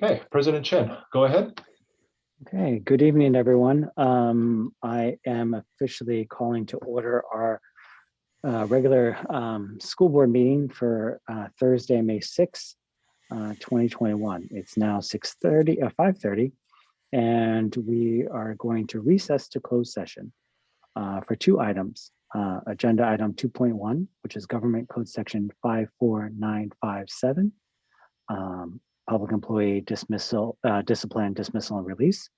Okay, President Chen, go ahead. Okay, good evening, everyone. I am officially calling to order our regular school board meeting for Thursday, May 6th, 2021. It's now 5:30, and we are going to recess to closed session for two items. Agenda item 2.1, which is Government Code Section 54957, Public Employee Dismissal, Discipline, Dismissal, and Release.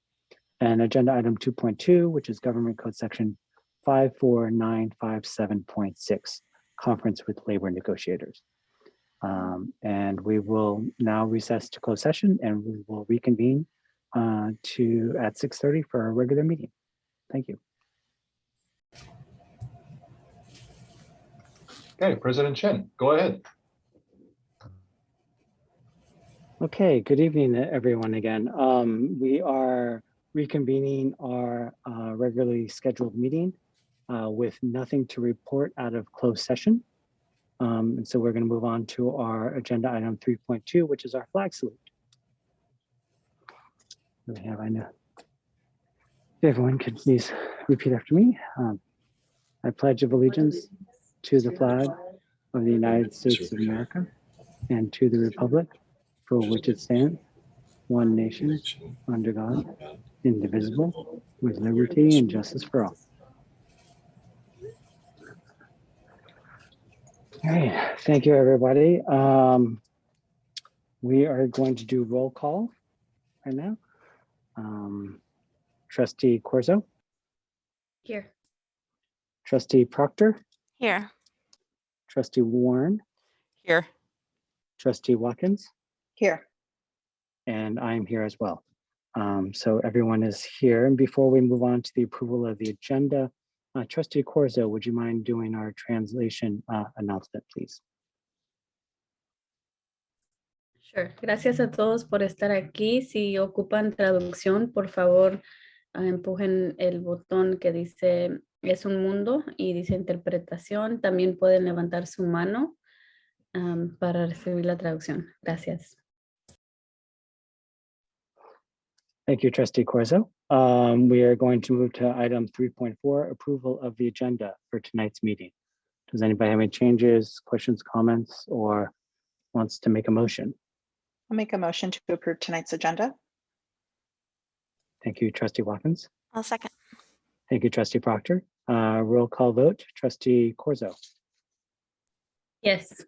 And agenda item 2.2, which is Government Code Section 54957.6, Conference with Labor Negotiators. And we will now recess to closed session, and we will reconvene at 6:30 for our regular meeting. Thank you. Okay, President Chen, go ahead. Okay, good evening, everyone again. We are reconvening our regularly scheduled meeting with nothing to report out of closed session. And so we're going to move on to our agenda item 3.2, which is our flag salute. We have, I know. If everyone could please repeat after me. I pledge of allegiance to the flag of the United States of America and to the republic for which it stands, one nation, under God, indivisible, with liberty and justice for all. All right, thank you, everybody. We are going to do roll call right now. Trustee Corzo. Here. Trustee Proctor. Here. Trustee Warren. Here. Trustee Watkins. Here. And I'm here as well. So everyone is here. And before we move on to the approval of the agenda, Trustee Corzo, would you mind doing our translation announcement, please? Sure. Gracias a todos por estar aquí. Si ocupan traducción, por favor, empujen el botón que dice es un mundo y dice interpretación. También pueden levantar su mano para recibir la traducción. Gracias. Thank you, Trustee Corzo. We are going to move to item 3.4, approval of the agenda for tonight's meeting. Does anybody have any changes, questions, comments, or wants to make a motion? I'll make a motion to approve tonight's agenda. Thank you, Trustee Watkins. I'll second. Thank you, Trustee Proctor. Roll call vote, Trustee Corzo. Yes.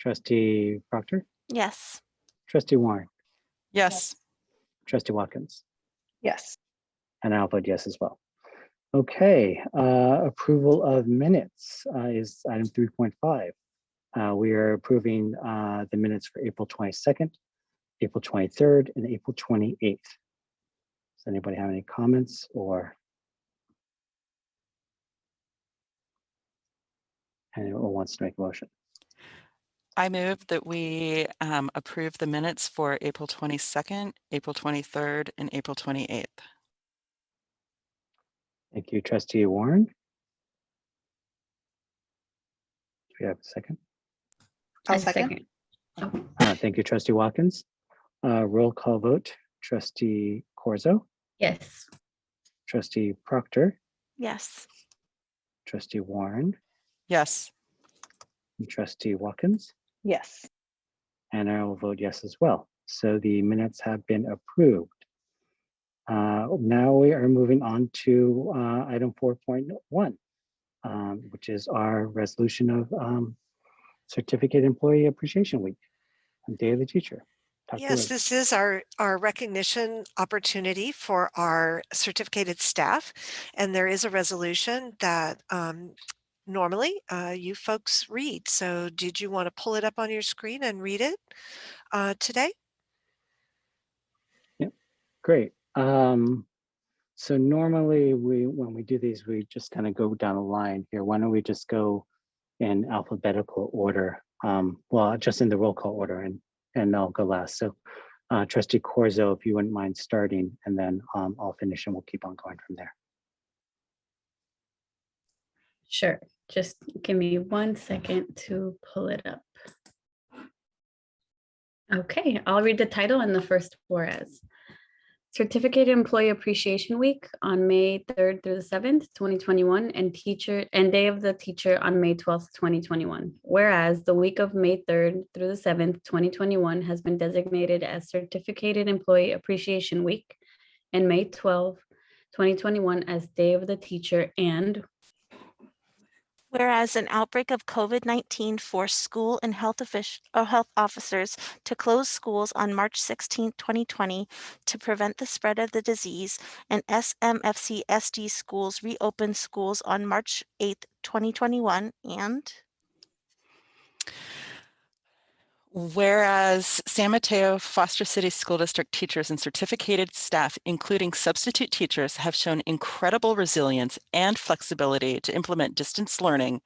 Trustee Proctor. Yes. Trustee Warren. Yes. Trustee Watkins. Yes. And I'll vote yes as well. Okay, approval of minutes is item 3.5. We are approving the minutes for April 22nd, April 23rd, and April 28th. Does anybody have any comments or anyone wants to make a motion? I move that we approve the minutes for April 22nd, April 23rd, and April 28th. Thank you, Trustee Warren. Do we have a second? I'll second. Thank you, Trustee Watkins. Roll call vote, Trustee Corzo. Yes. Trustee Proctor. Yes. Trustee Warren. Yes. And Trustee Watkins. Yes. And I will vote yes as well. So the minutes have been approved. Now we are moving on to item 4.1, which is our resolution of Certificate Employee Appreciation Week, Day of the Teacher. Yes, this is our recognition opportunity for our certificated staff. And there is a resolution that normally you folks read. So did you want to pull it up on your screen and read it today? Yep, great. So normally when we do these, we just kind of go down a line here. Why don't we just go in alphabetical order? Well, just in the roll call order, and I'll go last. So Trustee Corzo, if you wouldn't mind starting, and then I'll finish and we'll keep on going from there. Sure. Just give me 1 second to pull it up. Okay, I'll read the title and the first whereas. Certificated Employee Appreciation Week on May 3rd through the 7th, 2021, and Day of the Teacher on May 12th, 2021. Whereas the week of May 3rd through the 7th, 2021 has been designated as Certificated Employee Appreciation Week, and May 12th, 2021 as Day of the Teacher, and whereas an outbreak of COVID-19 forced school and health officers to close schools on March 16, 2020 to prevent the spread of the disease, and SMFCSD schools reopened schools on March 8, 2021, and whereas San Mateo Foster City School District teachers and certificated staff, including substitute teachers, have shown incredible resilience and flexibility to implement distance learning,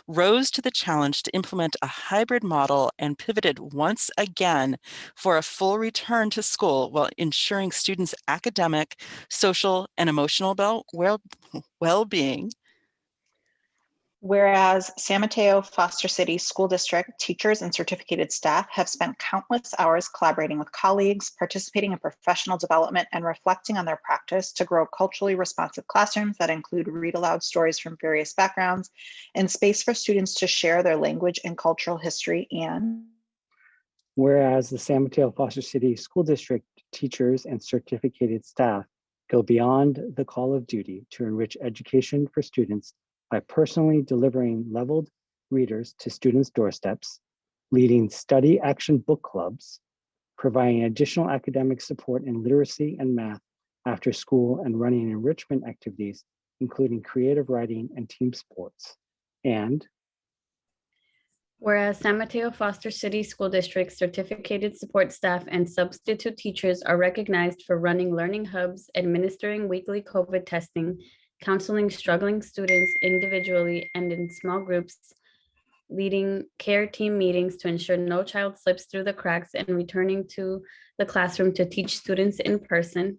rose to the challenge to implement a hybrid model, and pivoted once again for a full return to school while ensuring students' academic, social, and emotional well-being. Whereas San Mateo Foster City School District teachers and certificated staff have spent countless hours collaborating with colleagues, participating in professional development, and reflecting on their practice to grow culturally responsive classrooms that include read aloud stories from various backgrounds and space for students to share their language and cultural history. And whereas the San Mateo Foster City School District teachers and certificated staff go beyond the call of duty to enrich education for students by personally delivering leveled readers to students' doorsteps, leading study action book clubs, providing additional academic support in literacy and math after school, and running enrichment activities, including creative writing and team sports. And whereas San Mateo Foster City School District certificated support staff and substitute teachers are recognized for running learning hubs, administering weekly COVID testing, counseling struggling students individually and in small groups, leading care team meetings to ensure no child slips through the cracks, and returning to the classroom to teach students in person.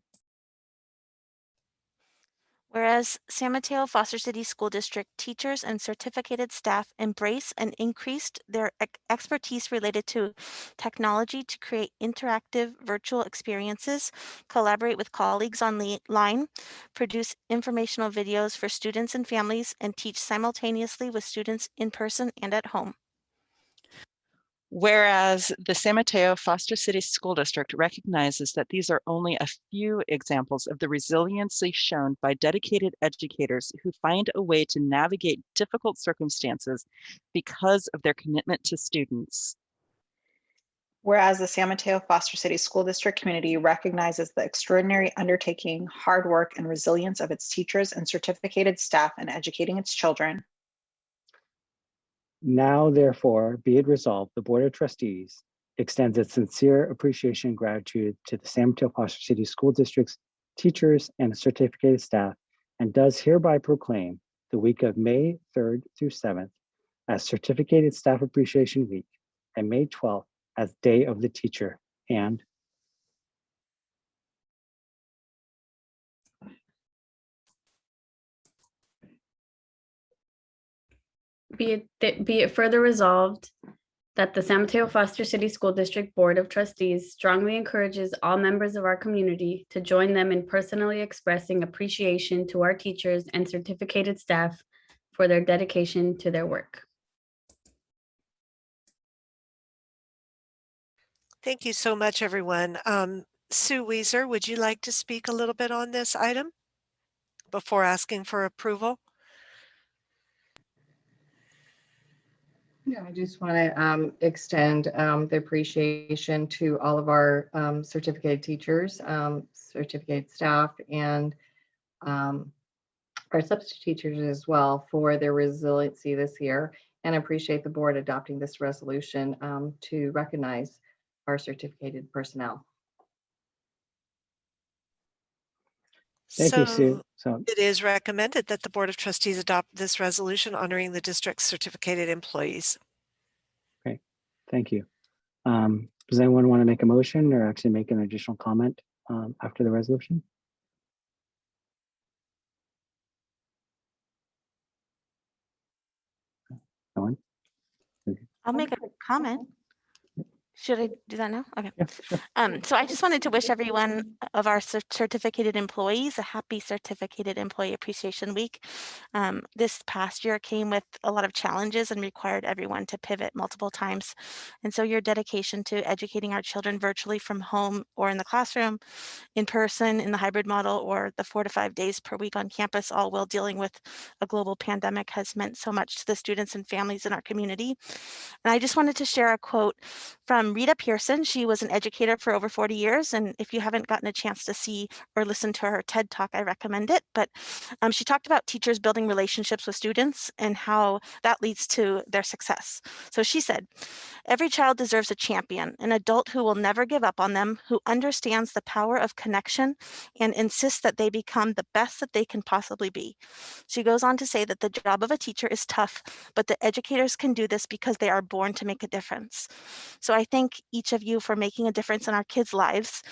whereas San Mateo Foster City School District teachers and certificated staff embrace and increased their expertise related to technology to create interactive virtual experiences, collaborate with colleagues online, produce informational videos for students and families, and teach simultaneously with students in person and at home. Whereas the San Mateo Foster City School District recognizes that these are only a few examples of the resiliency shown by dedicated educators who find a way to navigate difficult circumstances because of their commitment to students. whereas the San Mateo Foster City School District community recognizes the extraordinary undertaking, hard work, and resilience of its teachers and certificated staff in educating its children. now, therefore, be it resolved, the Board of Trustees extends its sincere appreciation and gratitude to the San Mateo Foster City School District's teachers and certificated staff, and does hereby proclaim the week of May 3rd through 7th as Certificated Staff Appreciation Week, and May 12th as Day of the Teacher. And Be it further resolved that the San Mateo Foster City School District Board of Trustees strongly encourages all members of our community to join them in personally expressing appreciation to our teachers and certificated staff for their dedication to their work. Thank you so much, everyone. Sue Weiser, would you like to speak a little bit on this item before asking for approval? Yeah, I just want to extend the appreciation to all of our certificated teachers, certificated staff, and our substitute teachers as well for their resiliency this year, and appreciate the board adopting this resolution to recognize our certificated personnel. thank you, Sue. So It is recommended that the Board of Trustees adopt this resolution honoring the district's certificated employees. thank you. Does anyone want to make a motion or actually make an additional comment after the resolution? No one? I'll make a comment. Should I do that now? Okay. Yeah, sure. So I just wanted to wish everyone of our certificated employees a happy Certificated Employee Appreciation Week. This past year came with a lot of challenges and required everyone to pivot multiple times. And so your dedication to educating our children virtually from home or in the classroom, in person, in the hybrid model, or the 4 to 5 days per week on campus, all while dealing with a global pandemic, has meant so much to the students and families in our community. And I just wanted to share a quote from Rita Pearson. She was an educator for over 40 years. And if you haven't gotten a chance to see or listen to her TED Talk, I recommend it. But she talked about teachers building relationships with students and how that leads to their success. So she said, every child deserves a champion, an adult who will never give up on them, who understands the power of connection and insists that they become the best that they can possibly be. She goes on to say that the job of a teacher is tough, but the educators can do this because they are born to make a difference. So I thank each of you for making a difference in our kids' lives.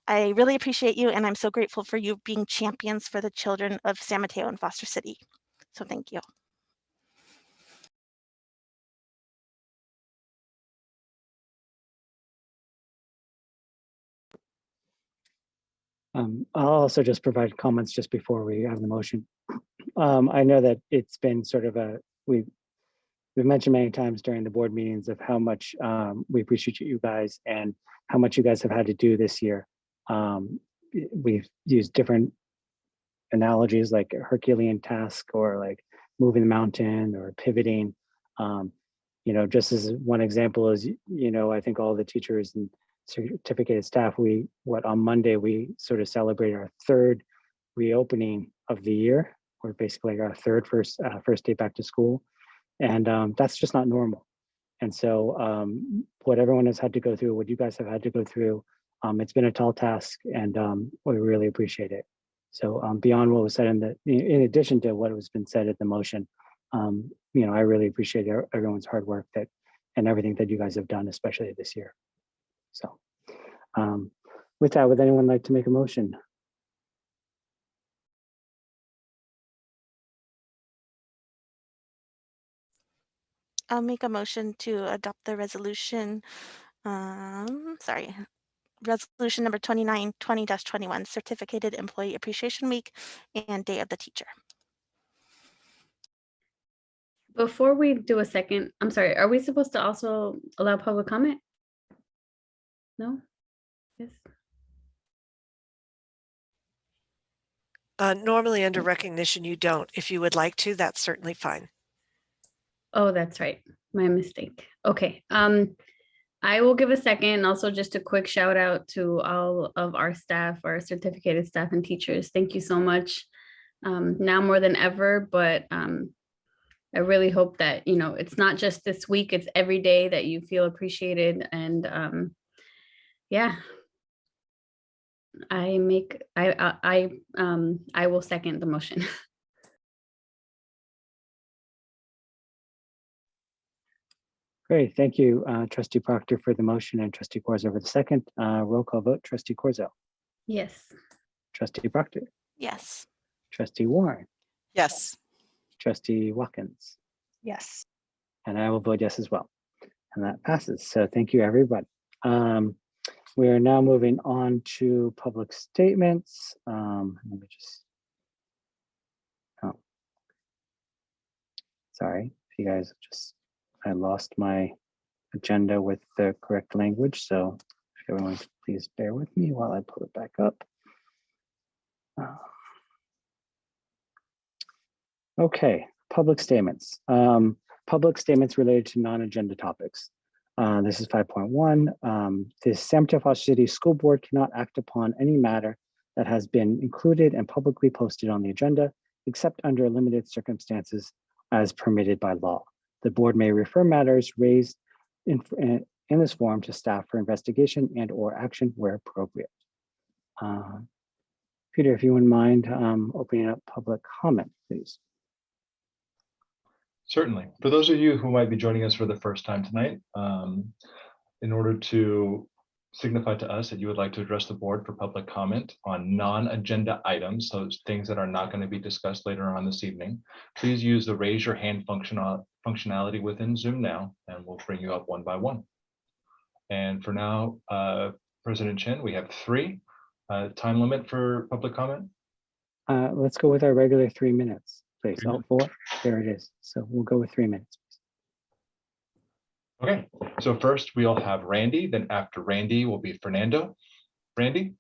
I really appreciate you, and I'm so grateful for you being champions for the children of San Mateo and Foster City. So thank you. I'll also just provide comments just before we have the motion. I know that it's been sort of we've mentioned many times during the board meetings of how much we appreciate you guys and how much you guys have had to do this year. We've used different analogies like a Herculean task or like moving the mountain or pivoting. Just as one example is, I think all the teachers and certificated staff, on Monday, we sort of celebrate our third reopening of the year, or basically our first day back to school. And that's just not normal. And so what everyone has had to go through, what you guys have had to go through, it's been a tall task, and we really appreciate it. So beyond what was said in addition to what has been said at the motion, I really appreciate everyone's hard work and everything that you guys have done, especially this year. So with that, would anyone like to make a motion? I'll make a motion to adopt the resolution. Resolution number 2920-21, Certificated Employee Appreciation Week and Day of the Teacher. Before we do a second, I'm sorry, are we supposed to also allow public comment? No? Yes. Normally under recognition, you don't. If you would like to, that's certainly fine. Oh, that's right. My mistake. Okay. I will give a second. Also, just a quick shout out to all of our staff, our certificated staff and teachers. Thank you so much. Now more than ever, but I really hope that, it's not just this week, it's every day that you feel appreciated. And yeah, I will second the motion. Great, thank you, Trustee Proctor for the motion and Trustee Corzo for the second. Roll call vote, Trustee Corzo. Yes. Trustee Proctor. Yes. Trustee Warren. Yes. Trustee Watkins. Yes. And I will vote yes as well. And that passes. So thank you, everybody. We are now moving on to public statements. Let me just, sorry, if you guys I lost my agenda with the correct language. So if everyone could please bear with me while I pull it back up. Okay, public statements. Public statements related to non-agenda topics. This is 5.1. The San Mateo Foster City School Board cannot act upon any matter that has been included and publicly posted on the agenda, except under limited circumstances as permitted by law. The board may refer matters raised in this forum to staff for investigation and or action where appropriate. Peter, if you wouldn't mind opening up public comment, please. Certainly. For those of you who might be joining us for the first time tonight, in order to signify to us that you would like to address the board for public comment on non-agenda items, so things that are not going to be discussed later on this evening, please use the raise your hand functionality within Zoom now, and we'll bring you up one by one. And for now, President Chen, we have 3. Time limit for public comment? Let's go with our regular 3 minutes, please. Oh, 4, there it is. So we'll go with 3 minutes. Okay, so first we'll have Randy, then after Randy will be Fernando. Randy?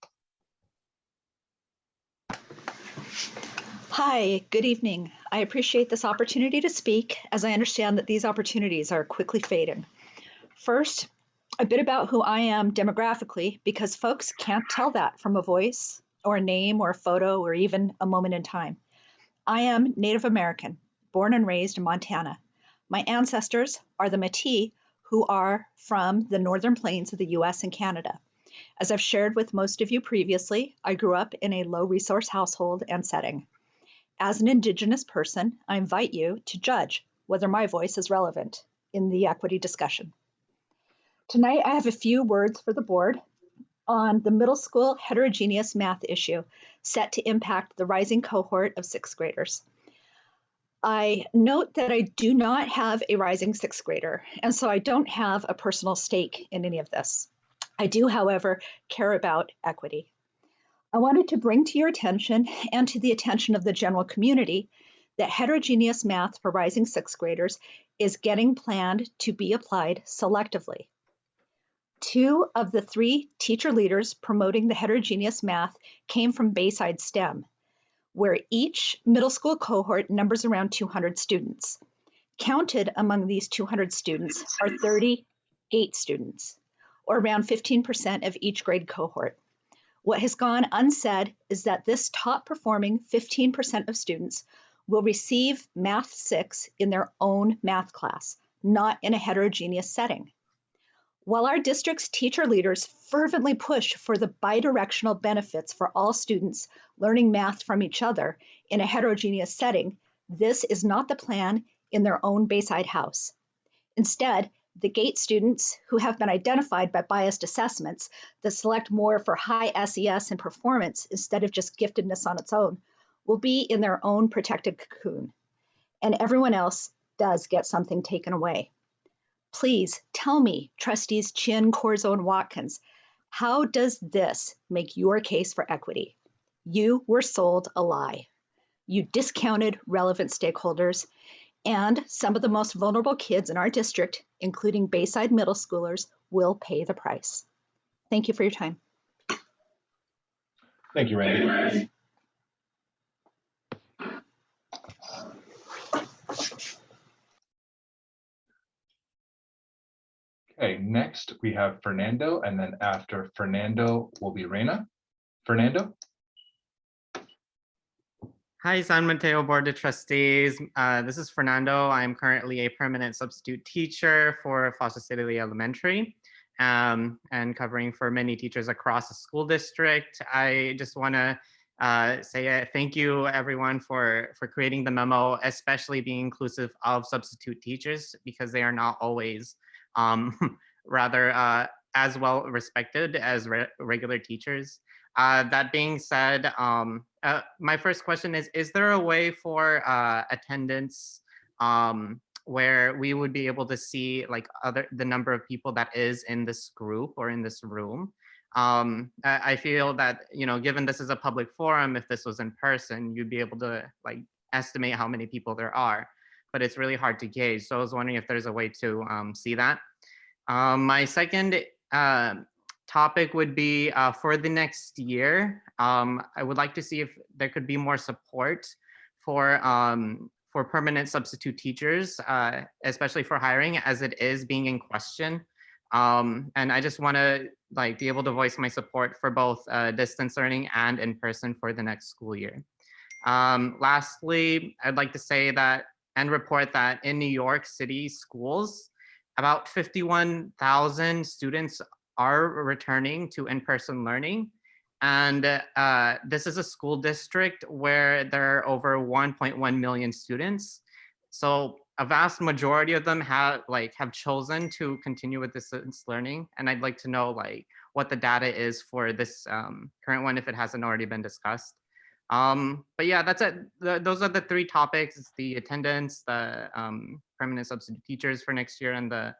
Hi, good evening. I appreciate this opportunity to speak, as I understand that these opportunities are quickly fading. First, a bit about who I am demographically, because folks can't tell that from a voice or a name or a photo or even a moment in time. I am Native American, born and raised in Montana. My ancestors are the Métis, who are from the northern plains of the US and Canada. As I've shared with most of you previously, I grew up in a low resource household and setting. As an Indigenous person, I invite you to judge whether my voice is relevant in the equity discussion. Tonight, I have a few words for the board on the middle school heterogeneous math issue set to impact the rising cohort of 6th graders. I note that I do not have a rising 6th grader, and so I don't have a personal stake in any of this. I do, however, care about equity. I wanted to bring to your attention and to the attention of the general community that heterogeneous math for rising 6th graders is getting planned to be applied selectively. 2 of the 3 teacher leaders promoting the heterogeneous math came from Bayside STEM, where each middle school cohort numbers around 200 students. Counted among these 200 students are 30 GATE students, or around 15% of each grade cohort. What has gone unsaid is that this top performing 15% of students will receive Math 6 in their own math class, not in a heterogeneous setting. While our district's teacher leaders fervently push for the bidirectional benefits for all students learning math from each other in a heterogeneous setting, this is not the plan in their own Bayside house. Instead, the GATE students who have been identified by biased assessments that select more for high SES and performance instead of just giftedness on its own will be in their own protected cocoon. And everyone else does get something taken away. Please tell me, trustees Chin, Corzo, and Watkins, how does this make your case for equity? You were sold a lie. You discounted relevant stakeholders, and some of the most vulnerable kids in our district, including Bayside middle schoolers, will pay the price. Thank you for your time. Thank you, Randy. Okay, next we have Fernando, and then after Fernando will be Reina. Fernando? Hi, San Mateo Board of Trustees. This is Fernando. I'm currently a permanent substitute teacher for Foster City Elementary and covering for many teachers across the school district. I just want to say thank you, everyone, for creating the memo, especially being inclusive of substitute teachers, because they are not always rather as well respected as regular teachers. That being said, my first question is there a way for attendance where we would be able to see like the number of people that is in this group or in this room? I feel that, you know, given this is a public forum, if this was in person, you'd be able to like estimate how many people there are, but it's really hard to gauge. So I was wondering if there's a way to see that. My second topic would be for the next year. I would like to see if there could be more support for permanent substitute teachers, especially for hiring, as it is being in question. And I just want to like be able to voice my support for both distance learning and in person for the next school year. Lastly, I'd like to say that and report that in New York City schools, about 51,000 students are returning to in-person learning. And this is a school district where there are over 1.1 million students. So a vast majority of them have chosen to continue with distance learning. And I'd like to know like what the data is for this current one, if it hasn't already been discussed. But yeah, that's it. Those are the 3 topics: it's the attendance, the permanent substitute teachers for next year, and the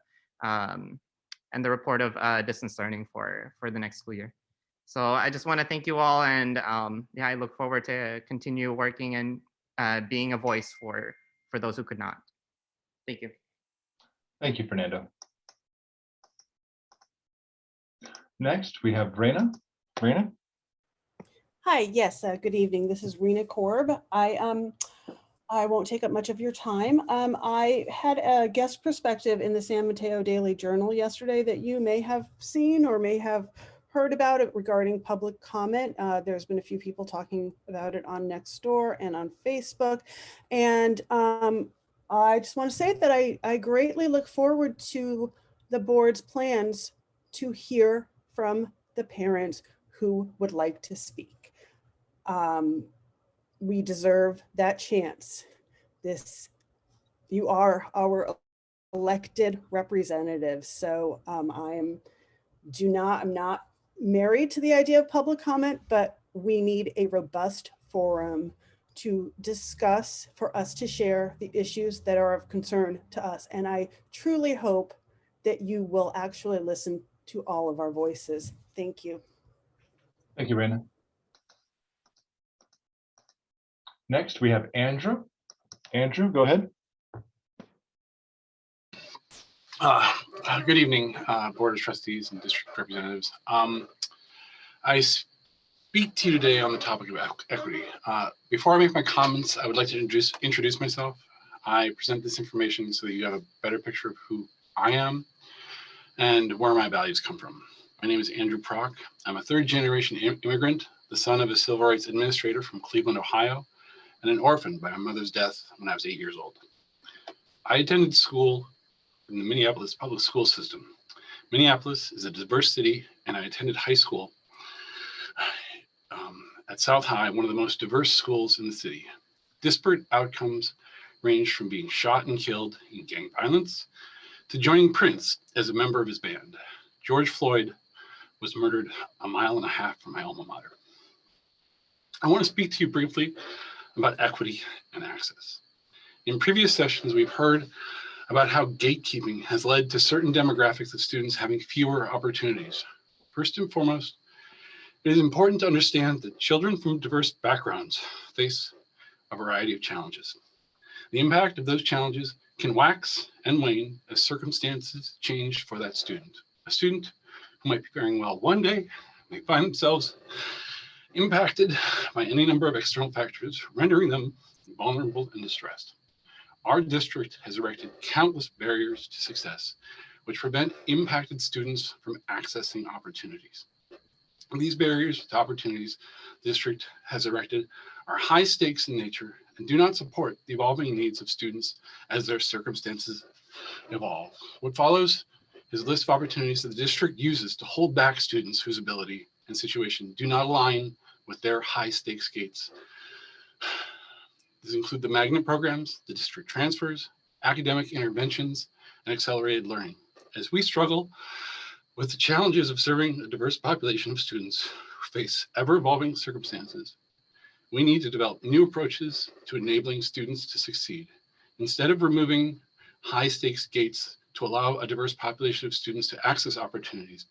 the report of distance learning for the next school year. So I just want to thank you all, and yeah, I look forward to continue working and being a voice for those who could not. Thank you. Thank you, Fernando. Next, we have Raina. Raina? Hi, yes, good evening. This is Rena Korb. I won't take up much of your time. I had a guest perspective in the San Mateo Daily Journal yesterday that you may have seen or may have heard about it regarding public comment. There's been a few people talking about it on Nextdoor and on Facebook. And I just want to say that I greatly look forward to the board's plans to hear from the parents who would like to speak. We deserve that chance. You are our elected representatives. So I'm not married to the idea of public comment, but we need a robust forum to discuss, for us to share the issues that are of concern to us. And I truly hope that you will actually listen to all of our voices. Thank you. Thank you, Raina. Next, we have Andrew. Andrew, go ahead. Good evening, Board of Trustees and District Representatives. I speak to you today on the topic of equity. Before I make my comments, I would like to introduce myself. I present this information so that you have a better picture of who I am and where my values come from. My name is Andrew Prock. I'm a third-generation immigrant, the son of a civil rights administrator from Cleveland, Ohio, and an orphan by my mother's death when I was 8 years old. I attended school in the Minneapolis public school system. Minneapolis is a diverse city, and I attended high school at South High, one of the most diverse schools in the city. Disparate outcomes ranged from being shot and killed in gang violence to joining Prince as a member of his band. George Floyd was murdered a mile and a half from my alma mater. I want to speak to you briefly about equity and access. In previous sessions, we've heard about how gatekeeping has led to certain demographics of students having fewer opportunities. First and foremost, it is important to understand that children from diverse backgrounds face a variety of challenges. The impact of those challenges can wax and wane as circumstances change for that student. A student who might be faring well one day may find themselves impacted by any number of external factors, rendering them vulnerable and distressed. Our district has erected countless barriers to success, which prevent impacted students from accessing opportunities. These barriers to opportunities the district has erected are high stakes in nature and do not support the evolving needs of students as their circumstances evolve. What follows is a list of opportunities that the district uses to hold back students whose ability and situation do not align with their high stakes gates. These include the magnet programs, the district transfers, academic interventions, and accelerated learning. As we struggle with the challenges of serving a diverse population of students who face ever-evolving circumstances, we need to develop new approaches to enabling students to succeed. Instead of removing high-stakes gates to allow a diverse population of students to access opportunities,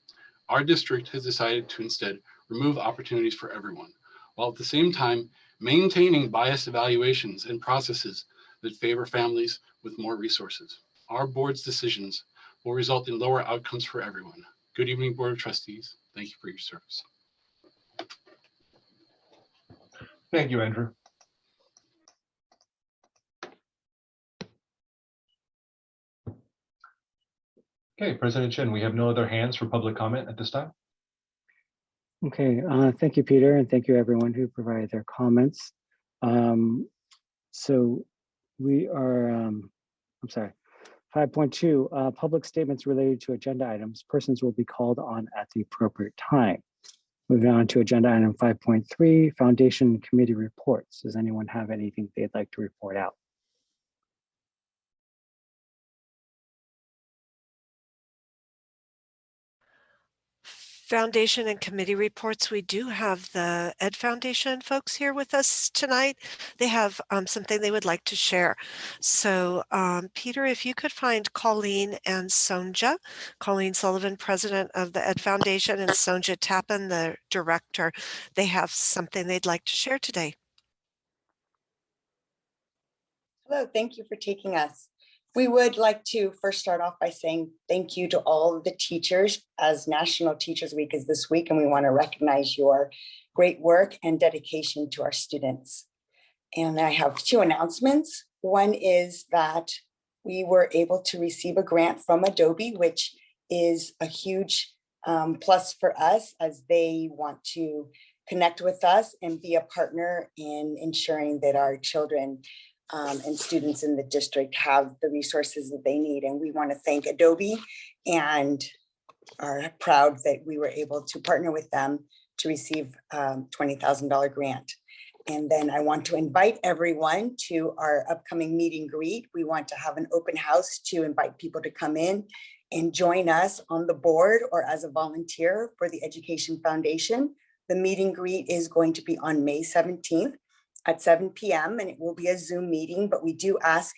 our district has decided to instead remove opportunities for everyone, while at the same time maintaining biased evaluations and processes that favor families with more resources. Our board's decisions will result in lower outcomes for everyone. Good evening, Board of Trustees. Thank you for your service. Thank you, Andrew. Okay, President Chin, we have no other hands for public comment at this time. Okay, thank you, Peter, and thank you everyone who provided their comments. So we are, I'm sorry, 5.2, public statements related to agenda items. Persons will be called on at the appropriate time. Moving on to agenda item 5.3, Foundation Committee reports. Does anyone have anything they'd like to report out? foundation and committee reports, we do have the Ed Foundation folks here with us tonight. They have something they would like to share. So Peter, if you could find Colleen and Sonja, Colleen Sullivan, president of the Ed Foundation, and Sonja Tappan, the director, they have something they'd like to share today. Hello, thank you for taking us. We would like to first start off by saying thank you to all of the teachers, as National Teachers Week is this week, and we want to recognize your great work and dedication to our students. And I have two announcements. One is that we were able to receive a grant from Adobe, which is a huge plus for us, as they want to connect with us and be a partner in ensuring that our children and students in the district have the resources that they need. And we want to thank Adobe and are proud that we were able to partner with them to receive $20,000 grant. And then I want to invite everyone to our upcoming meet and greet. We want to have an open house to invite people to come in and join us on the board or as a volunteer for the Education Foundation. The meet and greet is going to be on May 17th. At 7 p.m. and it will be a Zoom meeting, but we do ask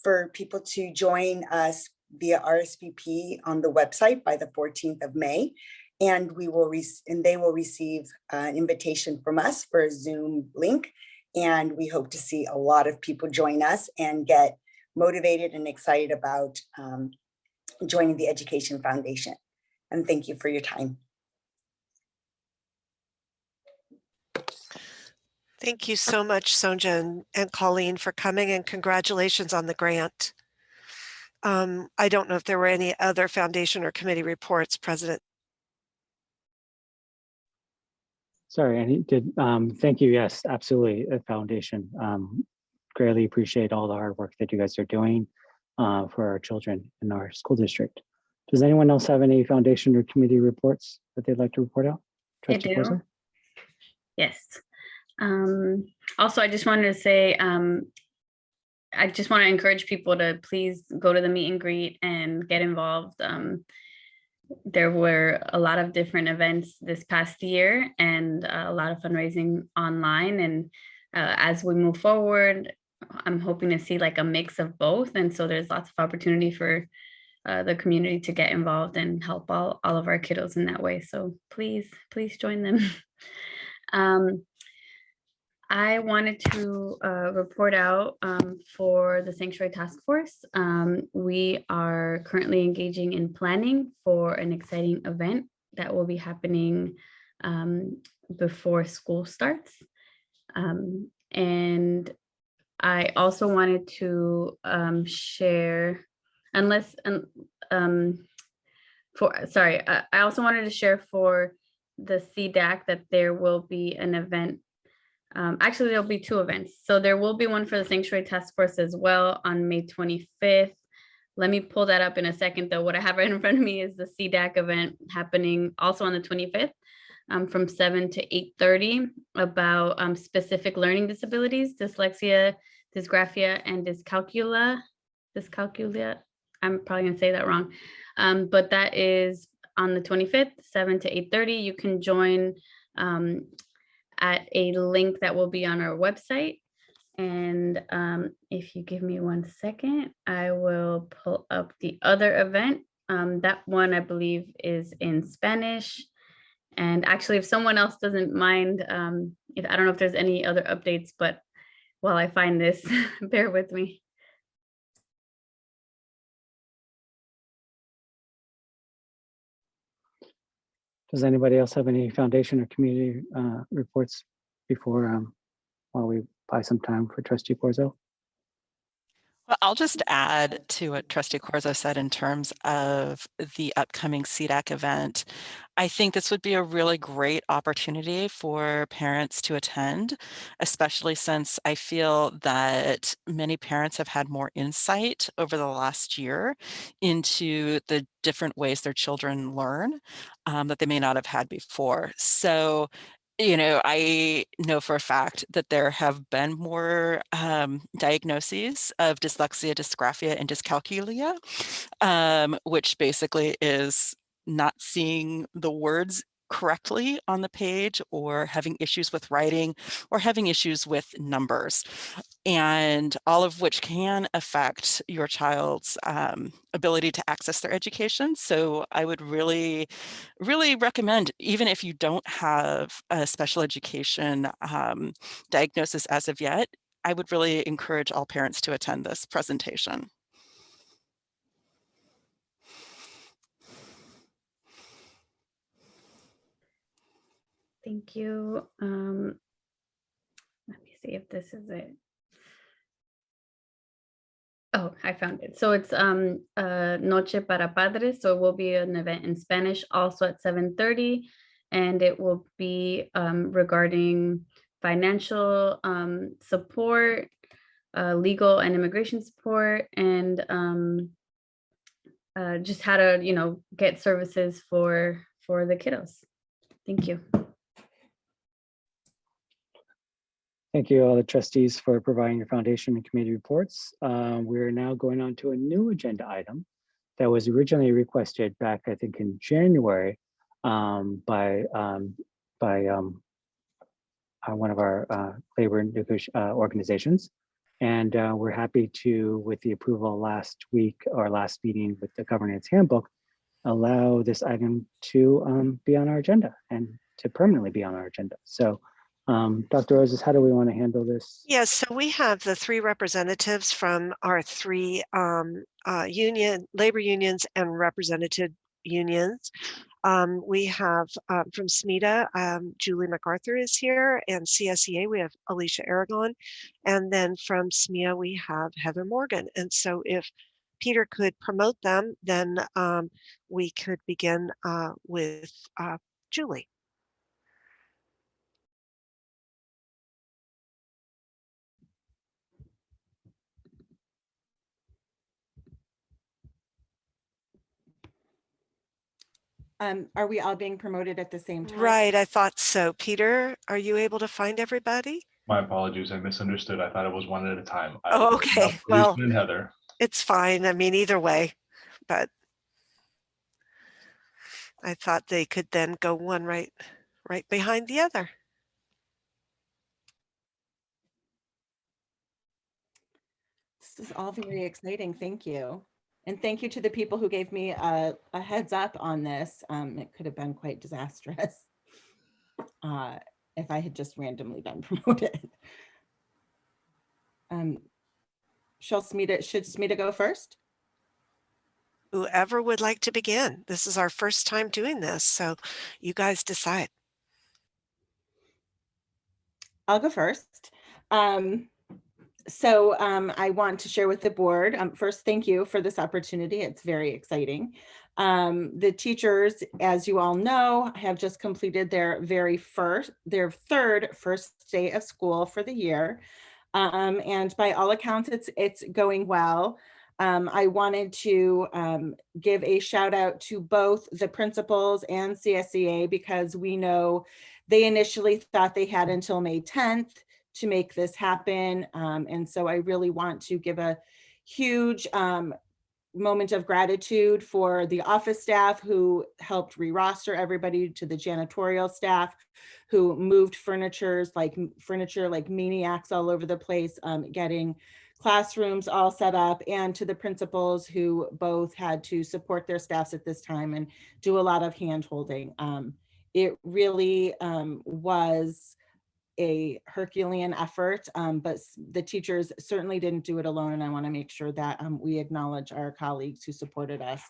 for people to join us via RSVP on the website by the 14th of May. And we will they will receive an invitation from us for a Zoom link. And we hope to see a lot of people join us and get motivated and excited about joining the Education Foundation. And thank you for your time. Thank you so much, Sonja and Colleen, for coming, and congratulations on the grant. I don't know if there were any other foundation or committee reports, President. Sorry, I did. Thank you. Yes, absolutely. A foundation. Greatly appreciate all the hard work that you guys are doing for our children in our school district. Does anyone else have any foundation or committee reports that they'd like to report out? Trustee Corzo? Yes. Also, I just wanted to say, I just want to encourage people to please go to the meet and greet and get involved. There were a lot of different events this past year and a lot of fundraising online. And as we move forward, I'm hoping to see like a mix of both. And so there's lots of opportunity for the community to get involved and help all of our kiddos in that way. So please join them. I wanted to report out for the Sanctuary Task Force. We are currently engaging in planning for an exciting event that will be happening before school starts. And I also wanted to share, I also wanted to share for the CDAC that there will be an event. Actually, there'll be two events. So there will be one for the Sanctuary Task Force as well on May 25th. Let me pull that up in a second, though. What I have right in front of me is the CDAC event happening also on the 25th from 7 to 8:30 about specific learning disabilities, dyslexia, dysgraphia, and dyscalculia. I'm probably going to say that wrong. But that is on the 25th, 7 to 8:30. You can join at a link that will be on our website. And if you give me 1 second, I will pull up the other event. That one, I believe, is in Spanish. And actually, if someone else doesn't mind, I don't know if there's any other updates, but while I find this, bear with me. Does anybody else have any foundation or community reports before while we buy some time for Trustee Corzo? Well, I'll just add to what Trustee Corzo said in terms of the upcoming CDAC event. I think this would be a really great opportunity for parents to attend, especially since I feel that many parents have had more insight over the last year into the different ways their children learn that they may not have had before. So I know for a fact that there have been more diagnoses of dyslexia, dysgraphia, and dyscalculia, which basically is not seeing the words correctly on the page, or having issues with writing, or having issues with numbers, and all of which can affect your child's ability to access their education. So I would really recommend, even if you don't have a special education diagnosis as of yet, I would really encourage all parents to attend this presentation. Thank you. Let me see if this is it. Oh, I found it. So it's Noche para Padres. So it will be an event in Spanish also at 7:30. And it will be regarding financial support, legal and immigration support, and just how to, get services for the kiddos. Thank you. Thank you, all the trustees, for providing your foundation and committee reports. We're now going on to a new agenda item that was originally requested back, I think, in January by one of our labor organizations. And we're happy to, with the approval last week or last meeting with the governance handbook, allow this item to be on our agenda and to permanently be on our agenda. So Dr. Roses, how do we want to handle this? Yes, so we have the 3 representatives from our 3 labor unions and representative unions. We have from SMETA, Julie MacArthur is here, and CSEA, we have Alicia Aragon. And then from SMEA, we have Heather Morgan. And so if Peter could promote them, then we could begin with Julie. Are we all being promoted at the same time? Right, I thought so. Peter, are you able to find everybody? My apologies, I misunderstood. I thought it was one at a time. Oh, okay, well, and Heather. It's fine. I mean, either way, but I thought they could then go one right behind the other. This is all very exciting. Thank you. And thank you to the people who gave me a heads up on this. It could have been quite disastrous if I had just randomly been promoted. Should Smita go first? Whoever would like to begin. This is our first time doing this, so you guys decide. I'll go first. So I want to share with the board, first, thank you for this opportunity. It's very exciting. The teachers, as you all know, have just completed their third first day of school for the year. And by all accounts, it's going well. I wanted to give a shout out to both the principals and CSEA, because we know they initially thought they had until May 10th to make this happen. And so I really want to give a huge moment of gratitude for the office staff who helped re-roster everybody, to the janitorial staff who moved furniture like maniacs all over the place, getting classrooms all set up, and to the principals who both had to support their staffs at this time and do a lot of hand holding. It really was a Herculean effort, but the teachers certainly didn't do it alone. And I want to make sure that we acknowledge our colleagues who supported us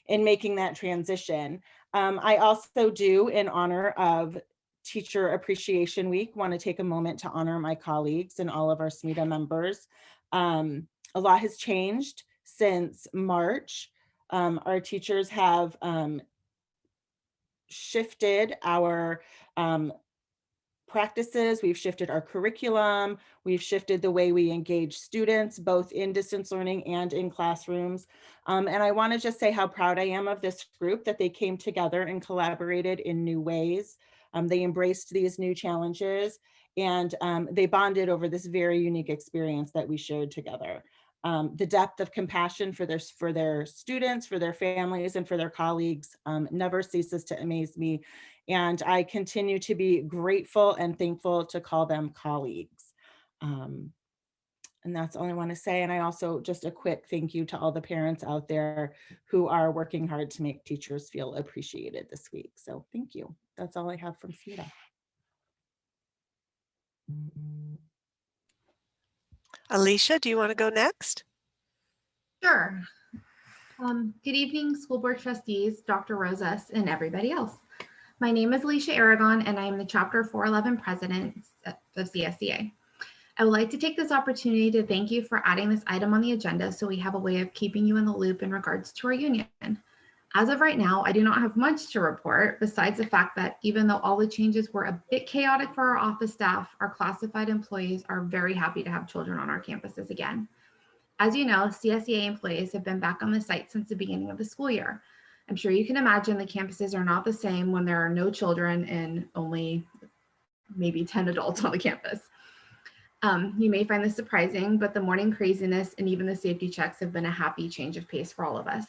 in making that transition. I also do, in honor of Teacher Appreciation Week, want to take a moment to honor my colleagues and all of our SMETA members. A lot has changed since March. Our teachers have shifted our practices, we've shifted our curriculum, we've shifted the way we engage students, both in distance learning and in classrooms. And I want to just say how proud I am of this group, that they came together and collaborated in new ways. They embraced these new challenges, and they bonded over this very unique experience that we shared together. the depth of compassion for their students, for their families, and for their colleagues never ceases to amaze me. And I continue to be grateful and thankful to call them colleagues. And that's all I want to say. And I also just a quick thank you to all the parents out there who are working hard to make teachers feel appreciated this week. So thank you. That's all I have from Smita. Alicia, do you want to go next? Sure. Good evening, school board trustees, Dr. Rosas, and everybody else. My name is Alicia Aragon, and I am the Chapter 411 President of CSDA. I would like to take this opportunity to thank you for adding this item on the agenda so we have a way of keeping you in the loop in regards to our union. As of right now, I do not have much to report besides the fact that even though all the changes were a bit chaotic for our office staff, our classified employees are very happy to have children on our campuses again. As you know, CSEA employees have been back on the site since the beginning of the school year. I'm sure you can imagine the campuses are not the same when there are no children and only maybe 10 adults on the campus. You may find this surprising, but the morning craziness and even the safety checks have been a happy change of pace for all of us.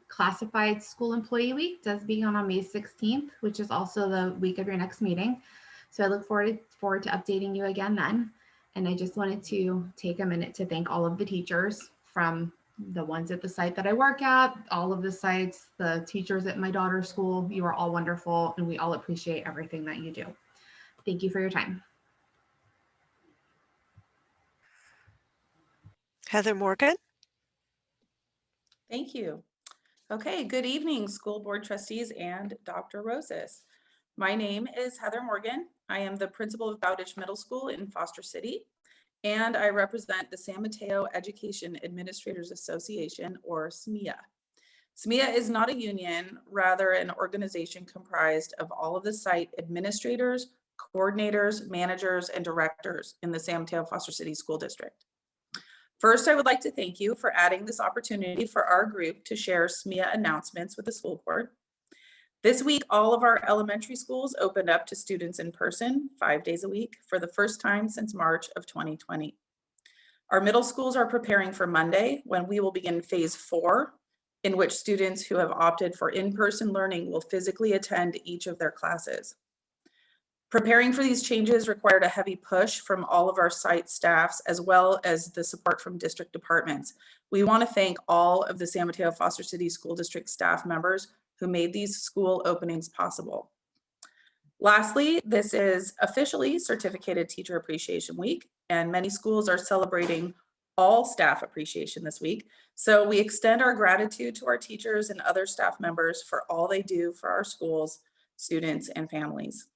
Classified School Employee Week does begin on May 16th, which is also the week of your next meeting. So I look forward to updating you again then. And I just wanted to take a minute to thank all of the teachers, from the ones at the site that I work at, all of the sites, the teachers at my daughter's school. You are all wonderful, and we all appreciate everything that you do. Thank you for your time. Heather Morgan. Thank you. Okay, good evening, school board trustees and Dr. Rosas. My name is Heather Morgan. I am the principal of Bowditch Middle School in Foster City, and I represent the San Mateo Education Administrators Association, or SMEA. SMEA is not a union, rather an organization comprised of all of the site administrators, coordinators, managers, and directors in the San Mateo Foster City School District. First, I would like to thank you for adding this opportunity for our group to share SMEA announcements with the school board. This week, all of our elementary schools opened up to students in person 5 days a week for the first time since March of 2020. Our middle schools are preparing for Monday, when we will begin phase 4, in which students who have opted for in-person learning will physically attend each of their classes. Preparing for these changes required a heavy push from all of our site staffs, as well as the support from district departments. We want to thank all of the San Mateo Foster City School District staff members who made these school openings possible. Lastly, this is officially Certificated Teacher Appreciation Week, and many schools are celebrating all staff appreciation this week. So we extend our gratitude to our teachers and other staff members for all they do for our schools, students, and families.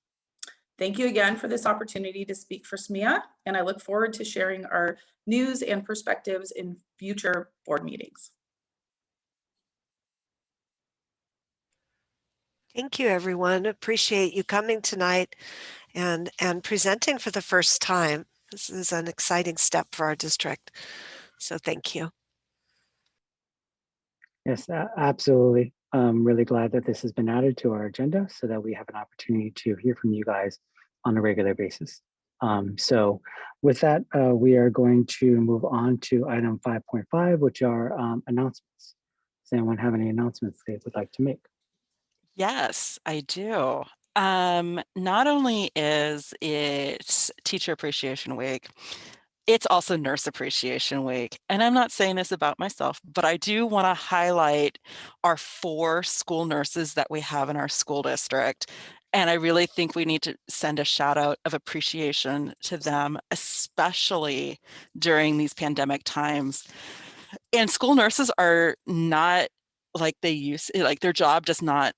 Thank you again for this opportunity to speak for SMEA, and I look forward to sharing our news and perspectives in future board meetings. Thank you, everyone. Appreciate you coming tonight and presenting for the first time. This is an exciting step for our district. So thank you. Yes, absolutely. I'm really glad that this has been added to our agenda so that we have an opportunity to hear from you guys on a regular basis. So with that, we are going to move on to item 5.5, which are announcements. Does anyone have any announcements they would like to make? Yes, I do. Not only is it Teacher Appreciation Week, it's also Nurse Appreciation Week. And I'm not saying this about myself, but I do want to highlight our 4 school nurses that we have in our school district. And I really think we need to send a shout out of appreciation to them, especially during these pandemic times. And school nurses are not like they used, like their job does not,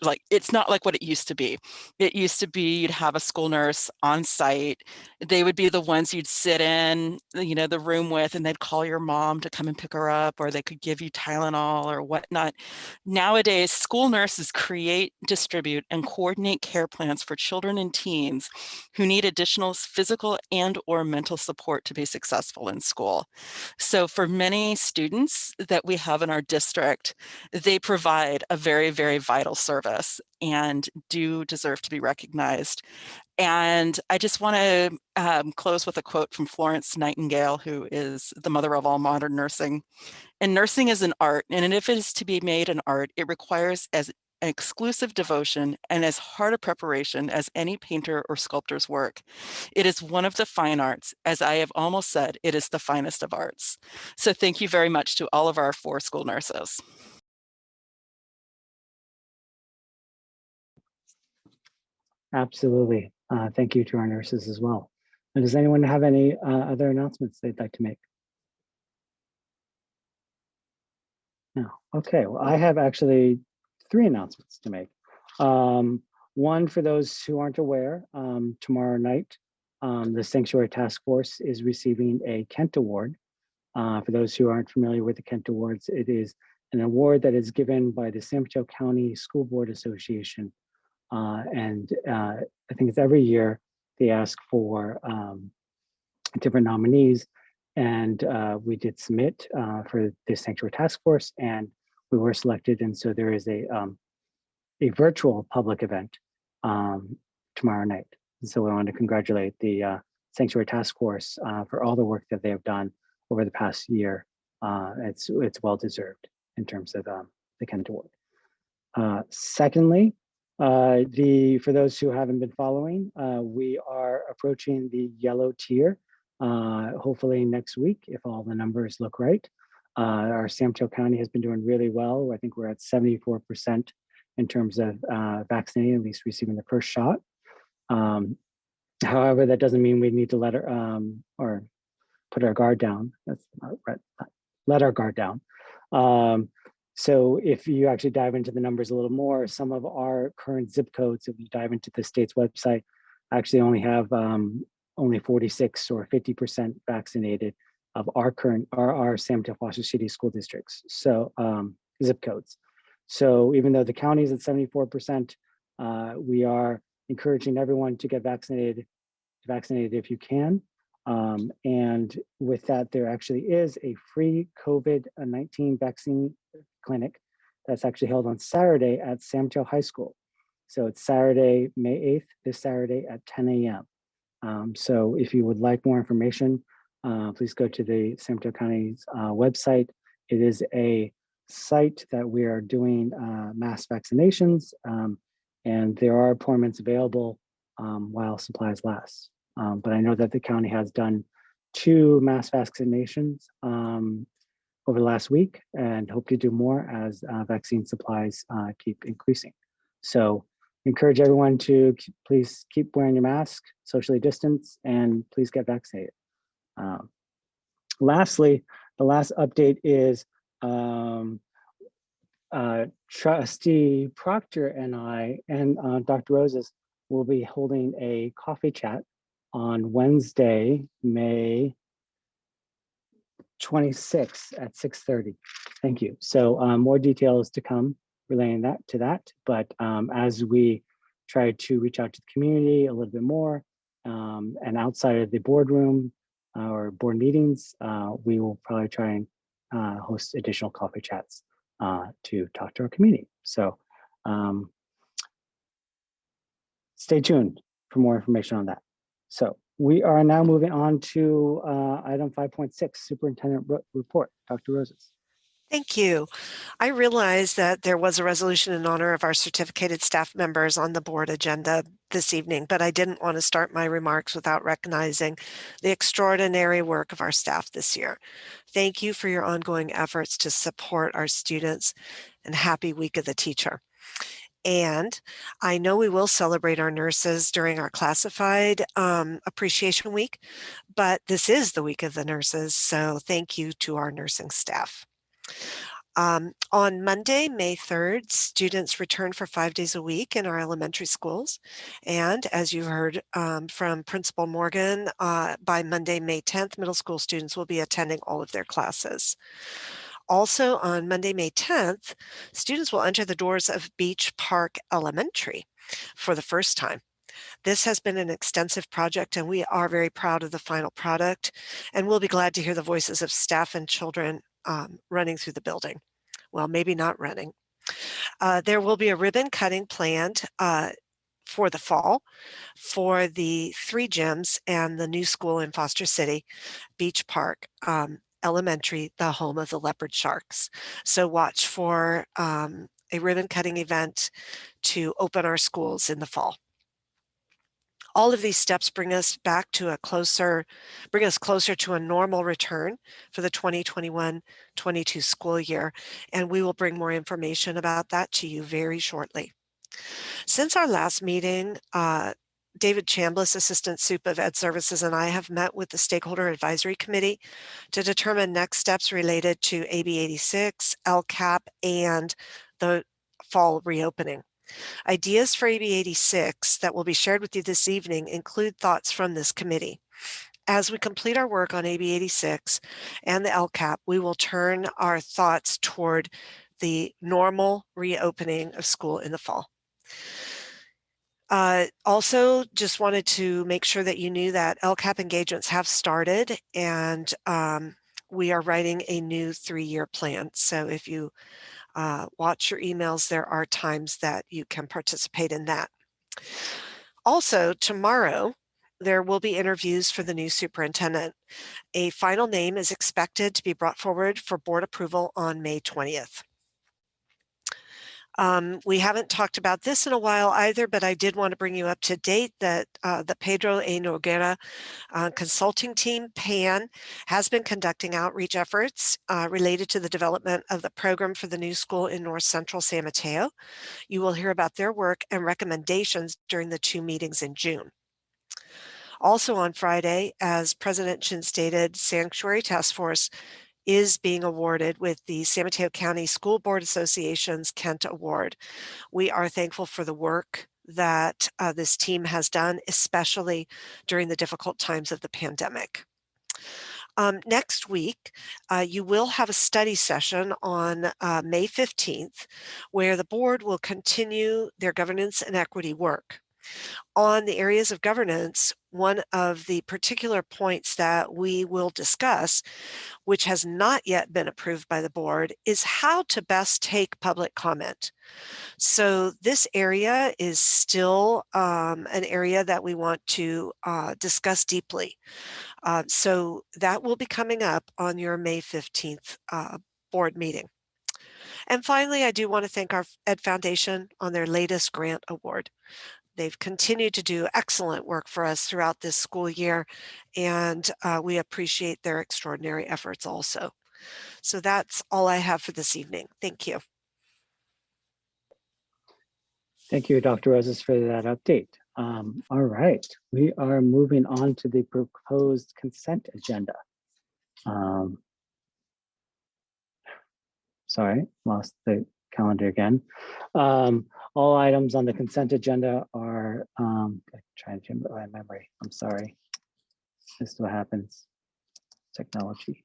like it's not like what it used to be. It used to be you'd have a school nurse on site. They would be the ones you'd sit in, you know, the room with, and they'd call your mom to come and pick her up, or they could give you Tylenol or whatnot. Nowadays, school nurses create, distribute, and coordinate care plans for children and teens who need additional physical and or mental support to be successful in school. So for many students that we have in our district, they provide a very, very vital service and do deserve to be recognized. And I just want to close with a quote from Florence Nightingale, who is the mother of all modern nursing. And nursing is an art, and if it is to be made an art, it requires as an exclusive devotion and as hard a preparation as any painter or sculptor's work. It is one of the fine arts. As I have almost said, it is the finest of arts. So thank you very much to all of our 4 school nurses. Absolutely. Thank you to our nurses as well. And does anyone have any other announcements they'd like to make? No. Okay. Well, I have actually 3 announcements to make. One, for those who aren't aware, tomorrow night, the Sanctuary Task Force is receiving a Kent Award. For those who aren't familiar with the Kent Awards, it is an award that is given by the San Mateo County School Board Association. I think it's every year they ask for different nominees, and we did submit for the Sanctuary Task Force, and we were selected. And so there is a virtual public event tomorrow night. And so we want to congratulate the Sanctuary Task Force for all the work that they have done over the past year. It's well deserved in terms of the Kent Award. Secondly, for those who haven't been following, we are approaching the yellow tier, hopefully next week, if all the numbers look right. Our San Mateo County has been doing really well. I think we're at 74% in terms of vaccinating, at least receiving the first shot. However, that doesn't mean we need to let or put our guard down. That's not right. Let our guard down. So if you actually dive into the numbers a little more, some of our current zip codes, if you dive into the state's website, actually only have only 46 or 50% vaccinated of our San Mateo Foster City school districts, so zip codes. So even though the county is at 74%, we are encouraging everyone to get vaccinated if you can. And with that, there actually is a free COVID-19 vaccine clinic that's actually held on Saturday at San Mateo High School. So it's Saturday, May 8th, this Saturday at 10 a.m. So if you would like more information, please go to the San Mateo County's website. It is a site that we are doing mass vaccinations, and there are appointments available while supplies last. But I know that the county has done 2 mass vaccinations over the last week and hope to do more as vaccine supplies keep increasing. So encourage everyone to please keep wearing your mask, socially distance, and please get vaccinated. Lastly, the last update is Trustee Proctor and I and Dr. Roses will be holding a coffee chat on Wednesday, May 26th at 6:30. Thank you. So more details to come relating to that. But as we try to reach out to the community a little bit more and outside of the boardroom or board meetings, we will probably try and host additional coffee chats to talk to our community. So stay tuned for more information on that. So we are now moving on to item 5.6, Superintendent Report. Dr. Roses. Thank you. I realize that there was a resolution in honor of our certificated staff members on the board agenda this evening, but I didn't want to start my remarks without recognizing the extraordinary work of our staff this year. Thank you for your ongoing efforts to support our students, and happy Week of the Teacher. And I know we will celebrate our nurses during our classified appreciation week, but this is the Week of the Nurses, so thank you to our nursing staff. On Monday, May 3rd, students return for 5 days a week in our elementary schools. And as you heard from Principal Morgan, by Monday, May 10th, middle school students will be attending all of their classes. Also on Monday, May 10th, students will enter the doors of Beach Park Elementary for the first time. This has been an extensive project and we are very proud of the final product, and we'll be glad to hear the voices of staff and children running through the building. Well, maybe not running. There will be a ribbon cutting planned for the fall for the 3 gyms and the new school in Foster City, Beach Park Elementary, the home of the leopard sharks. So watch for a ribbon cutting event to open our schools in the fall. All of these steps bring us closer to a normal return for the 2021-22 school year, and we will bring more information about that to you very shortly. Since our last meeting, David Chambliss, Assistant Sup of Ed Services, and I have met with the Stakeholder Advisory Committee to determine next steps related to AB 86, LCAP, and the fall reopening. Ideas for AB 86 that will be shared with you this evening include thoughts from this committee. As we complete our work on AB 86 and the LCAP, we will turn our thoughts toward the normal reopening of school in the fall. Also, just wanted to make sure that you knew that LCAP engagements have started, and we are writing a new 3-year plan. So if you watch your emails, there are times that you can participate in that. Also, tomorrow, there will be interviews for the new superintendent. A final name is expected to be brought forward for board approval on May 20th. We haven't talked about this in a while either, but I did want to bring you up to date that the Pedro A. Noguera consulting team, PAN, has been conducting outreach efforts related to the development of the program for the new school in North Central San Mateo. You will hear about their work and recommendations during the 2 meetings in June. Also on Friday, as President Chin stated, Sanctuary Task Force is being awarded with the San Mateo County School Board Association's Kent Award. We are thankful for the work that this team has done, especially during the difficult times of the pandemic. Next week, you will have a study session on May 15th, where the board will continue their governance and equity work. On the areas of governance, one of the particular points that we will discuss, which has not yet been approved by the board, is how to best take public comment. So this area is still an area that we want to discuss deeply. So that will be coming up on your May 15th board meeting. And finally, I do want to thank our Ed Foundation on their latest grant award. They've continued to do excellent work for us throughout this school year, and we appreciate their extraordinary efforts also. So that's all I have for this evening. Thank you. Thank you, Dr. Roses, for that update. All right, we are moving on to the proposed consent agenda. Sorry, lost the calendar again. All items on the consent agenda are, trying to remember my memory. I'm sorry. This is what happens. Technology.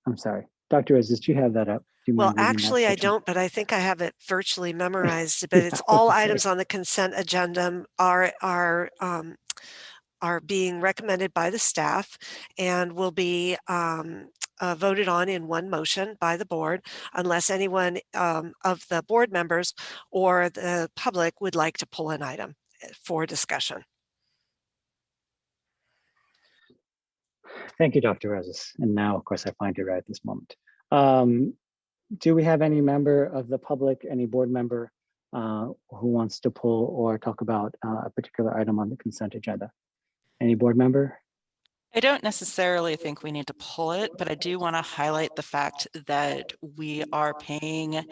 I'm sorry. Dr. Roses, do you have that up? Do you Well, mind reading that actually, I section? don't, but I think I have it virtually memorized. But it's all items on the consent agenda are being recommended by the staff and will be voted on in one motion by the board, unless anyone of the board members or the public would like to pull an item for discussion. Thank you, Dr. Roses. And now, of course, I find it right at this moment. Do we have any member of the public, any board member who wants to pull or talk about a particular item on the consent agenda? Any board member? I don't necessarily think we need to pull it, but I do want to highlight the fact that we are paying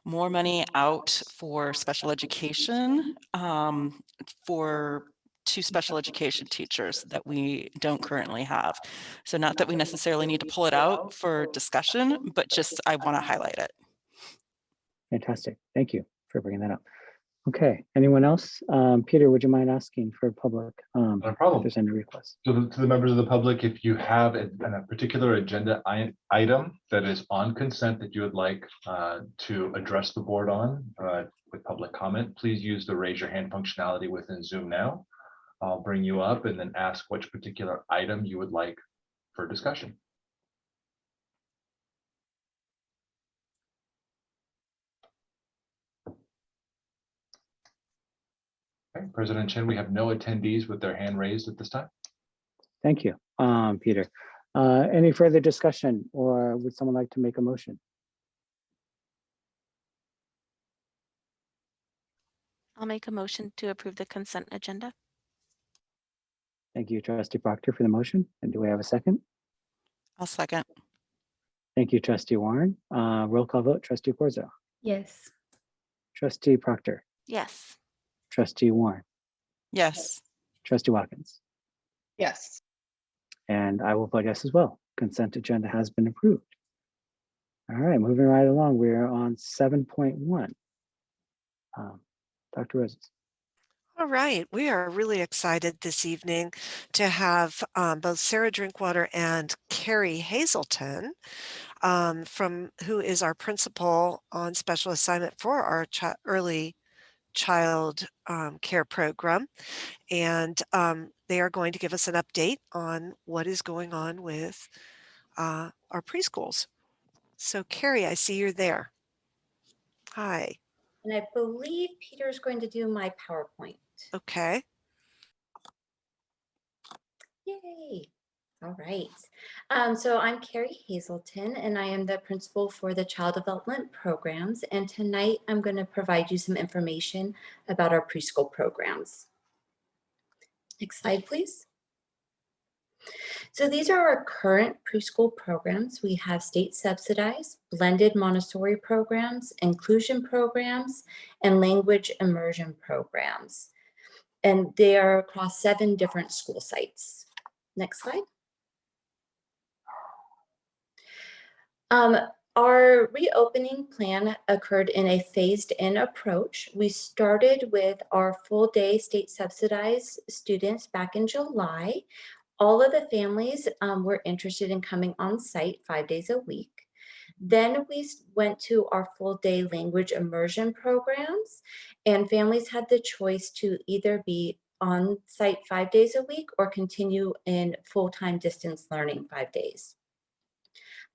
more money out for special education to special education teachers that we don't currently have. So not that we necessarily need to pull it out for discussion, but just I want to highlight it. Fantastic. Thank you for bringing that up. Okay, anyone else? Peter, would you mind asking for public No problem. if there's any requests? So to the members of the public, if you have a particular agenda item that is on consent that you would like to address the board on with public comment, please use the raise your hand functionality within Zoom now. I'll bring you up and then ask which particular item you would like for discussion. Okay, President Chen, we have no attendees with their hand raised at this time. Thank you, Peter. Any further discussion, or would someone like to make a motion? I'll make a motion to approve the consent agenda. Thank you, Trustee Proctor, for the motion. And do we have a second? I'll second. Thank you, Trustee Warren. Roll call vote, Trustee Corzo, Yes. Trustee Proctor, Yes. Trustee Warren, Yes. Trustee Watkins, Yes. and I will vote yes as well. Consent agenda has been approved. All right, moving right along, we're on 7.1. Dr. Roses. All right, we are really excited this evening to have both Sarah Drinkwater and Carrie Hazelton who is our principal on special assignment for our early child care program. And they are going to give us an update on what is going on with our preschools. So Carrie, I see you're there. Hi. And I believe Peter's going to do my PowerPoint. Okay. Yay. All right. So I'm Carrie Hazelton, and I am the principal for the Child Development Programs. And tonight I'm going to provide you some information about our preschool programs. Next slide, please. So these are our current preschool programs. We have state subsidized, blended Montessori programs, inclusion programs, and language immersion programs. And they are across 7 different school sites. Next slide. Our reopening plan occurred in a phased-in approach. We started with our full-day state subsidized students back in July. All of the families were interested in coming on site 5 days a week. Then we went to our full-day language immersion programs, and families had the choice to either be on site 5 days a week or continue in full-time distance learning 5 days.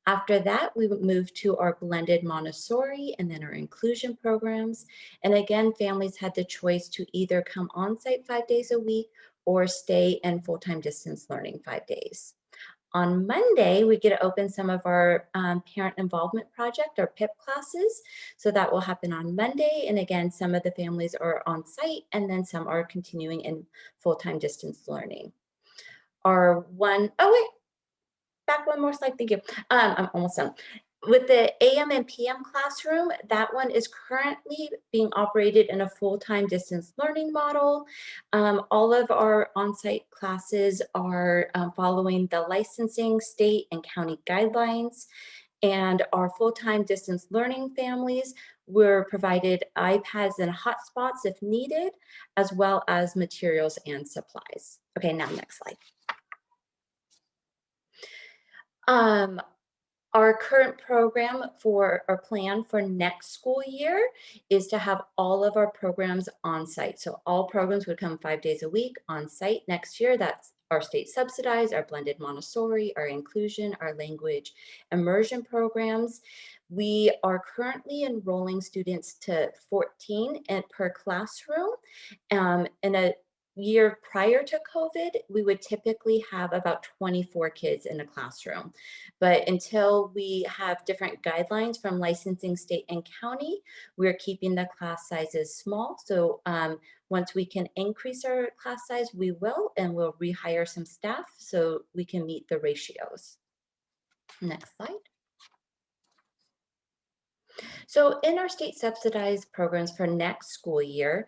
After that, we moved to our blended Montessori and then our inclusion programs. And again, families had the choice to either come on site 5 days a week or stay in full-time distance learning 5 days. On Monday, we get to open some of our parent involvement project, or PIP classes. So that will happen on Monday. And again, some of the families are on site and then some are continuing in full-time distance learning. Back one more slide, thank you. I'm almost done. With the AM and PM classroom, that one is currently being operated in a full-time distance learning model. All of our on-site classes are following the licensing state and county guidelines. And our full-time distance learning families were provided iPads and hotspots if needed, as well as materials and supplies. Okay, now next slide. Our current program for our plan for next school year is to have all of our programs on site. So all programs would come 5 days a week on site next year. That's our state subsidized, our blended Montessori, our inclusion, our language immersion programs. We are currently enrolling students to 14 per classroom. In a year prior to COVID, we would typically have about 24 kids in a classroom. But until we have different guidelines from licensing state and county, we're keeping the class sizes small. So once we can increase our class size, we will, and we'll rehire some staff so we can meet the ratios. Next slide. So in our state subsidized programs for next school year,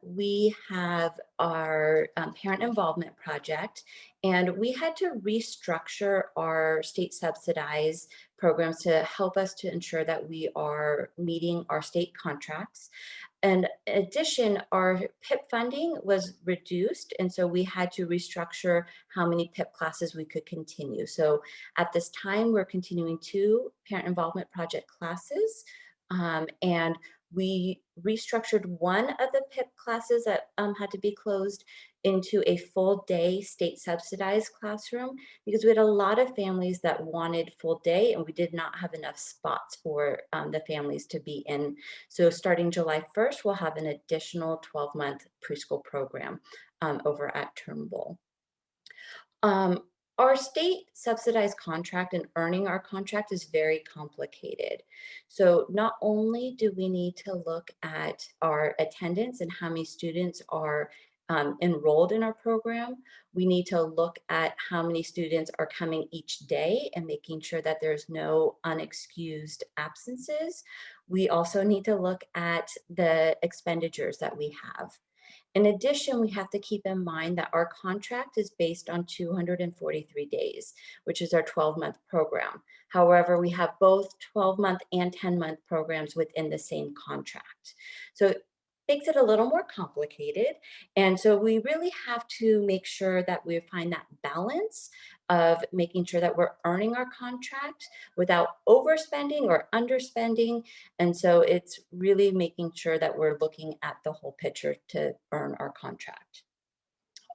we have our parent involvement project, and we had to restructure our state subsidized programs to help us to ensure that we are meeting our state contracts. And in addition, our PIP funding was reduced, and so we had to restructure how many PIP classes we could continue. So at this time, we're continuing 2 parent involvement project classes, and we restructured one of the PIP classes that had to be closed into a full day state subsidized classroom because we had a lot of families that wanted full day and we did not have enough spots for the families to be in. So starting July 1st, we'll have an additional 12-month preschool program over at Turnbull. Our state subsidized contract and earning our contract is very complicated. So not only do we need to look at our attendance and how many students are enrolled in our program, we need to look at how many students are coming each day and making sure that there's no unexcused absences. We also need to look at the expenditures that we have. In addition, we have to keep in mind that our contract is based on 243 days, which is our 12-month program. However, we have both 12-month and 10-month programs within the same contract. So it makes it a little more complicated. And so we really have to make sure that we find that balance of making sure that we're earning our contract without overspending or underspending. And so it's really making sure that we're looking at the whole picture to earn our contract.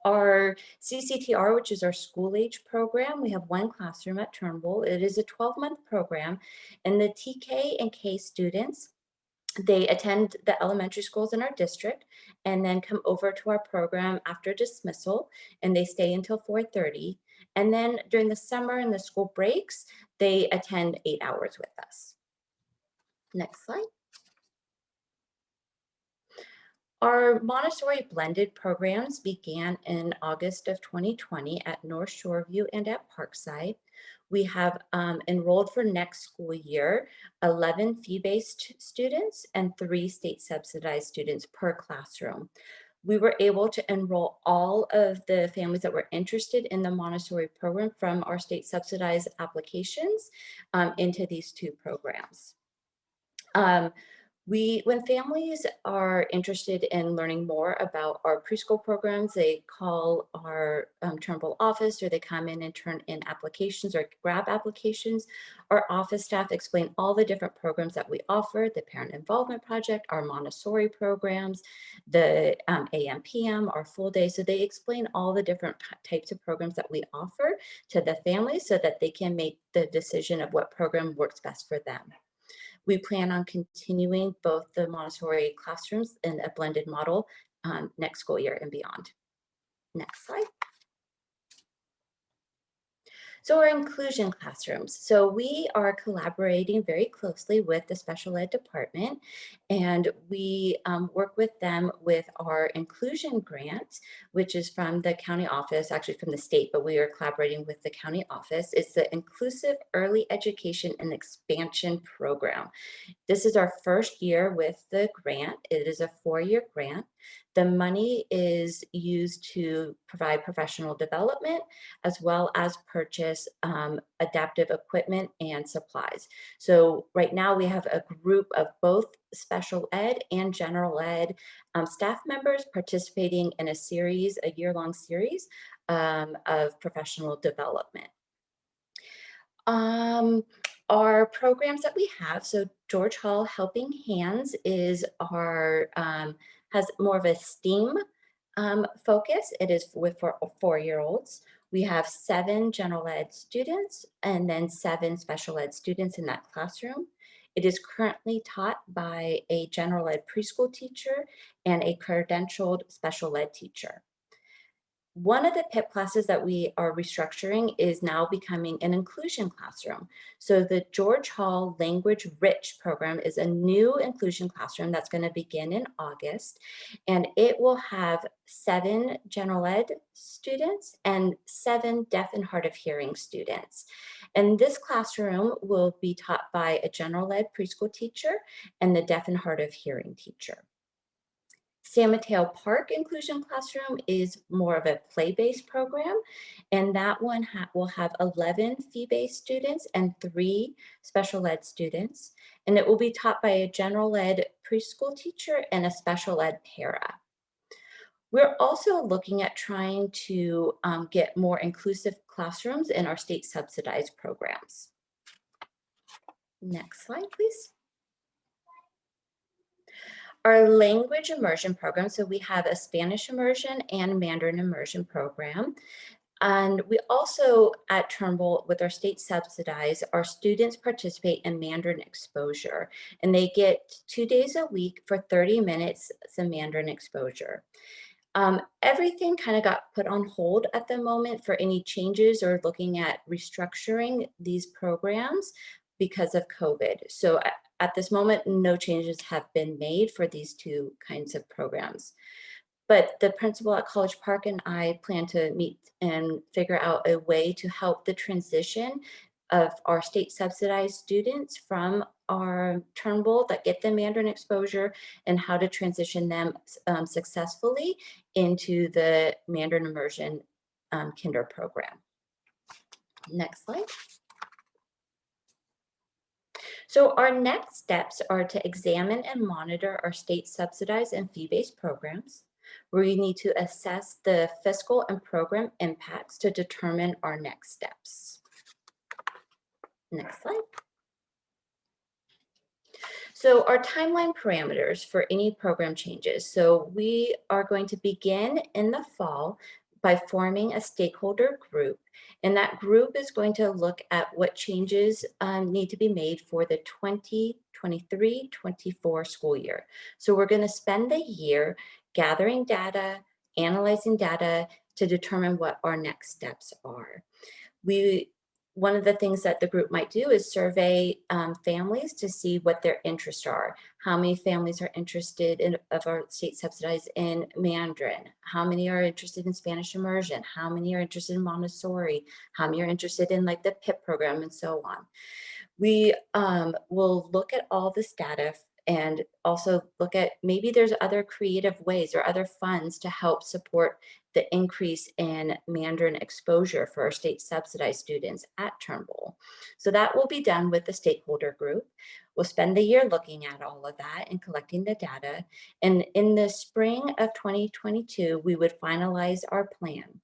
Our CCTR, which is our school age program, we have one classroom at Turnbull. It is a 12-month program, and the TK and K students, they attend the elementary schools in our district and then come over to our program after dismissal, and they stay until 4:30. And then during the summer and the school breaks, they attend 8 hours with us. Next slide. Our Montessori blended programs began in August of 2020 at North Shoreview and at Parkside. We have enrolled for next school year 11 fee-based students and 3 state subsidized students per classroom. We were able to enroll all of the families that were interested in the Montessori program from our state subsidized applications into these 2 programs. When families are interested in learning more about our preschool programs, they call our Turnbull office or they come in and turn in applications or grab applications. Our office staff explain all the different programs that we offer, the Parent Involvement Project, our Montessori programs, the AM/PM, our full day. So they explain all the different types of programs that we offer to the families so that they can make the decision of what program works best for them. We plan on continuing both the Montessori classrooms in a blended model next school year and beyond. Next slide. So our inclusion classrooms. So we are collaborating very closely with the special ed department, and we work with them with our inclusion grant, which is from the county office, actually from the state, but we are collaborating with the county office. It's the Inclusive Early Education and Expansion Program. This is our first year with the grant. It is a 4-year grant. The money is used to provide professional development as well as purchase adaptive equipment and supplies. So right now we have a group of both special ed and general ed staff members participating in a year-long series of professional development. Our programs that we have, so George Hall Helping Hands is our, has more of a STEAM focus. It is for 4-year-olds. We have 7 general ed students and then 7 special ed students in that classroom. It is currently taught by a general ed preschool teacher and a credentialed special ed teacher. One of the PIP classes that we are restructuring is now becoming an inclusion classroom. So the George Hall Language Rich program is a new inclusion classroom that's going to begin in August, and it will have 7 general ed students and 7 deaf and hard of hearing students. And this classroom will be taught by a general ed preschool teacher and the deaf and hard of hearing teacher. San Mateo Park Inclusion Classroom is more of a play-based program, and that one will have 11 fee-based students and 3 special ed students, and it will be taught by a general ed preschool teacher and a special ed para. We're also looking at trying to get more inclusive classrooms in our state subsidized programs. Next slide, please. Our language immersion program, so we have a Spanish immersion and Mandarin immersion program. And we also at Turnbull, with our state subsidized, our students participate in Mandarin exposure, and they get 2 days a week for 30 minutes some Mandarin exposure. Everything kind of got put on hold at the moment for any changes or looking at restructuring these programs because of COVID. So at this moment, no changes have been made for these two kinds of programs. But the principal at College Park and I plan to meet and figure out a way to help the transition of our state subsidized students from our Turnbull that get the Mandarin exposure and how to transition them successfully into the Mandarin immersion kinder program. Next slide. So our next steps are to examine and monitor our state subsidized and fee-based programs. We need to assess the fiscal and program impacts to determine our next steps. Next slide. So our timeline parameters for any program changes. So we are going to begin in the fall by forming a stakeholder group. And that group is going to look at what changes need to be made for the 2023-24 school year. So we're going to spend the year gathering data, analyzing data to determine what our next steps are. One of the things that the group might do is survey families to see what their interests are. How many families are interested in of our state subsidized in Mandarin? How many are interested in Spanish immersion? How many are interested in Montessori? How many are interested in like the PIP program and so on? We will look at all this data and also look at maybe there's other creative ways or other funds to help support the increase in Mandarin exposure for our state subsidized students at Turnbull. So that will be done with the stakeholder group. We'll spend the year looking at all of that and collecting the data. And in the spring of 2022, we would finalize our plan.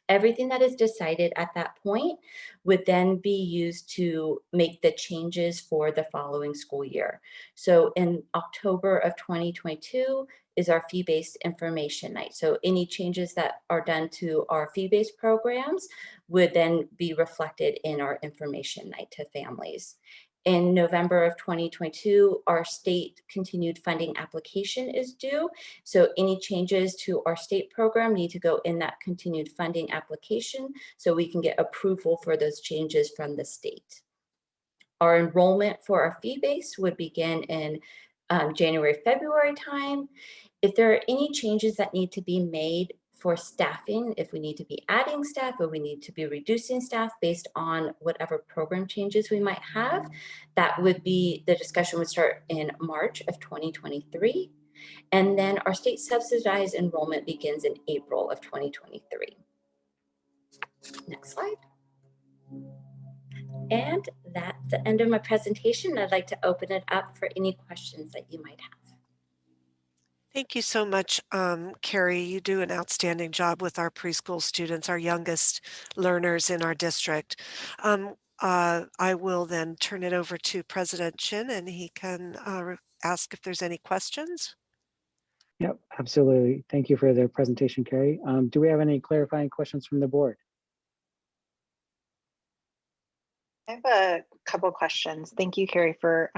Everything that is decided at that point would then be used to make the changes for the following school year. So in October of 2022 is our fee-based information night. So any changes that are done to our fee-based programs would then be reflected in our information night to families. In November of 2022, our state continued funding application is due. So any changes to our state program need to go in that continued funding application so we can get approval for those changes from the state. Our enrollment for our fee base would begin in January, February time. If there are any changes that need to be made for staffing, if we need to be adding staff or we need to be reducing staff based on whatever program changes we might have, that would be, the discussion would start in March of 2023. And then our state subsidized enrollment begins in April of 2023. Next slide. And that's the end of my presentation. I'd like to open it up for any questions that you might have. Thank you so much, Carrie. You do an outstanding job with our preschool students, our youngest learners in our district. I will then turn it over to President Chin and he can ask if there's any questions. Yep, absolutely. Thank you for the presentation, Carrie. Do we have any clarifying questions from the board? I have a couple questions. Thank you, Carrie, for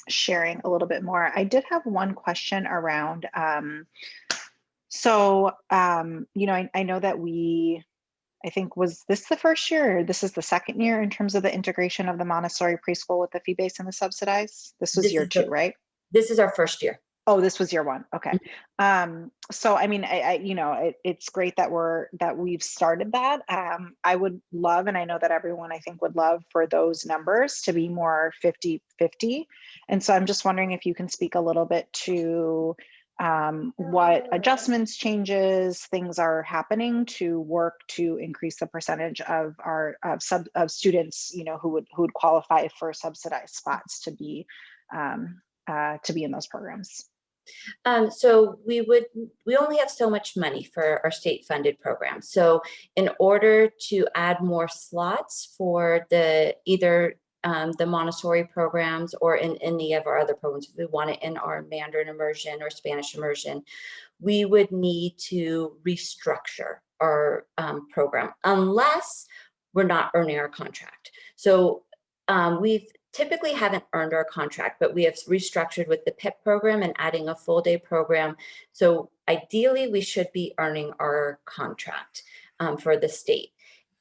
sharing a little bit more. I did have one question around, you know, I know that I think, was this the first year or this is the second year in terms of the integration of the Montessori preschool with the fee-based and the subsidized? This was year two, right? This is our first year. Oh, this was year one. Okay. So, I mean, you know, it's great that we've started that. I would love, and I know that everyone I think would love for those numbers to be more 50-50. And so I'm just wondering if you can speak a little bit to what adjustments, changes, things are happening to work to increase the percentage of our of students, you know, who would qualify for subsidized spots to be in those programs. So we only have so much money for our state funded program. So in order to add more slots for the either the Montessori programs or in any of our other programs, if we want it in our Mandarin immersion or Spanish immersion, we would need to restructure our program unless we're not earning our contract. So we've typically haven't earned our contract, but we have restructured with the PIP program and adding a full day program. So ideally we should be earning our contract for the state.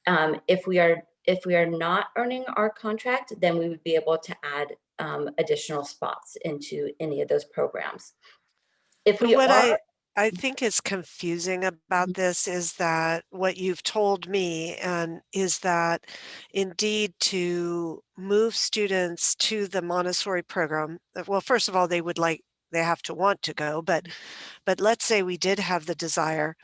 If we are not earning our contract, then we would be able to add additional spots into any of those programs. If we What are, I think is confusing about this is that what you've told me and is that indeed to move students to the Montessori program, well, first of all, they have to want to go, but let's say we did have the desire,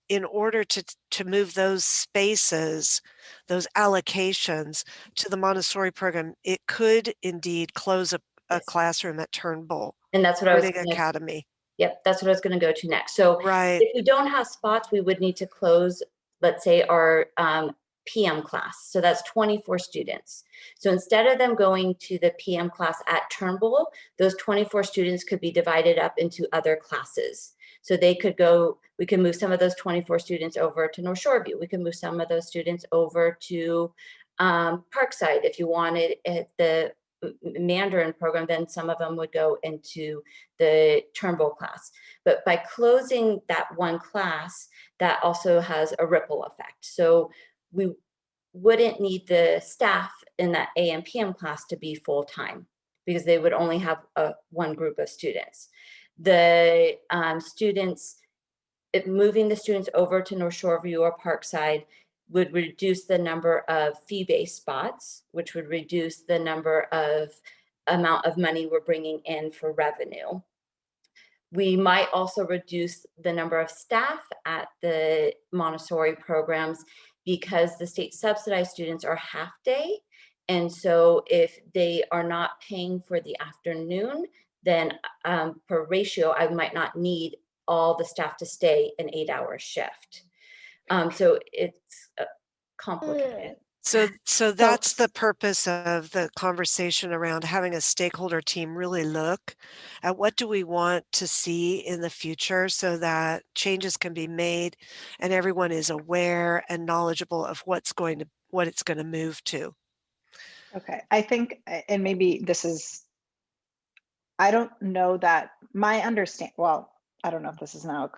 in order to move those spaces, those allocations to the Montessori program, it could indeed close a classroom at Turnbull. And that's what I was Learning Academy. Yep, that's what I was going to go to next. So right. If we don't have spots, we would need to close, let's say, our PM class. So that's 24 students. So instead of them going to the PM class at Turnbull, those 24 students could be divided up into other classes. So they could go, we can move some of those 24 students over to North Shoreview. We can move some of those students over to Parkside if you wanted at the Mandarin program, then some of them would go into the Turnbull class. But by closing that one class, that also has a ripple effect. So we wouldn't need the staff in that AM PM class to be full-time because they would only have one group of students. The moving the students over to North Shoreview or Parkside would reduce the number of fee-based spots, which would reduce the amount of money we're bringing in for revenue. We might also reduce the number of staff at the Montessori programs because the state subsidized students are half day. And so if they are not paying for the afternoon, then per ratio, I might not need all the staff to stay an 8-hour shift. So it's complicated. So that's the purpose of the conversation around having a stakeholder team really look at what do we want to see in the future so that changes can be made and everyone is aware and knowledgeable of what it's going to move to. Okay, I think, and maybe this is, I don't know that my understanding, well, I don't know if this is now,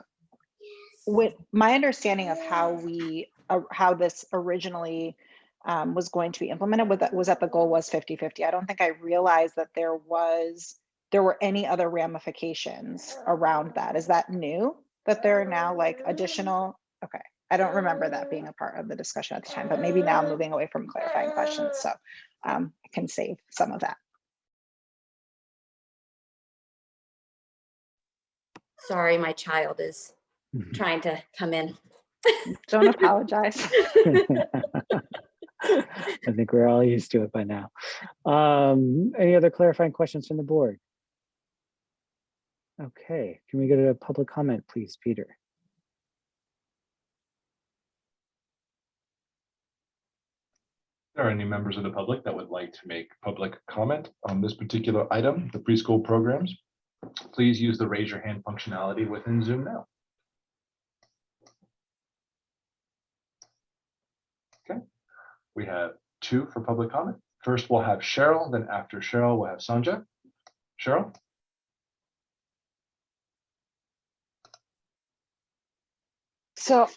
with my understanding of how this originally was going to be implemented was that the goal was 50-50. I don't think I realized that there were any other ramifications around that. Is that new that there are now like additional? Okay, I don't remember that being a part of the discussion at the time, but maybe now I'm moving away from clarifying questions, so I can save some of that. Sorry, my child is trying to come in. Don't apologize. I think we're all used to it by now. Any other clarifying questions from the board? Okay, can we go to public comment, please, Peter? If there are any members of the public that would like to make public comment on this particular item, the preschool programs, please use the raise your hand functionality within Zoom now. Okay, we have 2 for public comment. First, we'll have Cheryl, then after Cheryl, we'll have Sanja. Cheryl? So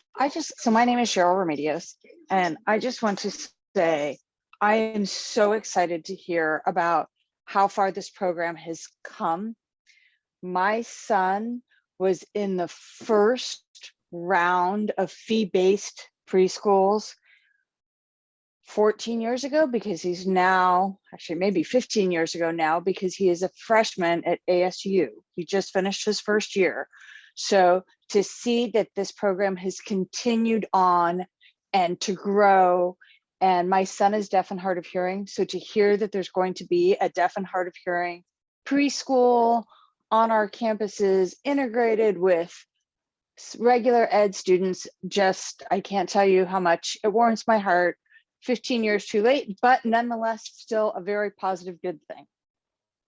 my name is Cheryl Remedios, and I just want to say I am so excited to hear about how far this program has come. My son was in the first round of fee-based preschools 14 years ago, because he's now, actually maybe 15 years ago now, because he is a freshman at ASU. He just finished his first year. So to see that this program has continued on and to grow, and my son is deaf and hard of hearing. So to hear that there's going to be a deaf and hard of hearing preschool on our campuses integrated with regular ed students, just, I can't tell you how much it warms my heart 15 years too late, but nonetheless, still a very positive, good thing.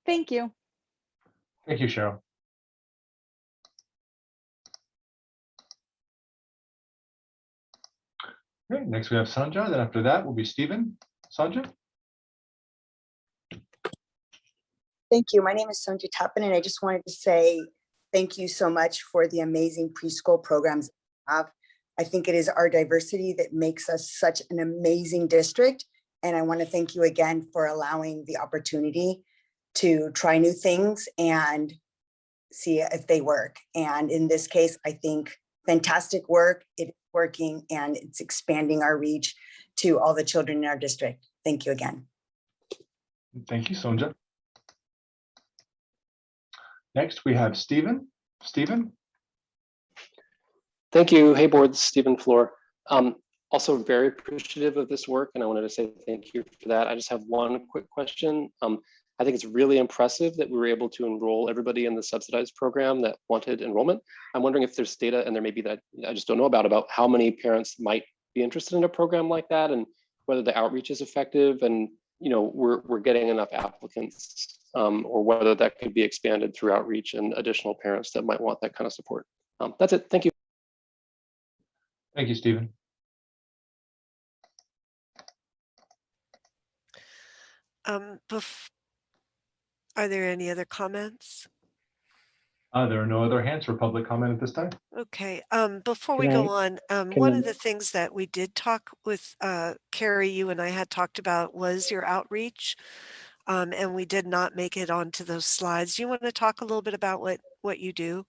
Thank you. Thank you, Cheryl. Okay, next we have Sanja, then after that will be Stephen. Sanja? Thank you. My name is Sonja Tappan, and I just wanted to say thank you so much for the amazing preschool programs we have. I think it is our diversity that makes us such an amazing district. And I want to thank you again for allowing the opportunity to try new things and see if they work. And in this case, I think fantastic work. It's working and it's expanding our reach to all the children in our district. Thank you again. Thank you, Sonja. Next, we have Stephen. Stephen? Thank you. Hey, board, Stephen Floor. Also very appreciative of this work, and I wanted to say thank you for that. I just have one quick question. I think it's really impressive that we were able to enroll everybody in the subsidized program that wanted enrollment. I'm wondering if there's data, and there may be that I just don't know about how many parents might be interested in a program like that, and whether the outreach is effective, and we're getting enough applicants, or whether that could be expanded through outreach and additional parents that might want that kind of support. That's it. Thank you. Thank you, Stephen. Are there any other comments? There are no other hands for public comment at this time. Okay, before we go on, one of the things that we did talk with Carrie, you and I had talked about was your outreach, and we did not make it onto those slides. Do you want to talk a little bit about what you do?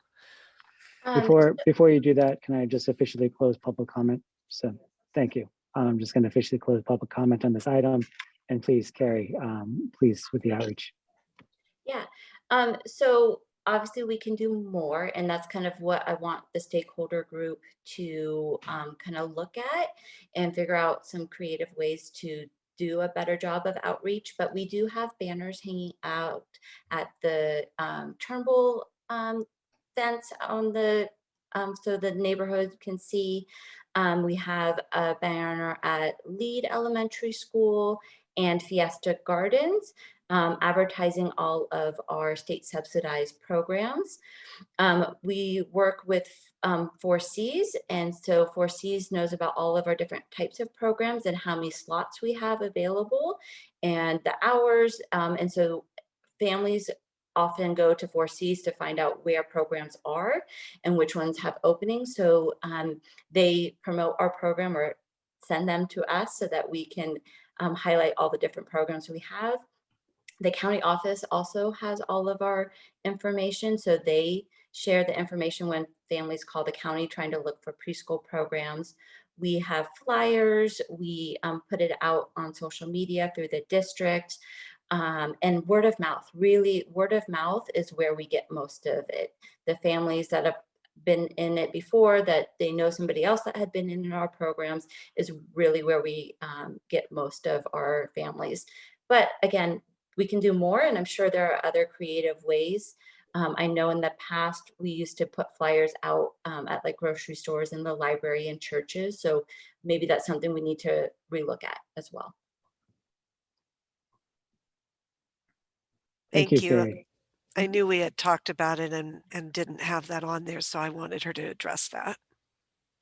Before you do that, can I just officially close public comment? So thank you. I'm just going to officially close public comment on this item, and please, Carrie, please with the outreach. Yeah. So obviously we can do more, and that's kind of what I want the stakeholder group to kind of look at and figure out some creative ways to do a better job of outreach. But we do have banners hanging out at the Turnbull fence on the so the neighborhood can see. We have a banner at Lead Elementary School and Fiesta Gardens, advertising all of our state subsidized programs. We work with 4Cs, and so 4Cs knows about all of our different types of programs and how many slots we have available and the hours. And so families often go to 4Cs to find out where programs are and which ones have openings. So they promote our program or send them to us so that we can highlight all the different programs we have. The county office also has all of our information, so they share the information when families call the county trying to look for preschool programs. We have flyers, we put it out on social media through the district, and word of mouth. Really, word of mouth is where we get most of it. The families that have been in it before, that they know somebody else that had been in our programs, is really where we get most of our families. But again, we can do more, and I'm sure there are other creative ways. I know in the past we used to put flyers out at like grocery stores, in the library, and churches. So maybe that's something we need to relook at as well. Thank you. Carrie. I knew we had talked about it and didn't have that on there, so I wanted her to address that.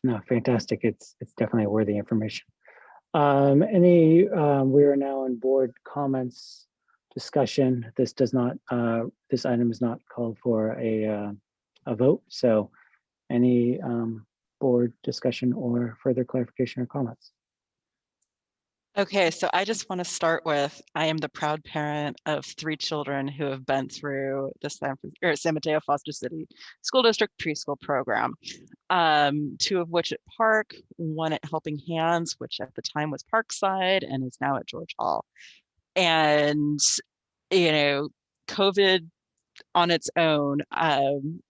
No, fantastic. It's definitely worthy information. We are now on board comments discussion. This does not this item is not called for a vote. So any board discussion or further clarification or comments? Okay, so I just want to start with, I am the proud parent of 3 children who have been through the San Mateo Foster City School District preschool program. 2 of which at Park, 1 at Helping Hands, which at the time was Parkside and is now at George Hall. And, COVID on its own,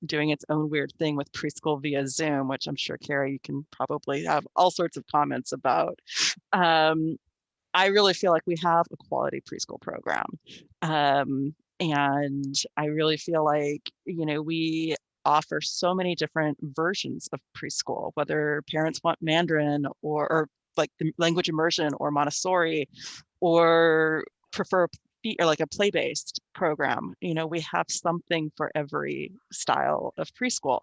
doing its own weird thing with preschool via Zoom, which I'm sure, Carrie, you can probably have all sorts of comments about. I really feel like we have a quality preschool program. And I really feel like, we offer so many different versions of preschool, whether parents want Mandarin or like the language immersion or Montessori, or prefer or like a play-based program. You know, we have something for every style of preschool,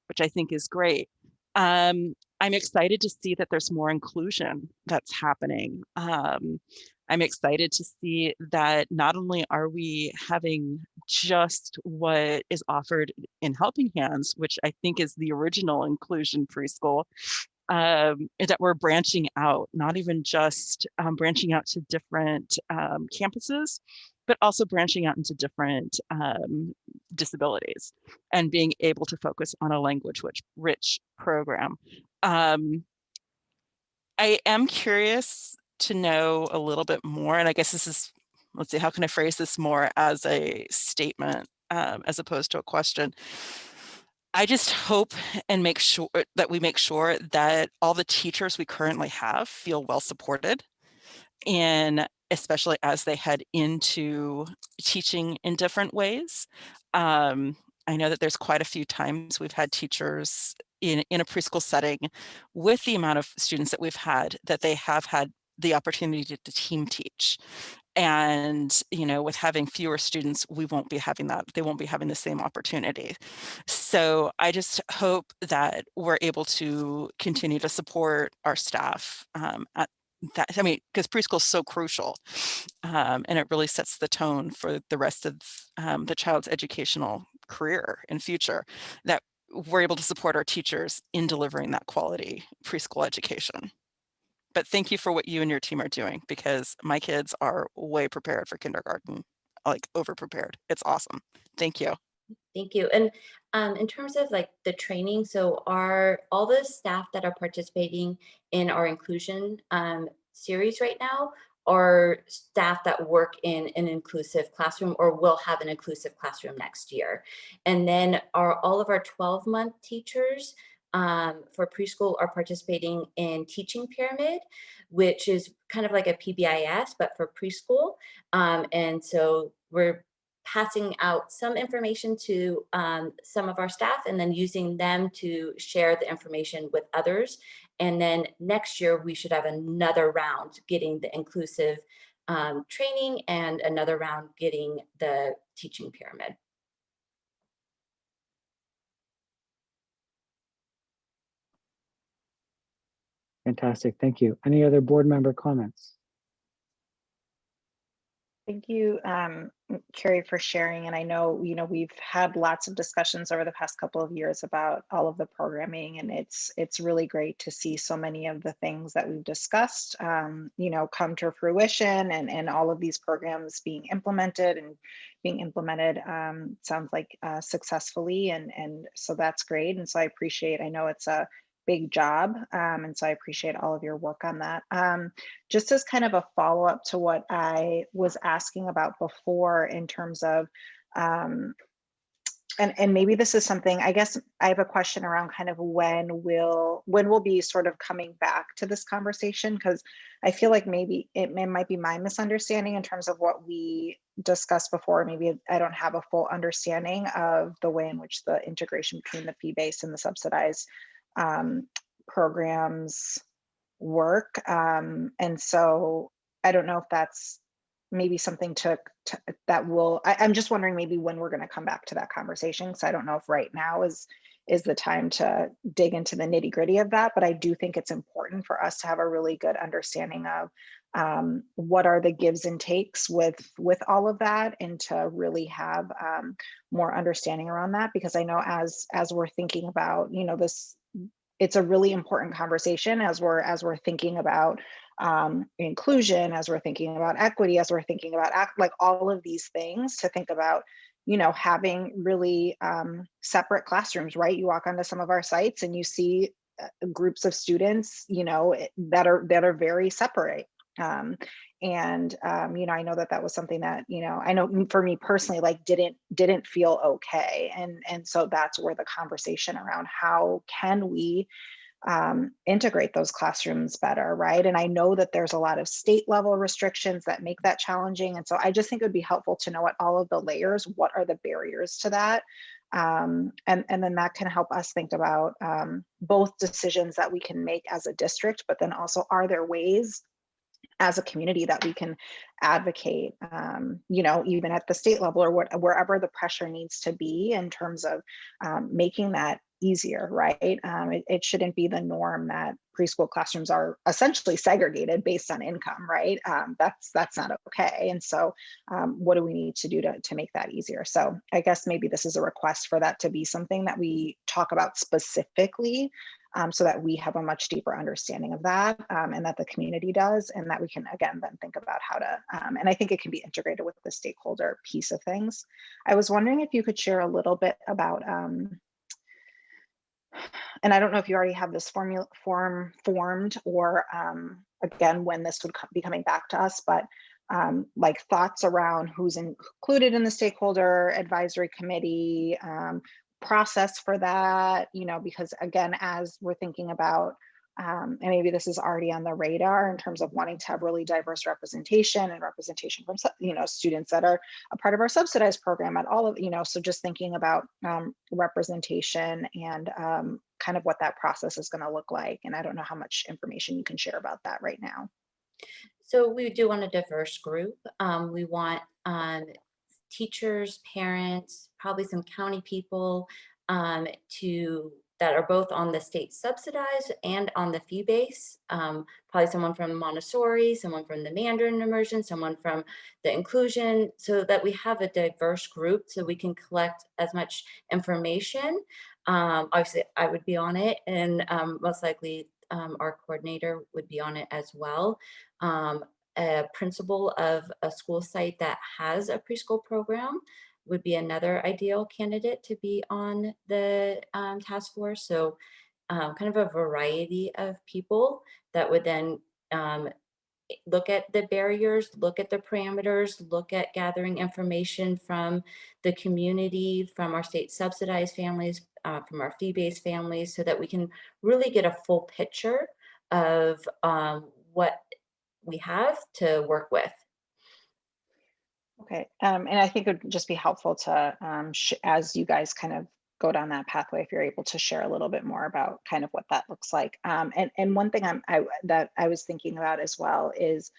which I think is great. I'm excited to see that there's more inclusion that's happening. I'm excited to see that not only are we having just what is offered in Helping Hands, which I think is the original inclusion preschool, that we're branching out, not even just branching out to different campuses, but also branching out into different disabilities and being able to focus on a language rich program. I am curious to know a little bit more, and I guess this is, let's see, how can I phrase this more as a statement as opposed to a question? I just hope and make sure that we make sure that all the teachers we currently have feel well supported, and especially as they head into teaching in different ways. I know that there's quite a few times we've had teachers in a preschool setting with the amount of students that we've had, that they have had the opportunity to team teach. And, you know, with having fewer students, we won't be having that. They won't be having the same opportunity. So I just hope that we're able to continue to support our staff at that. I mean, because preschool is so crucial, and it really sets the tone for the rest of the child's educational career and future, that we're able to support our teachers in delivering that quality preschool education. But thank you for what you and your team are doing, because my kids are way prepared for kindergarten, like over prepared. It's awesome. Thank you. Thank you. And in terms of like the training, so all the staff that are participating in our inclusion series right now are staff that work in an inclusive classroom or will have an inclusive classroom next year. And then all of our 12-month teachers for preschool are participating in Teaching Pyramid, which is kind of like a PBIS, but for preschool. And so we're passing out some information to some of our staff and then using them to share the information with others. And then next year, we should have another round getting the inclusive training and another round getting the Teaching Pyramid. Fantastic, thank you. Any other board member comments? Thank you, Carrie, for sharing. And I know, we've had lots of discussions over the past couple of years about all of the programming, and it's really great to see so many of the things that we've discussed, come to fruition, and all of these programs being implemented sounds like successfully. And so that's great. And so I know it's a big job. And so I appreciate all of your work on that. Just as kind of a follow-up to what I was asking about before in terms of, and maybe this is something, I guess I have a question around kind of when we'll be sort of coming back to this conversation, because I feel like maybe it might be my misunderstanding in terms of what we discussed before. Maybe I don't have a full understanding of the way in which the integration between the fee-based and the subsidized programs work. And so I don't know if that's maybe something I'm just wondering maybe when we're going to come back to that conversation, because I don't know if right now is the time to dig into the nitty gritty of that. But I do think it's important for us to have a really good understanding of what are the gives and takes with all of that, and to really have more understanding around that, because I know as we're thinking about, this, it's a really important conversation as we're thinking about inclusion, as we're thinking about equity, as we're thinking about like all of these things, to think about, having really separate classrooms, right? You walk onto some of our sites and you see groups of students, that are very separate. I know that was something that, I know for me personally, like didn't feel okay. And so that's where the conversation around how can we integrate those classrooms better, right? And I know that there's a lot of state level restrictions that make that challenging. And so I just think it would be helpful to know at all of the layers, what are the barriers to that? And then that can help us think about both decisions that we can make as a district, but then also, are there ways as a community that we can advocate, you know, even at the state level or wherever the pressure needs to be in terms of making that easier, right? It shouldn't be the norm that preschool classrooms are essentially segregated based on income, right? That's not okay. And so what do we need to do to make that easier? So I guess maybe this is a request for that to be something that we talk about specifically, so that we have a much deeper understanding of that, and that the community does, and that we can, again, then think about how to, and I think it can be integrated with the stakeholder piece of things. I was wondering if you could share a little bit about, and I don't know if you already have this form formed, or again, when this would be coming back to us, but like thoughts around who's included in the stakeholder advisory committee, process for that, you know, because again, as we're thinking about, and maybe this is already on the radar in terms of wanting to have really diverse representation and representation from, you know, students that are a part of our subsidized program at all of, you know, so just thinking about representation and kind of what that process is going to look like. And I don't know how much information you can share about that right now. So we do want a diverse group. We want teachers, parents, probably some county people that are both on the state subsidized and on the fee base. Probably someone from Montessori, someone from the Mandarin immersion, someone from the inclusion, so that we have a diverse group so we can collect as much information. Obviously, I would be on it, and most likely our coordinator would be on it as well. A principal of a school site that has a preschool program would be another ideal candidate to be on the task force. So kind of a variety of people that would then look at the barriers, look at the parameters, look at gathering information from the community, from our state subsidized families, from our fee-based families, so that we can really get a full picture of what we have to work with. Okay, and I think it would just be helpful to, as you guys kind of go down that pathway, if you're able to share a little bit more about kind of what that looks like. And one thing that I was thinking about as well is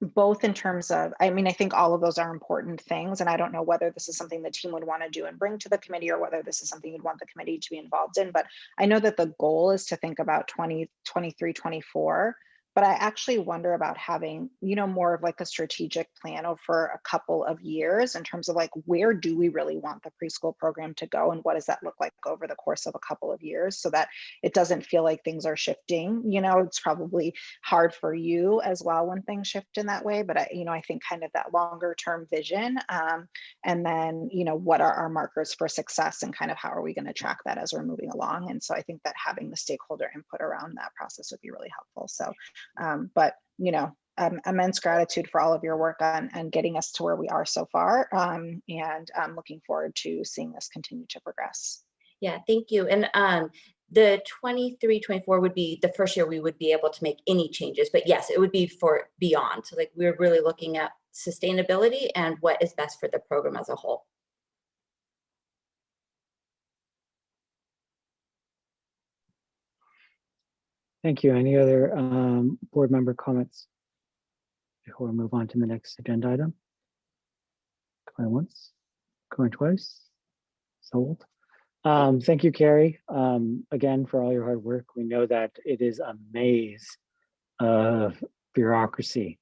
both in terms of, I mean, I think all of those are important things, and I don't know whether this is something the team would want to do and bring to the committee, or whether this is something you'd want the committee to be involved in. But I know that the goal is to think about 2023, 24. But I actually wonder about having, you know, more of like a strategic plan over a couple of years in terms of like, where do we really want the preschool program to go, and what does that look like over the course of a couple of years, so that it doesn't feel like things are shifting. You know, it's probably hard for you as well when things shift in that way, but I think kind of that longer term vision, and then, you know, what are our markers for success, and kind of how are we going to track that as we're moving along. And so I think that having the stakeholder input around that process would be really helpful. So but, you know, immense gratitude for all of your work on getting us to where we are so far. And I'm looking forward to seeing this continue to progress. Yeah, thank you. And the 23-24 would be the first year we would be able to make any changes, but yes, it would be for beyond. So like, we're really looking at sustainability and what is best for the program as a whole. Thank you. Any other board member comments before we move on to the next agenda item? Going once, going twice, sold. Thank you, Carrie, again, for all your hard work. We know that it is a maze of bureaucracy,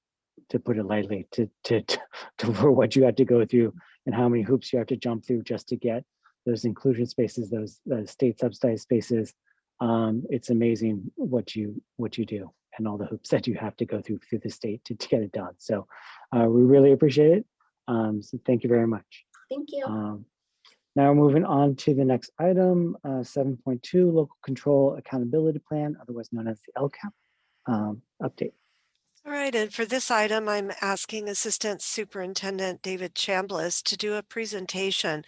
to put it lightly, for what you had to go through and how many hoops you have to jump through just to get those inclusion spaces, those state subsidized spaces. It's amazing what you do and all the hoops that you have to go through the state to get it done. So we really appreciate it. So thank you very much. Thank you. Now moving on to the next item, 7.2, Local Control Accountability Plan, otherwise known as the LCAP update. All right, and for this item, I'm asking Assistant Superintendent David Chambliss to do a presentation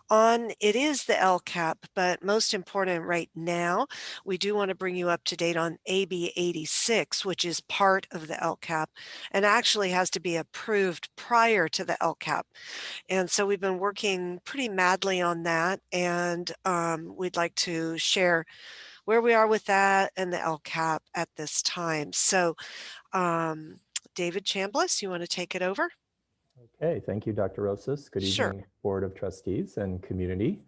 on, it is the LCAP, but most important right now, we do want to bring you up to date on AB 86, which is part of the LCAP and actually has to be approved prior to the LCAP. And so we've been working pretty madly on that, and we'd like to share where we are with that and the LCAP at this time. So David Chambliss, you want to take it over? Okay, thank you, Dr. Rosas. Good Sure. evening, Board of Trustees and community.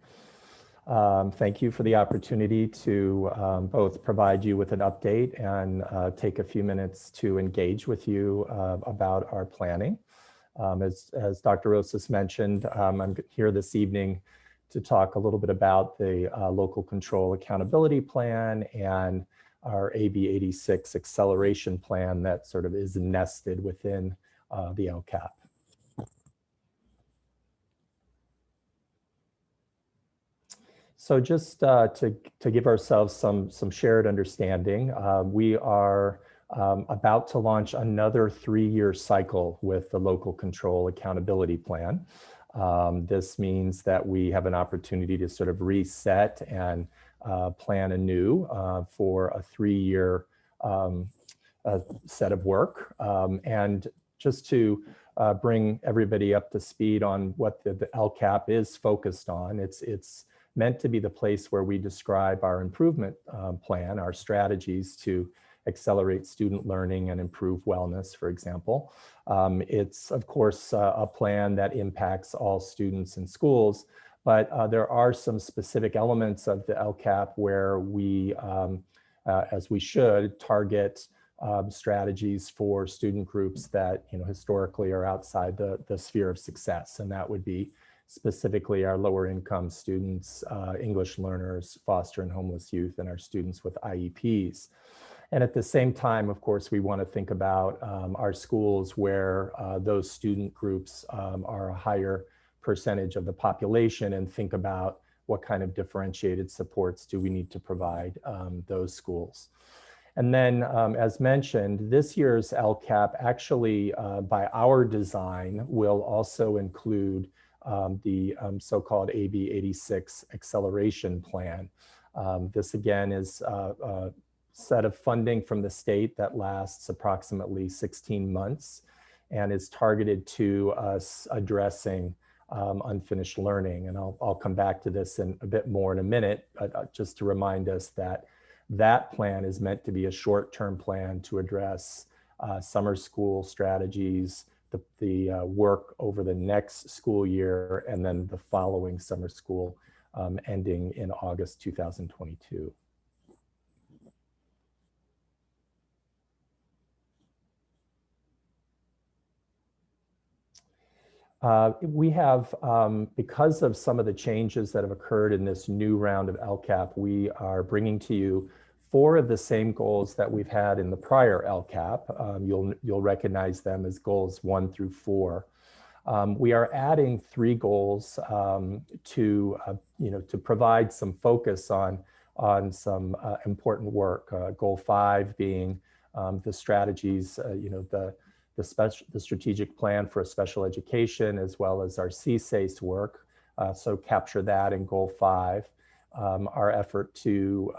Thank you for the opportunity to both provide you with an update and take a few minutes to engage with you about our planning. As Dr. Rosas mentioned, I'm here this evening to talk a little bit about the local control accountability plan and our AB 86 acceleration plan that sort of is nested within the LCAP. So just to give ourselves some shared understanding, we are about to launch another 3-year cycle with the local control accountability plan. This means that we have an opportunity to sort of reset and plan anew for a 3-year set of work. And just to bring everybody up to speed on what the LCAP is focused on, it's meant to be the place where we describe our improvement plan, our strategies to accelerate student learning and improve wellness, for example. It's, of course, a plan that impacts all students in schools, but there are some specific elements of the LCAP where we, as we should, target strategies for student groups that historically are outside the sphere of success, and that would be specifically our lower income students, English learners, foster and homeless youth, and our students with IEPs. And at the same time, of course, we want to think about our schools where those student groups are a higher percentage of the population, and think about what kind of differentiated supports do we need to provide those schools. And then, as mentioned, this year's LCAP actually, by our design, will also include the so-called AB 86 acceleration plan. This again is a set of funding from the state that lasts approximately 16 months and is targeted to us addressing unfinished learning. And I'll come back to this in a bit more in a minute, but just to remind us that that plan is meant to be a short-term plan to address summer school strategies, the work over the next school year, and then the following summer school ending in August 2022. We have, because of some of the changes that have occurred in this new round of LCAP, we are bringing to you 4 of the same goals that we've had in the prior LCAP. You'll recognize them as goals 1 through 4. We are adding 3 goals to provide some focus on some important work. Goal 5 being the strategies, the strategic plan for special education, as well as our CSACE work. So capture that in goal 5. Our effort to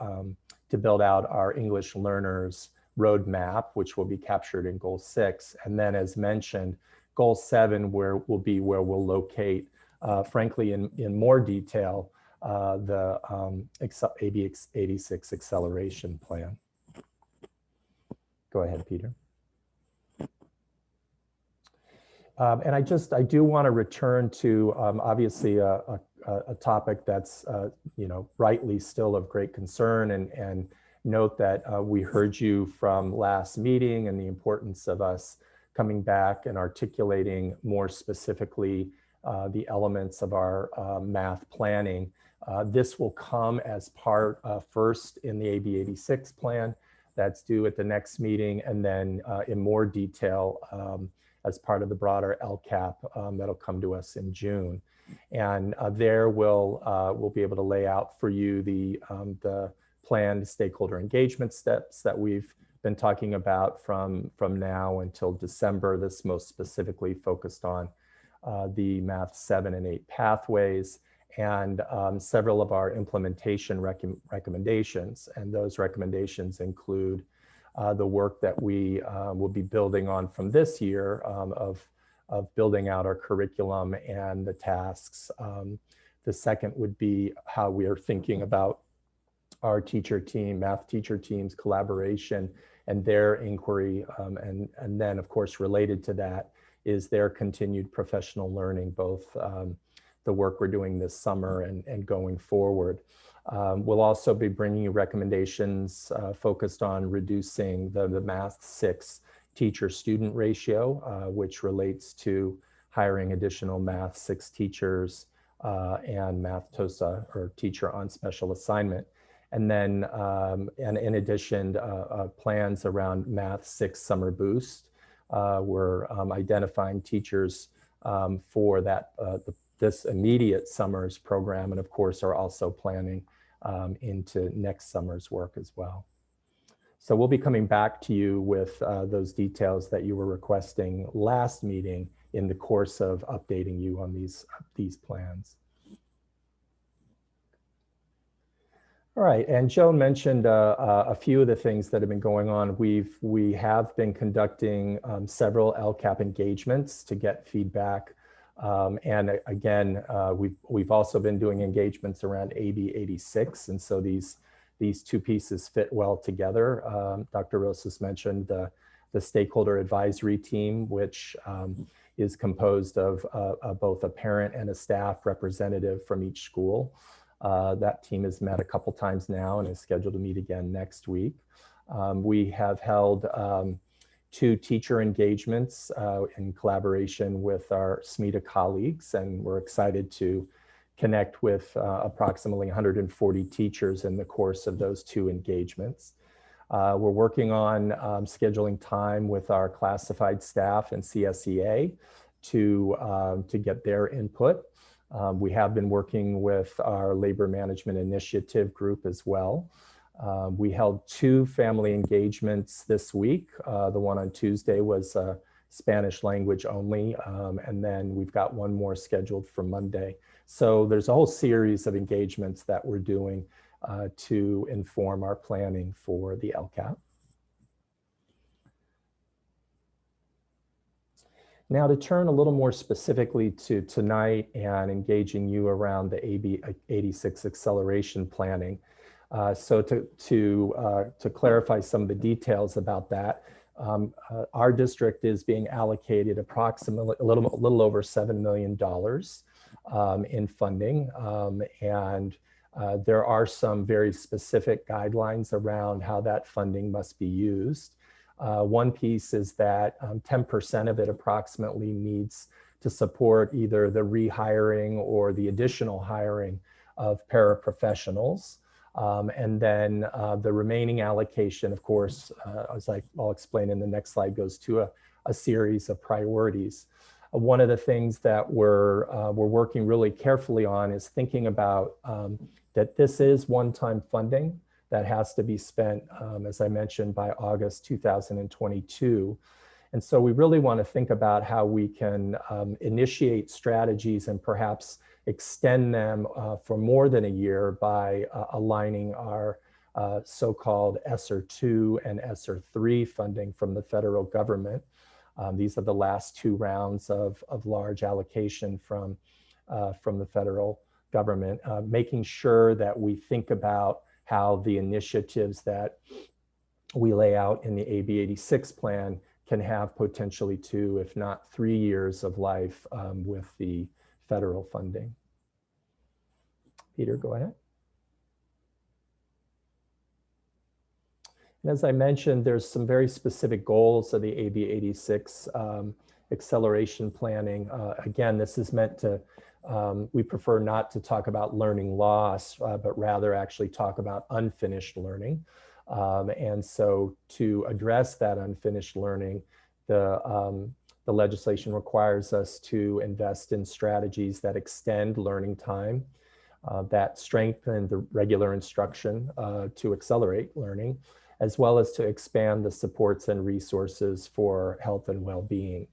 build out our English learners roadmap, which will be captured in goal 6. And then, as mentioned, goal 7 where we'll locate, frankly, in more detail, the AB 86 acceleration plan. Go ahead, Peter. And I do want to return to obviously a topic that's rightly still of great concern, and note that we heard you from last meeting and the importance of us coming back and articulating more specifically the elements of our math planning. This will come as part first in the AB 86 plan that's due at the next meeting, and then in more detail as part of the broader LCAP that'll come to us in June. And there we'll be able to lay out for you the planned stakeholder engagement steps that we've been talking about from now until December. This most specifically focused on the Math 7 and 8 pathways, and several of our implementation recommendations. And those recommendations include the work that we will be building on from this year of building out our curriculum and the tasks. The second would be how we are thinking about our teacher team, math teacher teams, collaboration and their inquiry. And then of course, related to that is their continued professional learning, both the work we're doing this summer and going forward. We'll also be bringing you recommendations focused on reducing the Math 6 teacher-student ratio, which relates to hiring additional Math 6 teachers and Math TOSA, or teacher on special assignment. And then, and in addition, plans around Math 6 Summer Boost. We're identifying teachers for that this immediate summer's program, and of course are also planning into next summer's work as well. So we'll be coming back to you with those details that you were requesting last meeting in the course of updating you on these plans. All right, and Joan mentioned a few of the things that have been going on. We have been conducting several LCAP engagements to get feedback. And again, we've also been doing engagements around AB 86. And so these two pieces fit well together. Dr. Rosas mentioned the stakeholder advisory team, which is composed of both a parent and a staff representative from each school. That team has met a couple times now and is scheduled to meet again next week. We have held 2 teacher engagements in collaboration with our SMETA colleagues, and we're excited to connect with approximately 140 teachers in the course of those 2 engagements. We're working on scheduling time with our classified staff and CSEA to get their input. We have been working with our labor management initiative group as well. We held 2 family engagements this week. The one on Tuesday was Spanish language only, and then we've got one more scheduled for Monday. So there's a whole series of engagements that we're doing to inform our planning for the LCAP. Now to turn a little more specifically to tonight and engaging you around the AB 86 acceleration planning. So to clarify some of the details about that, our district is being allocated approximately a little over $7 million in funding. And there are some very specific guidelines around how that funding must be used. One piece is that 10% of it approximately needs to support either the rehiring or the additional hiring of paraprofessionals. And then the remaining allocation, of course, as I'll explain in the next slide, goes to a series of priorities. One of the things that we're working really carefully on is thinking about that this is one-time funding that has to be spent, as I mentioned, by August 2022. And so we really want to think about how we can initiate strategies and perhaps extend them for more than a year by aligning our so-called ESSER 2 and ESSER 3 funding from the federal government. These are the last 2 rounds of large allocation from the federal government, making sure that we think about how the initiatives that we lay out in the AB 86 plan can have potentially 2, if not 3 years of life with the federal funding. Peter, go ahead. And as I mentioned, there's some very specific goals of the AB 86 acceleration planning. Again, this is meant to, we prefer not to talk about learning loss, but rather actually talk about unfinished learning. And so to address that unfinished learning, the legislation requires us to invest in strategies that extend learning time, that strengthen the regular instruction to accelerate learning, as well as to expand the supports and resources for health and well-being.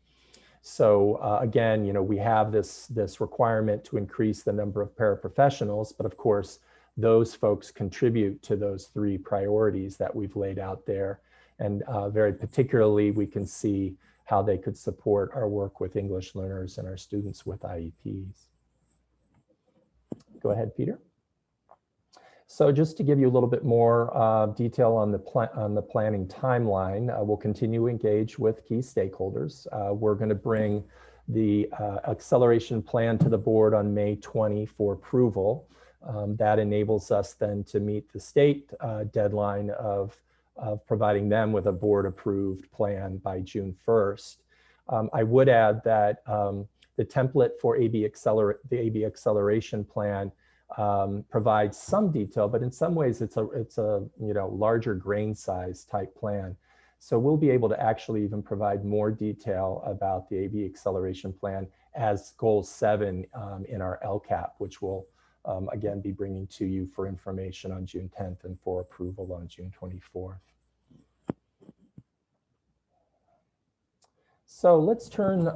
So again, we have this requirement to increase the number of paraprofessionals, but of course, those folks contribute to those 3 priorities that we've laid out there. And very particularly, we can see how they could support our work with English learners and our students with IEPs. Go ahead, Peter. So just to give you a little bit more detail on the planning timeline, we'll continue to engage with key stakeholders. We're going to bring the acceleration plan to the board on May 20 for approval. That enables us then to meet the state deadline of providing them with a board approved plan by June 1st. I would add that the template for the AB acceleration plan provides some detail, but in some ways it's a larger grain size type plan. So we'll be able to actually even provide more detail about the AB acceleration plan as goal 7 in our LCAP, which we'll again be bringing to you for information on June 10th and for approval on June 24th. So let's turn,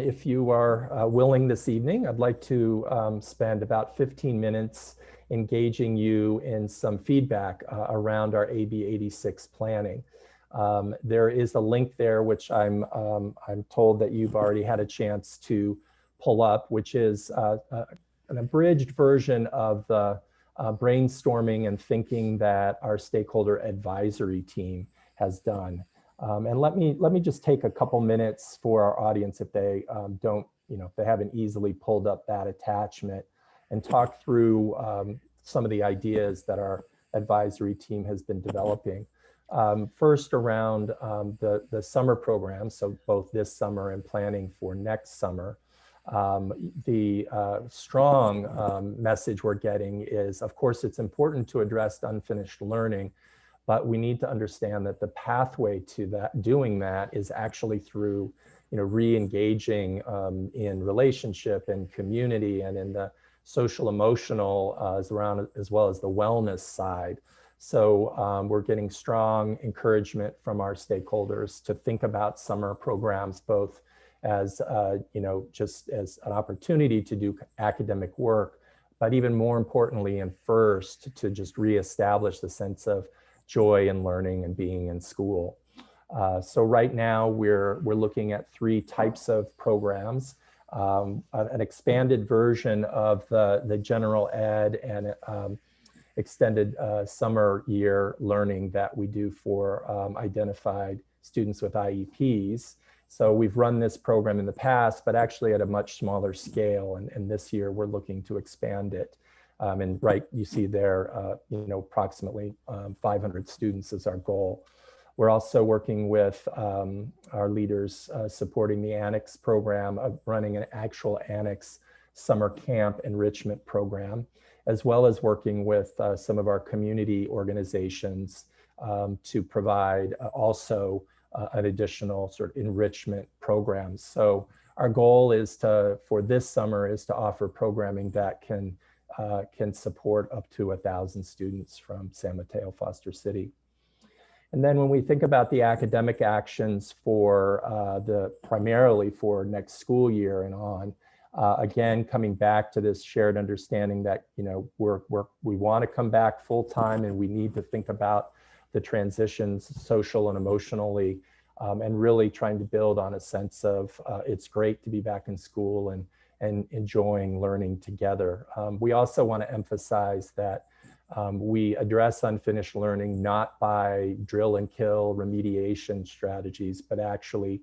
if you are willing this evening, I'd like to spend about 15 minutes engaging you in some feedback around our AB 86 planning. There is a link there, which I'm told that you've already had a chance to pull up, which is an abridged version of the brainstorming and thinking that our stakeholder advisory team has done. And let me just take a couple minutes for our audience, if they if they haven't easily pulled up that attachment, and talk through some of the ideas that our advisory team has been developing. First, around the summer program, so both this summer and planning for next summer. The strong message we're getting is, of course, it's important to address unfinished learning, but we need to understand that the pathway to doing that is actually through, re-engaging in relationship and community and in the social emotional as well as the wellness side. So we're getting strong encouragement from our stakeholders to think about summer programs both as just as an opportunity to do academic work, but even more importantly and first to just reestablish the sense of joy and learning and being in school. So right now we're looking at 3 types of programs, an expanded version of the general ed and extended summer year learning that we do for identified students with IEPs. So we've run this program in the past, but actually at a much smaller scale. And this year we're looking to expand it. And you see there, approximately 500 students is our goal. We're also working with our leaders supporting the Annex program of running an actual Annex summer camp enrichment program, as well as working with some of our community organizations to provide also an additional sort of enrichment programs. So our goal is for this summer is to offer programming that can support up to 1,000 students from San Mateo, Foster City. And then when we think about the academic actions for primarily for next school year and on, again, coming back to this shared understanding that, we want to come back full time and we need to think about the transitions social and emotionally, and really trying to build on a sense of it's great to be back in school and enjoying learning together. We also want to emphasize that we address unfinished learning not by drill and kill remediation strategies, but actually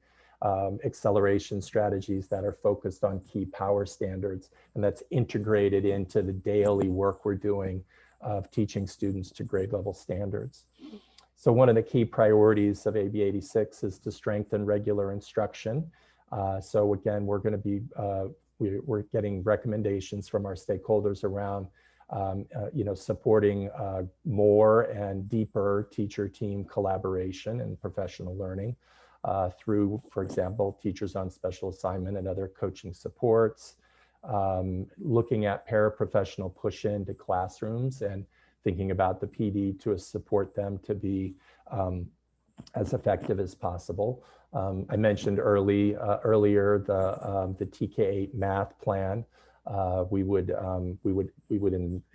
acceleration strategies that are focused on key power standards, and that's integrated into the daily work we're doing of teaching students to grade level standards. So one of the key priorities of AB 86 is to strengthen regular instruction. So again, we're going to be, we're getting recommendations from our stakeholders around supporting more and deeper teacher team collaboration and professional learning through, for example, teachers on special assignment and other coaching supports, looking at paraprofessional push into classrooms and thinking about the PD to support them to be as effective as possible. I mentioned earlier the TK8 math plan. We would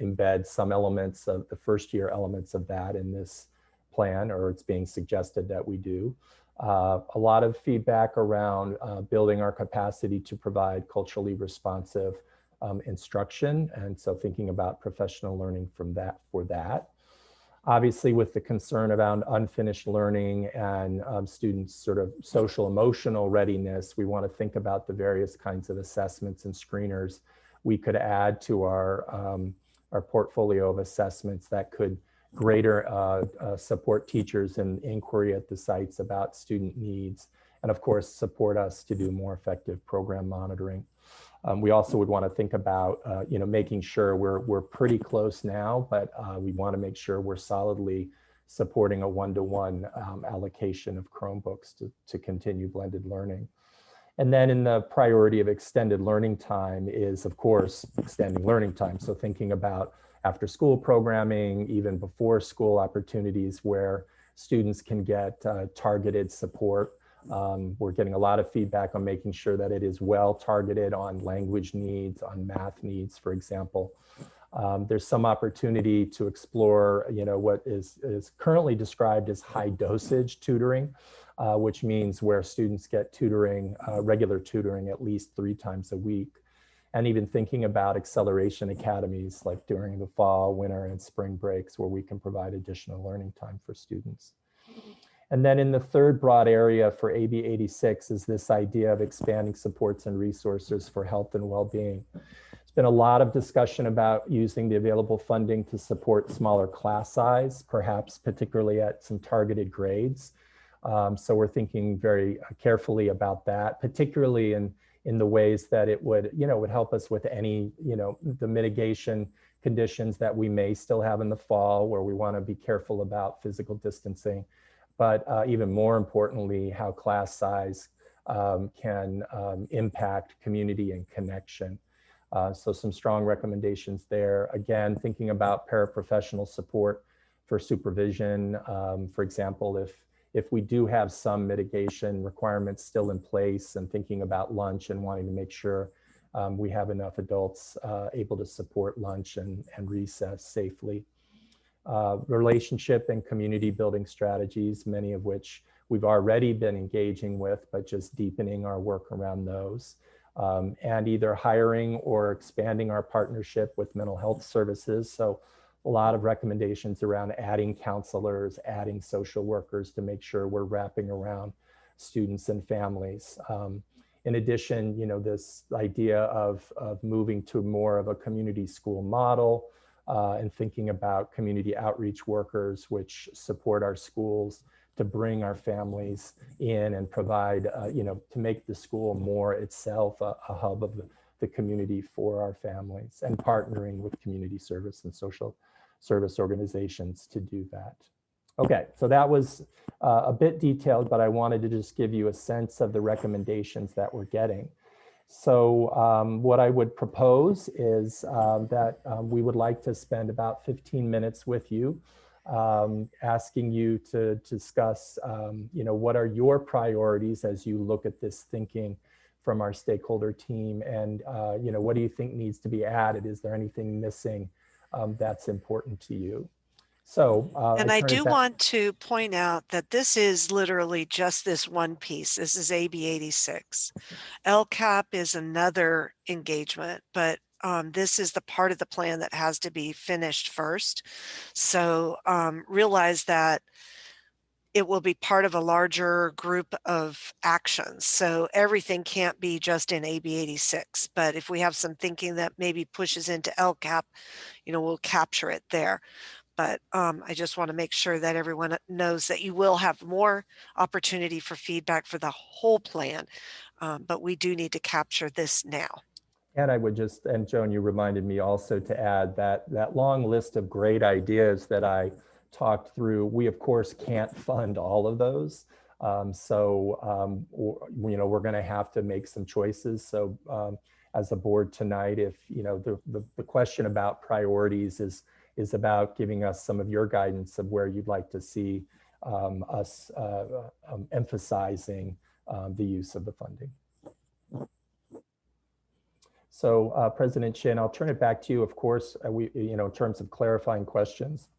embed some elements of the first year elements of that in this plan, or it's being suggested that we do. A lot of feedback around building our capacity to provide culturally responsive instruction, and so thinking about professional learning from that for that. Obviously, with the concern around unfinished learning and students' sort of social emotional readiness, we want to think about the various kinds of assessments and screeners we could add to our portfolio of assessments that could greater support teachers in inquiry at the sites about student needs, and of course, support us to do more effective program monitoring. We also would want to think about, making sure we're pretty close now, but we want to make sure we're solidly supporting a one-to-one allocation of Chromebooks to continue blended learning. And then in the priority of extended learning time is, of course, extending learning time. So thinking about after school programming, even before school opportunities where students can get targeted support. We're getting a lot of feedback on making sure that it is well targeted on language needs, on math needs, for example. There's some opportunity to explore, what is currently described as high dosage tutoring, which means where students get tutoring, regular tutoring at least 3 times a week. And even thinking about acceleration academies like during the fall, winter, and spring breaks where we can provide additional learning time for students. And then in the third broad area for AB 86 is this idea of expanding supports and resources for health and well-being. There's been a lot of discussion about using the available funding to support smaller class size, perhaps particularly at some targeted grades. So we're thinking very carefully about that, particularly in the ways that it would, would help us with any, the mitigation conditions that we may still have in the fall, where we want to be careful about physical distancing. But even more importantly, how class size can impact community and connection. So some strong recommendations there. Again, thinking about paraprofessional support for supervision. For example, if we do have some mitigation requirements still in place, and thinking about lunch and wanting to make sure we have enough adults able to support lunch and recess safely. Relationship and community building strategies, many of which we've already been engaging with, but just deepening our work around those. And either hiring or expanding our partnership with mental health services. So a lot of recommendations around adding counselors, adding social workers to make sure we're wrapping around students and families. In addition, this idea of moving to more of a community school model, and thinking about community outreach workers, which support our schools to bring our families in and provide, to make the school more itself a hub of the community for our families, and partnering with community service and social service organizations to do that. Okay, so that was a bit detailed, but I wanted to just give you a sense of the recommendations that we're getting. So what I would propose is that we would like to spend about 15 minutes with you, asking you to discuss, what are your priorities as you look at this thinking from our stakeholder team, and what do you think needs to be added? Is there anything missing that's important to you? So, and I do want to point out that this is literally just this one piece. This is AB 86. LCAP is another engagement, but this is the part of the plan that has to be finished first. So realize that it will be part of a larger group of actions. So everything can't be just in AB 86, but if we have some thinking that maybe pushes into LCAP, we'll capture it there. But I just want to make sure that everyone knows that you will have more opportunity for feedback for the whole plan, but we do need to capture this now. And I would just, and Joan, you reminded me also to add that long list of great ideas that I talked through, we of course can't fund all of those. We're going to have to make some choices. So as a board tonight, if the question about priorities is is about giving us some of your guidance of where you'd like to see us emphasizing the use of the funding. So President Shin, I'll turn it back to you. Of course, in terms of clarifying questions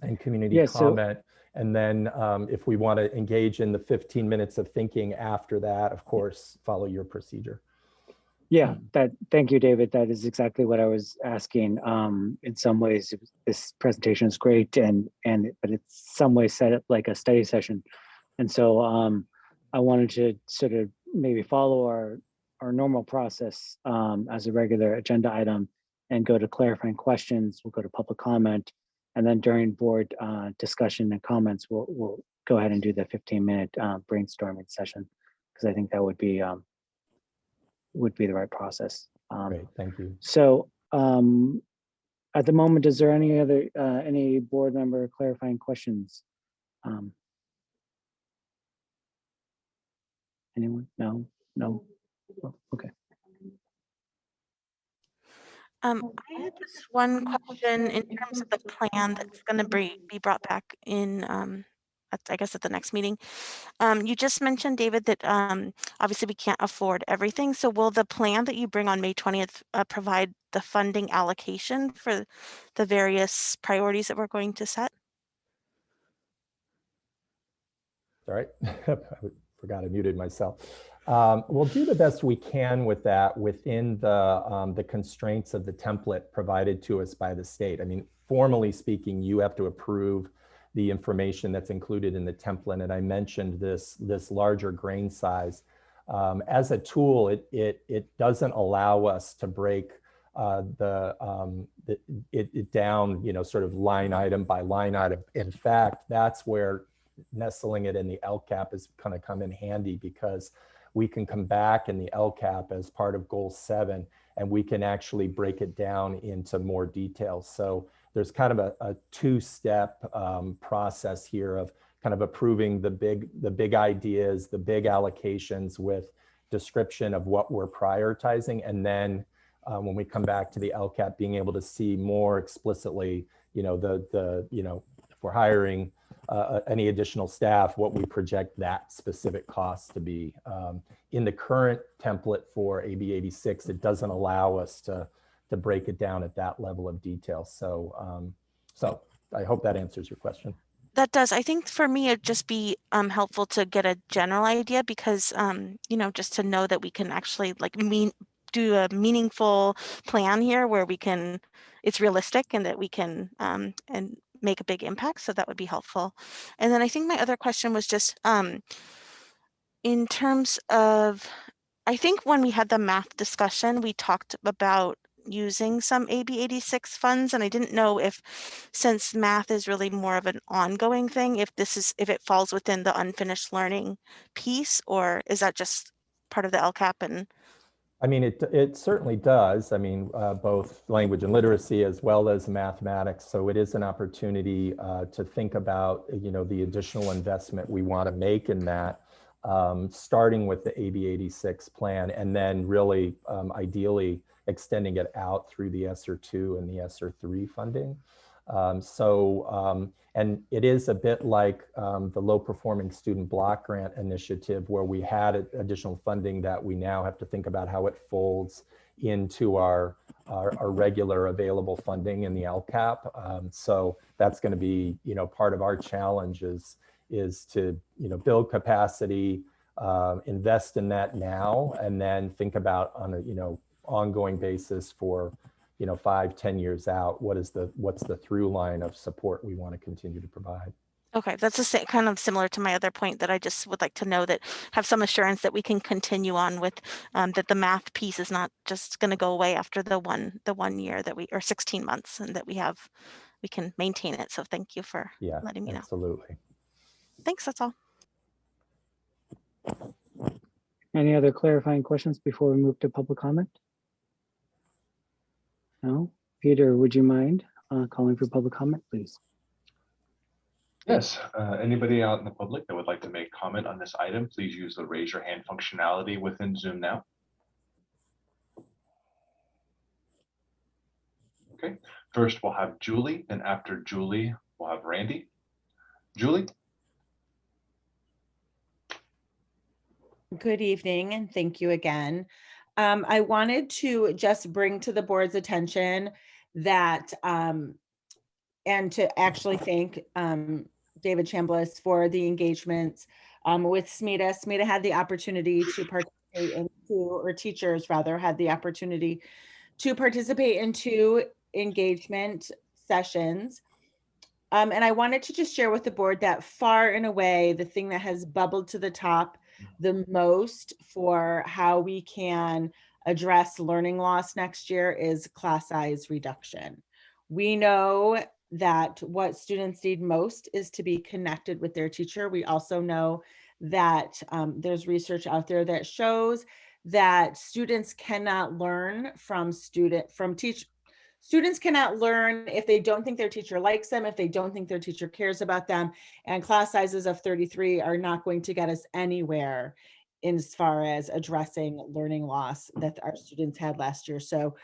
and community comment. And then if we want to engage in the 15 minutes of thinking after that, of course, follow your procedure. Yeah, thank you, David. That is exactly what I was asking. In some ways, this presentation is great, but it's some ways set up like a study session. And so I wanted to sort of maybe follow our normal process as a regular agenda item and go to clarifying questions. We'll go to public comment. And then during board discussion and comments, we'll go ahead and do the 15-minute brainstorming session, because I think that would be the right process. Great, thank you. So at the moment, is there any board member clarifying questions? Anyone? No. Oh, okay. I had this one question in terms of the plan that's going to be brought back in, I guess at the next meeting. You just mentioned, David, that obviously we can't afford everything. So will the plan that you bring on May 20th provide the funding allocation for the various priorities that we're going to set? All right, I forgot I muted myself. We'll do the best we can with that within the constraints of the template provided to us by the state. I mean, formally speaking, you have to approve the information that's included in the template. And I mentioned this larger grain size. As a tool, it doesn't allow us to break it down, sort of line item by line item. In fact, that's where nestling it in the LCAP is going to come in handy, because we can come back in the LCAP as part of goal 7, and we can actually break it down into more details. So there's kind of a two-step process here of kind of approving the big ideas, the big allocations with description of what we're prioritizing. And then when we come back to the LCAP, being able to see more explicitly, if we're hiring any additional staff, what we project that specific cost to be. In the current template for AB 86, it doesn't allow us to break it down at that level of detail. So, so I hope that answers your question. That does. I think for me, it'd just be helpful to get a general idea, because, just to know that we can actually do a meaningful plan here where it's realistic and that we can and make a big impact. So that would be helpful. And then I think my other question was just in terms of, I think when we had the math discussion, we talked about using some AB 86 funds, and I didn't know if, since math is really more of an ongoing thing, if it falls within the unfinished learning piece, or is that just part of the LCAP? And I mean, it certainly does. I mean, both language and literacy as well as mathematics. So it is an opportunity to think about, the additional investment we want to make in that, starting with the AB 86 plan, and then really ideally extending it out through the ESSER 2 and the ESSER 3 funding. And it is a bit like the low performing student block grant initiative, where we had additional funding that we now have to think about how it folds into our regular available funding in the LCAP. So that's going to be, part of our challenge is to, build capacity, invest in that now, and then think about on a, ongoing basis for 5-10 years out, what's the through line of support we want to continue to provide. okay, that's kind of similar to my other point, that I just would like to know, that have some assurance that we can continue on with, that the math piece is not just going to go away after the one year or 16 months, and that we can maintain it. So thank you for letting me know. Absolutely. Thanks, that's all. Any other clarifying questions before we move to public comment? No? Peter, would you mind calling for public comment, please? Yes, anybody out in the public that would like to make comment on this item, please use the raise your hand functionality within Zoom now. Okay, first we'll have Julie, and after Julie, we'll have Randy. Julie? Good evening, and thank you again. I wanted to just bring to the board's attention that, and to actually thank David Chambliss for the engagements with SMETA. SMETA had the opportunity to participate into, or teachers rather, had the opportunity to participate in 2 engagement sessions. And I wanted to just share with the board that far and away, the thing that has bubbled to the top the most for how we can address learning loss next year is class size reduction. We know that what students need most is to be connected with their teacher. We also know that there's research out there that shows that students cannot learn from students cannot learn if they don't think their teacher likes them, if they don't think their teacher cares about them, and class sizes of 33 are not going to get us anywhere as far as addressing learning loss that our students had last year. So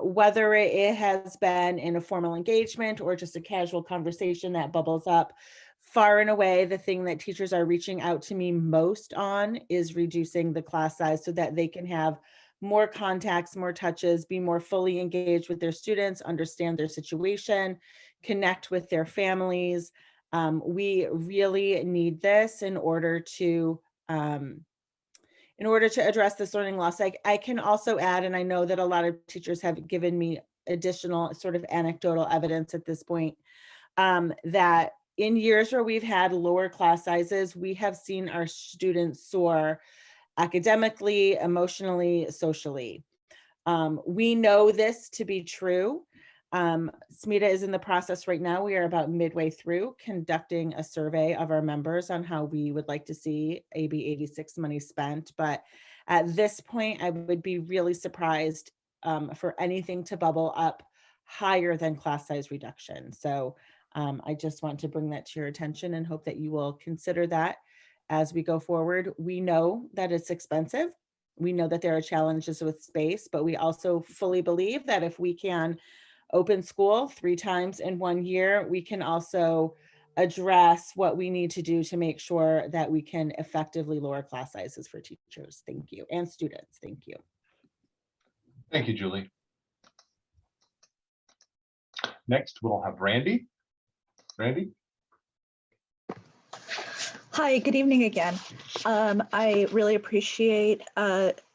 whether it has been in a formal engagement or just a casual conversation that bubbles up, far and away, the thing that teachers are reaching out to me most on is reducing the class size so that they can have more contacts, more touches, be more fully engaged with their students, understand their situation, connect with their families. We really need this in order to address this learning loss. I can also add, and I know that a lot of teachers have given me additional sort of anecdotal evidence at this point, that in years where we've had lower class sizes, we have seen our students soar academically, emotionally, socially. We know this to be true. SMETA is in the process right now. We are about midway through conducting a survey of our members on how we would like to see AB 86 money spent. But at this point, I would be really surprised for anything to bubble up higher than class size reduction. So I just want to bring that to your attention and hope that you will consider that as we go forward. We know that it's expensive. We know that there are challenges with space, but we also fully believe that if we can open school 3 times in 1 year, we can also address what we need to do to make sure that we can effectively lower class sizes for teachers. Thank you. And students. Thank you. Thank you, Julie. Next, we'll have Randy. Randy? Hi, good evening again. I really appreciate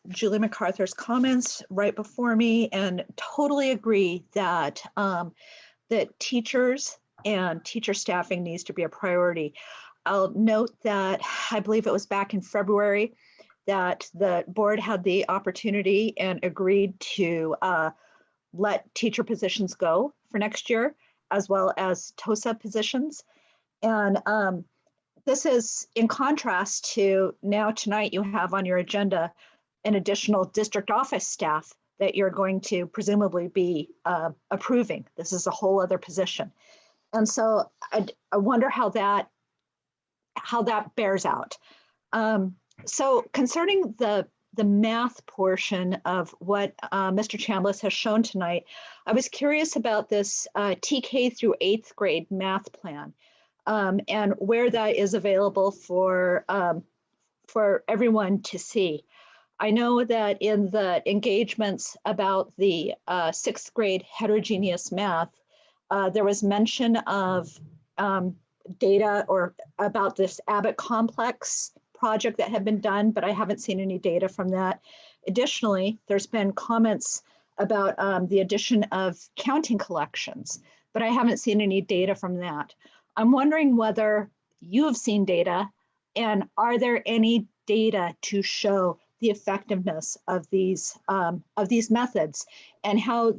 Julie MacArthur's comments right before me and totally agree that that teachers and teacher staffing needs to be a priority. I'll note that I believe it was back in February that the board had the opportunity and agreed to let teacher positions go for next year, as well as TOSA positions. And this is in contrast to now tonight you have on your agenda an additional district office staff that you're going to presumably be approving. This is a whole other position. And so I wonder how that bears out. So concerning the math portion of what Mr. Chambliss has shown tonight, I was curious about this TK through 8th grade math plan. And where that is available for everyone to see. I know that in the engagements about the 6th grade heterogeneous math, there was mention of data or about this Abbott complex project that had been done, but I haven't seen any data from that. Additionally, there's been comments about the addition of counting collections, but I haven't seen any data from that. I'm wondering whether you have seen data, and are there any data to show the effectiveness of these methods and how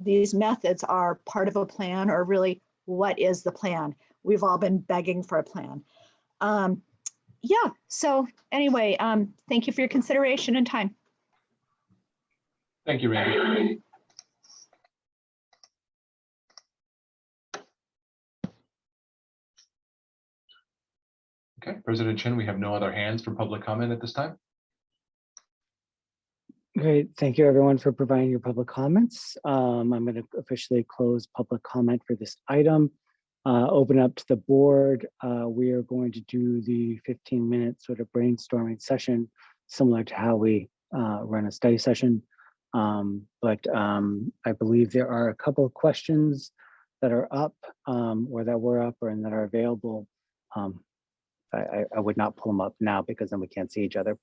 these methods are part of a plan, or really what is the plan? We've all been begging for a plan. Yeah, so anyway, thank you for your consideration and time. Thank you, Randy. Okay, President Chen, we have no other hands for public comment at this time. Great. Thank you, everyone, for providing your public comments. I'm going to officially close public comment for this item. Open up to the board. We are going to do the 15-minute sort of brainstorming session, similar to how we run a study session. But I believe there are a couple of questions that are up or that were up and that are available. I would not pull them up now because then we can't see each other.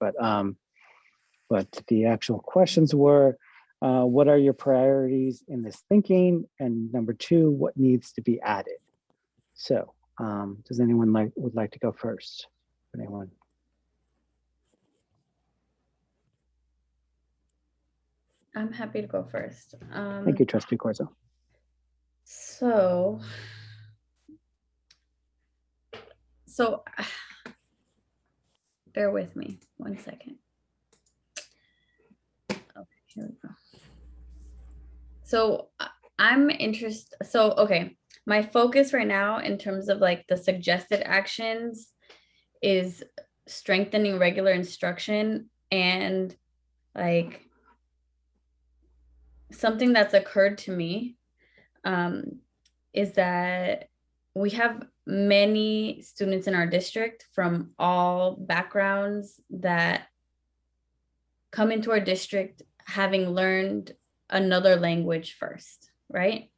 But the actual questions were, what are your priorities in this thinking? And number two, what needs to be added? So does anyone would like to go first? Anyone? I'm happy to go first. Thank you, Trustee Corzo. So bear with me 1 second. Okay, here we go. So I'm interested. So, okay, my focus right now in terms of like the suggested actions is strengthening regular instruction, and like something that's occurred to me is that we have many students in our district from all backgrounds that come into our district having learned another language first, right?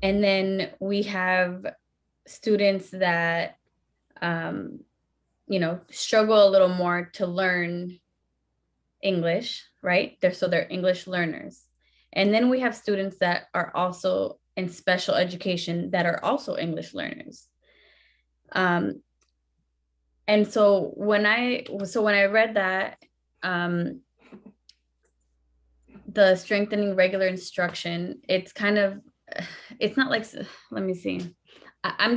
And then we have students that, you know, struggle a little more to learn English, right? They're English learners. And then we have students that are also in special education that are also English learners. And so when I read that, the strengthening regular instruction, it's kind of, it's not like, let me see. I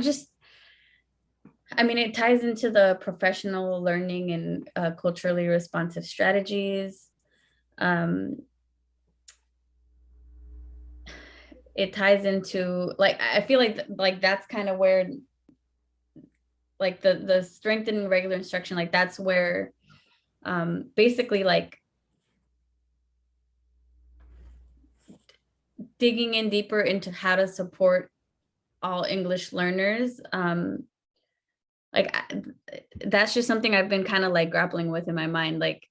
mean, it ties into the professional learning and culturally responsive strategies. It ties into, like, I feel like that's kind of where, like the strengthening regular instruction, like that's where basically like digging in deeper into how to support all English learners. Like that's just something I've been kind of like grappling with in my mind. Like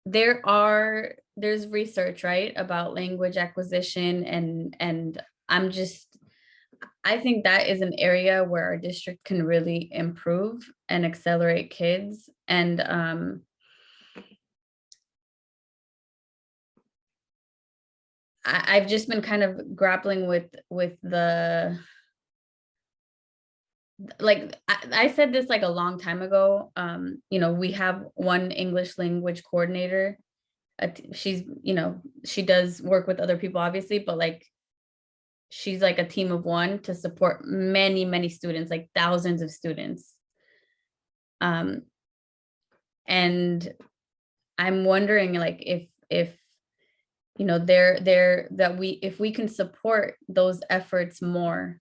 there's research, right, about language acquisition, and I think that is an area where our district can really improve and accelerate kids. And I've just been kind of grappling with the, like I said this like a long time ago. You know, we have one English language coordinator. She's, you know, she does work with other people, obviously, but like she's like a team of one to support many, many students, like thousands of students. And I'm wondering, like, if you know, if we can support those efforts more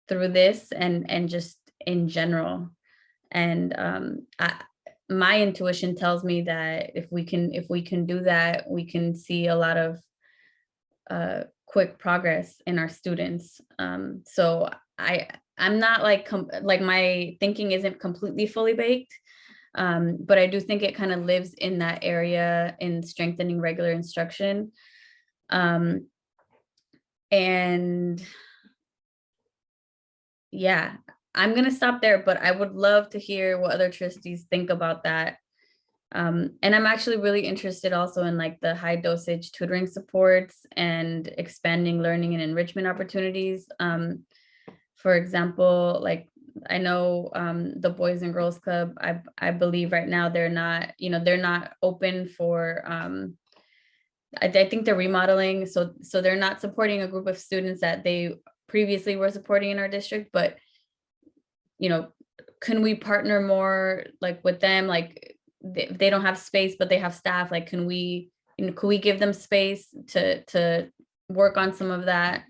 through this and just in general. And my intuition tells me that if we can do that, we can see a lot of quick progress in our students. So I'm not like my thinking isn't completely fully baked, but I do think it kind of lives in that area in strengthening regular instruction. And yeah, I'm gonna stop there, but I would love to hear what other trustees think about that. And I'm actually really interested also in like the high dosage tutoring supports and expanding learning and enrichment opportunities. For example, like I know the Boys and Girls Club, I believe right now they're not, you know, they're not open for, I think they're remodeling. So they're not supporting a group of students that they previously were supporting in our district, but, you know, can we partner more like with them? Like they don't have space, but they have staff. Like, can we give them space to work on some of that?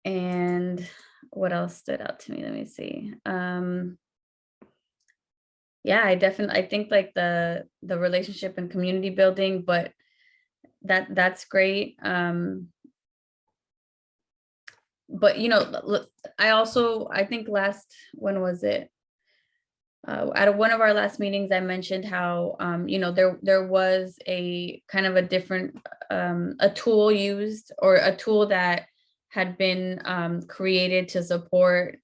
And what else stood out to me? Let me see. yeah, I think like the relationship and community building, but that's great. But you know, I think when was it? At one of our last meetings, I mentioned how you know, there was a kind of a different a tool used, or a tool that had been created to support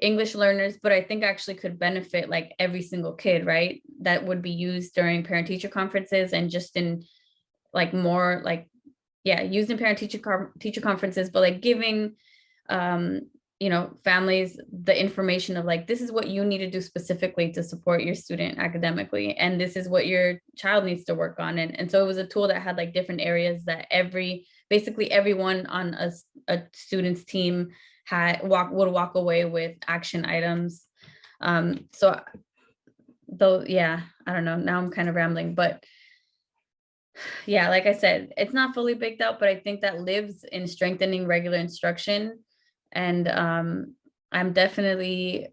English learners, but I think actually could benefit like every single kid, right? That would be used during parent-teacher conferences, and just in like more like, yeah, used in teacher conferences, but like giving you know, families the information of like, this is what you need to do specifically to support your student academically, and this is what your child needs to work on. And so it was a tool that had like different areas that basically everyone on a student's team would walk away with action items. So though, yeah, I don't know, now I'm kind of rambling, but yeah, like I said, it's not fully baked out, but I think that lives in strengthening regular instruction. And I'm definitely,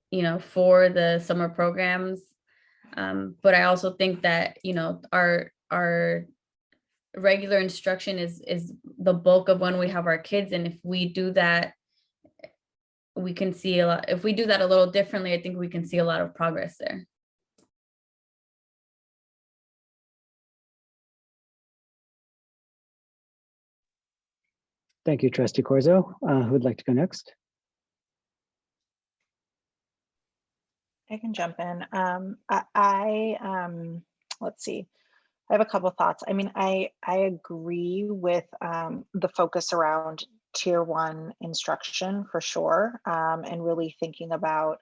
you know, for the summer programs. But I also think that, you know, our regular instruction is the bulk of when we have our kids. And if we do that, we can see a lot. If we do that a little differently, I think we can see a lot of progress there. Thank you, Trustee Corzo. Who'd like to go next? I can jump in. Let's see. I have a couple of thoughts. I mean, I agree with the focus around tier 1 instruction for sure, and really thinking about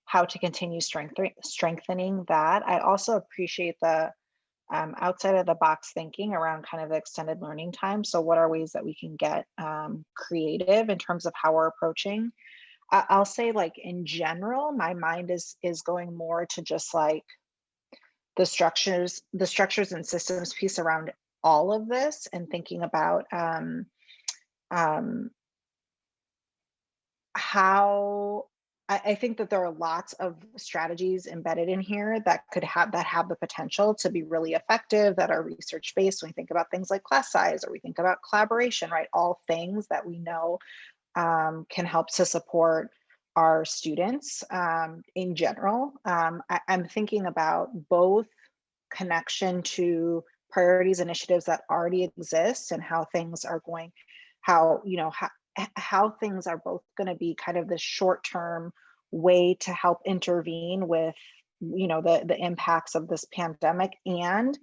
how to continue strengthening that. I also appreciate the outside of the box thinking around kind of the extended learning time. So what are ways that we can get creative in terms of how we're approaching? I'll say, like, in general, my mind is going more to just like the structures and systems piece around all of this, and thinking about how I think that there are lots of strategies embedded in here that have the potential to be really effective, that are research based. When we think about things like class size, or we think about collaboration, right? All things that we know can help to support our students in general. I'm thinking about both connection to priorities initiatives that already exist, and how things are going, how things are both going to be kind of the short-term way to help intervene with, you know, the impacts of this pandemic. And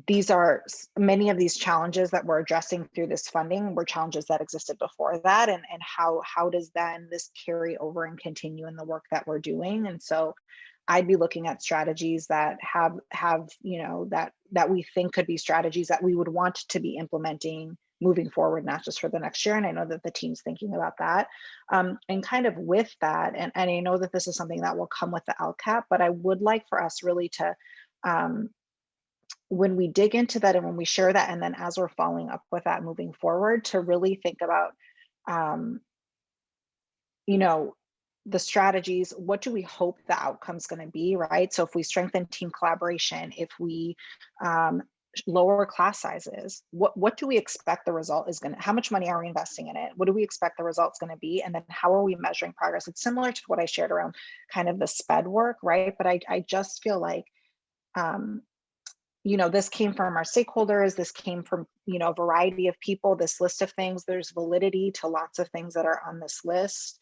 these are many of these challenges that we're addressing through this funding were challenges that existed before that, and how does then this carry over and continue in the work that we're doing. And so I'd be looking at strategies that have you know, that we think could be strategies that we would want to be implementing moving forward, not just for the next year. And I know that the team's thinking about that. And kind of with that, and I know that this is something that will come with the LCAP, but I would like for us really to, when we dig into that and when we share that, and then as we're following up with that moving forward, to really think about, you know, the strategies. What do we hope the outcome's going to be, right? So if we strengthen team collaboration, if we lower class sizes, what do we expect the result is going to, how much money are we investing in it? What do we expect the result's going to be? And then how are we measuring progress? It's similar to what I shared around kind of the SPED work, right? But I just feel like, you know, this came from our stakeholders, this came from, you know, a variety of people, this list of things, there's validity to lots of things that are on this list.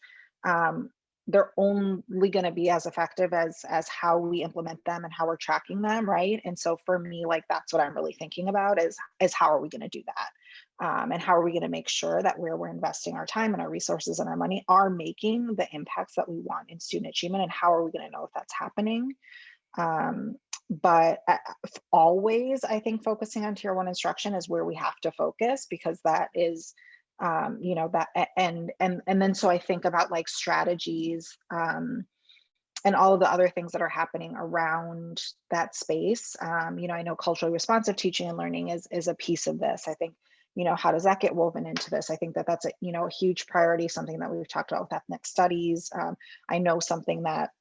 They're only going to be as effective as how we implement them and how we're tracking them, right? And so for me, like, that's what I'm really thinking about is how are we going to do that? And how are we going to make sure that where we're investing our time and our resources and our money are making the impacts that we want in student achievement, and how are we going to know if that's happening? But always, I think focusing on tier 1 instruction is where we have to focus, because that is, you know, that, and then so I think about like strategies and all of the other things that are happening around that space. You know, I know culturally responsive teaching and learning is a piece of this. I think, how does that get woven into this? I think that that's a huge priority, something that we've talked about with ethnic studies. I know something that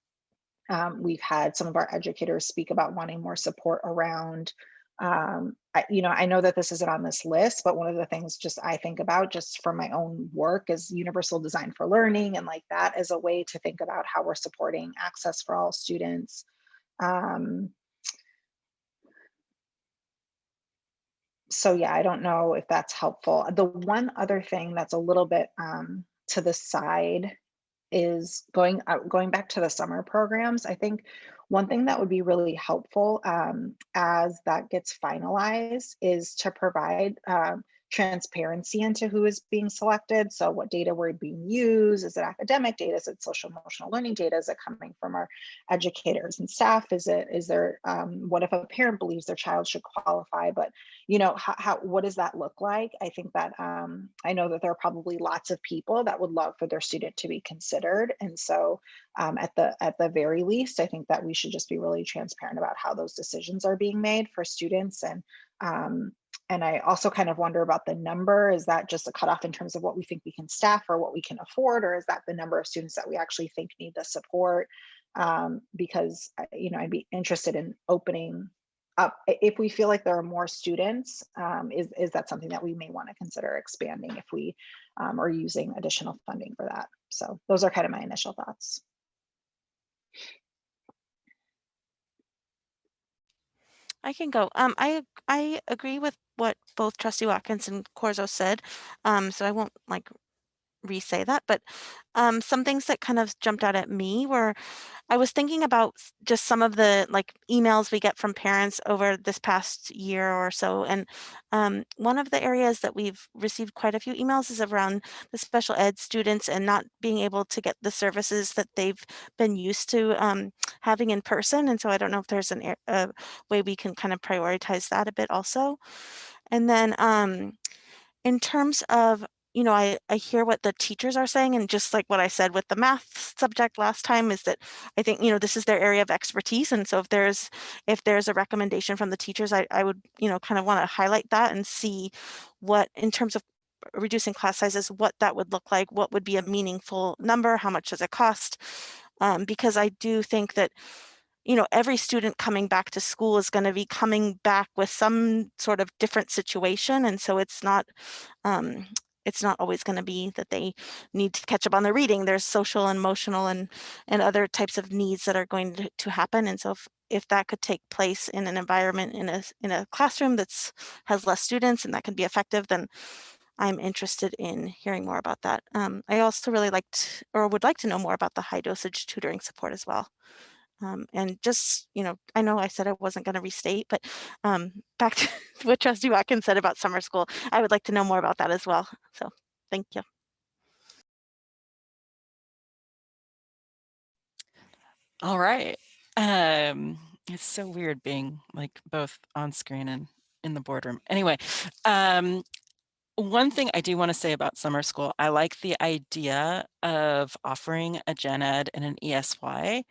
we've had some of our educators speak about wanting more support around. I know that this isn't on this list, but one of the things just I think about just for my own work is universal design for learning, and like that as a way to think about how we're supporting access for all students. So yeah, I don't know if that's helpful. The one other thing that's a little bit to the side is going back to the summer programs. I think one thing that would be really helpful as that gets finalized is to provide transparency into who is being selected. So what data were being used? Is it academic data? Is it social emotional learning data? Is it coming from our educators and staff? Is there, what if a parent believes their child should qualify, but what does that look like? I think that I know that there are probably lots of people that would love for their student to be considered. And so at the very least, I think that we should just be really transparent about how those decisions are being made for students. And I also kind of wonder about the number. Is that just a cutoff in terms of what we think we can staff or what we can afford, or is that the number of students that we actually think need the support? Because I'd be interested in opening up if we feel like there are more students. Is that something that we may want to consider expanding if we are using additional funding for that? So those are kind of my initial thoughts. I can go. I agree with what both Trustee Watkins and Corzo said. So I won't like re-say that, but some things that kind of jumped out at me were I was thinking about just some of the like emails we get from parents over this past year or so. And one of the areas that we've received quite a few emails is around the special ed students and not being able to get the services that they've been used to having in person. And so I don't know if there's a way we can kind of prioritize that a bit also. And then in terms of I hear what the teachers are saying, and just like what I said with the math subject last time is that I think, this is their area of expertise. And so if there's a recommendation from the teachers, I would, kind of want to highlight that and see what, in terms of reducing class sizes, what that would look like, what would be a meaningful number, how much does it cost? Because I do think that every student coming back to school is going to be coming back with some sort of different situation. And so it's not always going to be that they need to catch up on their reading. There's social and emotional and other types of needs that are going to happen. And so if that could take place in an environment in a classroom has less students and that can be effective, then I'm interested in hearing more about that. I also really would like to know more about the high dosage tutoring support as well. And just, I know I said I wasn't going to restate, but back to what Trustee Watkins said about summer school, I would like to know more about that as well. So thank you. All right. It's so weird being like both on screen and in the boardroom. Anyway, one thing I do want to say about summer school, I like the idea of offering a gen ed and an ESY.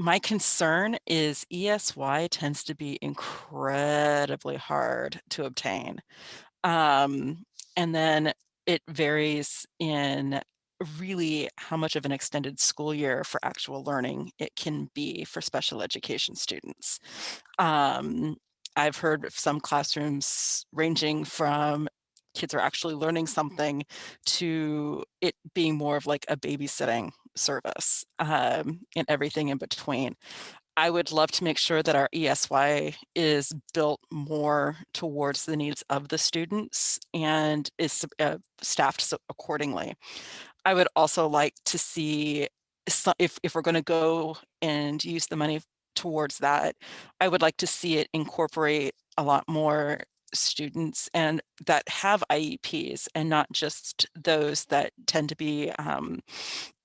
My concern is ESY tends to be incredibly hard to obtain. And then it varies in really how much of an extended school year for actual learning it can be for special education students. I've heard of some classrooms ranging from kids are actually learning something to it being more of like a babysitting service and everything in between. I would love to make sure that our ESY is built more towards the needs of the students and is staffed accordingly. I would also like to see if we're going to go and use the money towards that, I would like to see it incorporate a lot more students and that have IEPs and not just those that tend to be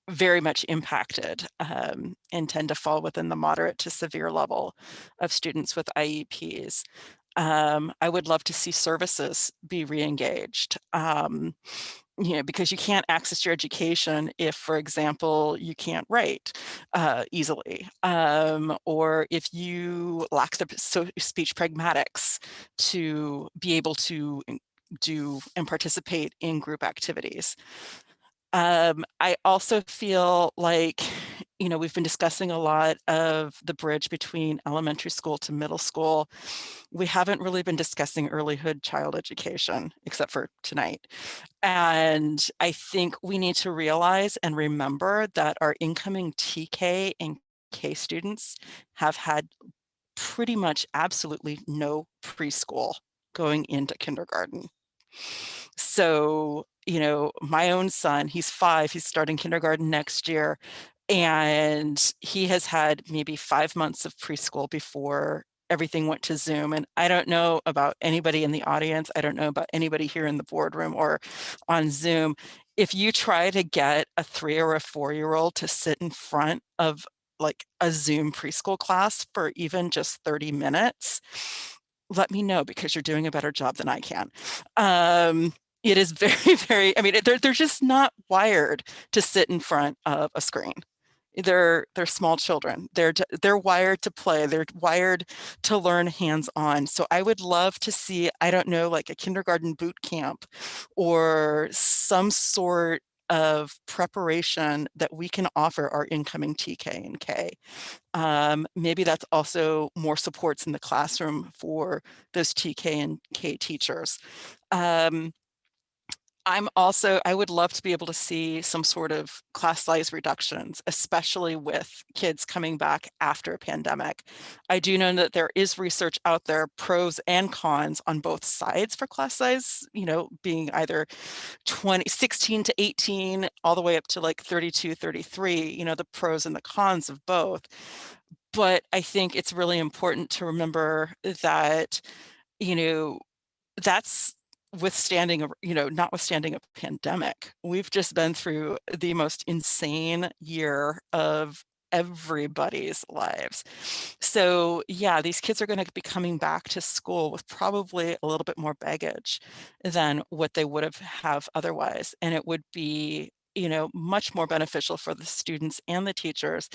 very much impacted and tend to fall within the moderate to severe level of students with IEPs. I would love to see services be re-engaged. Because you can't access your education if, for example, you can't write easily, or if you lack the speech pragmatics to be able to do and participate in group activities. I also feel like, you know, we've been discussing a lot of the bridge between elementary school to middle school. We haven't really been discussing earlyhood child education, except for tonight. And I think we need to realize and remember that our incoming TK and K students have had pretty much absolutely no preschool going into kindergarten. So, you know, my own son, he's 5, he's starting kindergarten next year, and he has had maybe 5 months of preschool before everything went to Zoom. And I don't know about anybody in the audience. I don't know about anybody here in the boardroom or on Zoom. If you try to get a 3 or a 4-year-old to sit in front of like a Zoom preschool class for even just 30 minutes, let me know, because you're doing a better job than I can. It is very, very, I mean, they're just not wired to sit in front of a screen. They're small children. They're wired to play. They're wired to learn hands-on. So I would love to see, I don't know, like a kindergarten boot camp or some sort of preparation that we can offer our incoming TK and K. Maybe that's also more supports in the classroom for those TK and K teachers. I would love to be able to see some sort of class size reductions, especially with kids coming back after a pandemic. I do know that there is research out there, pros and cons on both sides for class size, you know, being either 16 to 18, all the way up to like 32, 33, you know, the pros and the cons of both. But I think it's really important to remember that, you know, that's notwithstanding a pandemic. We've just been through the most insane year of everybody's lives. So yeah, these kids are going to be coming back to school with probably a little bit more baggage than what they would have otherwise. And it would be, you know, much more beneficial for the students and the teachers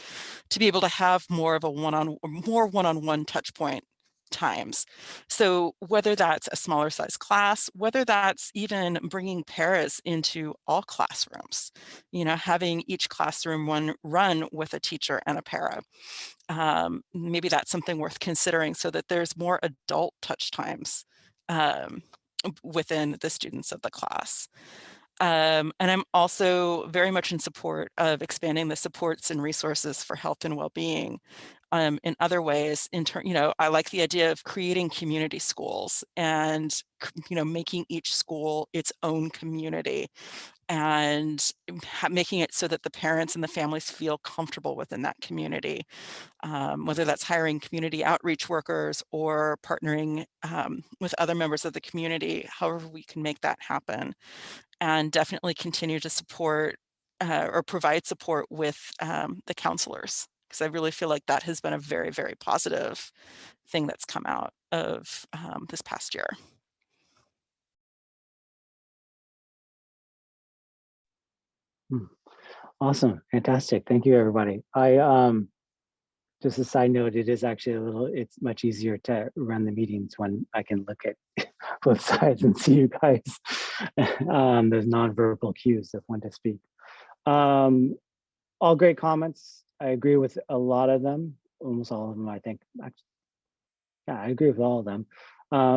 to be able to have more of a one-on-one touch point times. So whether that's a smaller size class, whether that's even bringing paras into all classrooms, you know, having each classroom run with a teacher and a para. Maybe that's something worth considering, so that there's more adult touch times within the students of the class. And I'm also very much in support of expanding the supports and resources for health and well-being in other ways. You know, I like the idea of creating community schools and, you know, making each school its own community and making it so that the parents and the families feel comfortable within that community, whether that's hiring community outreach workers or partnering with other members of the community, however we can make that happen. And definitely continue to support or provide support with the counselors, because I really feel like that has been a very, very positive thing that's come out of this past year. Awesome, fantastic. Thank you, everybody. Just a side note, it's much easier to run the meetings when I can look at both sides and see you guys. There's nonverbal cues of when to speak. All great comments. I agree with a lot of them, almost all of them, I think. Yeah, I agree with all of them.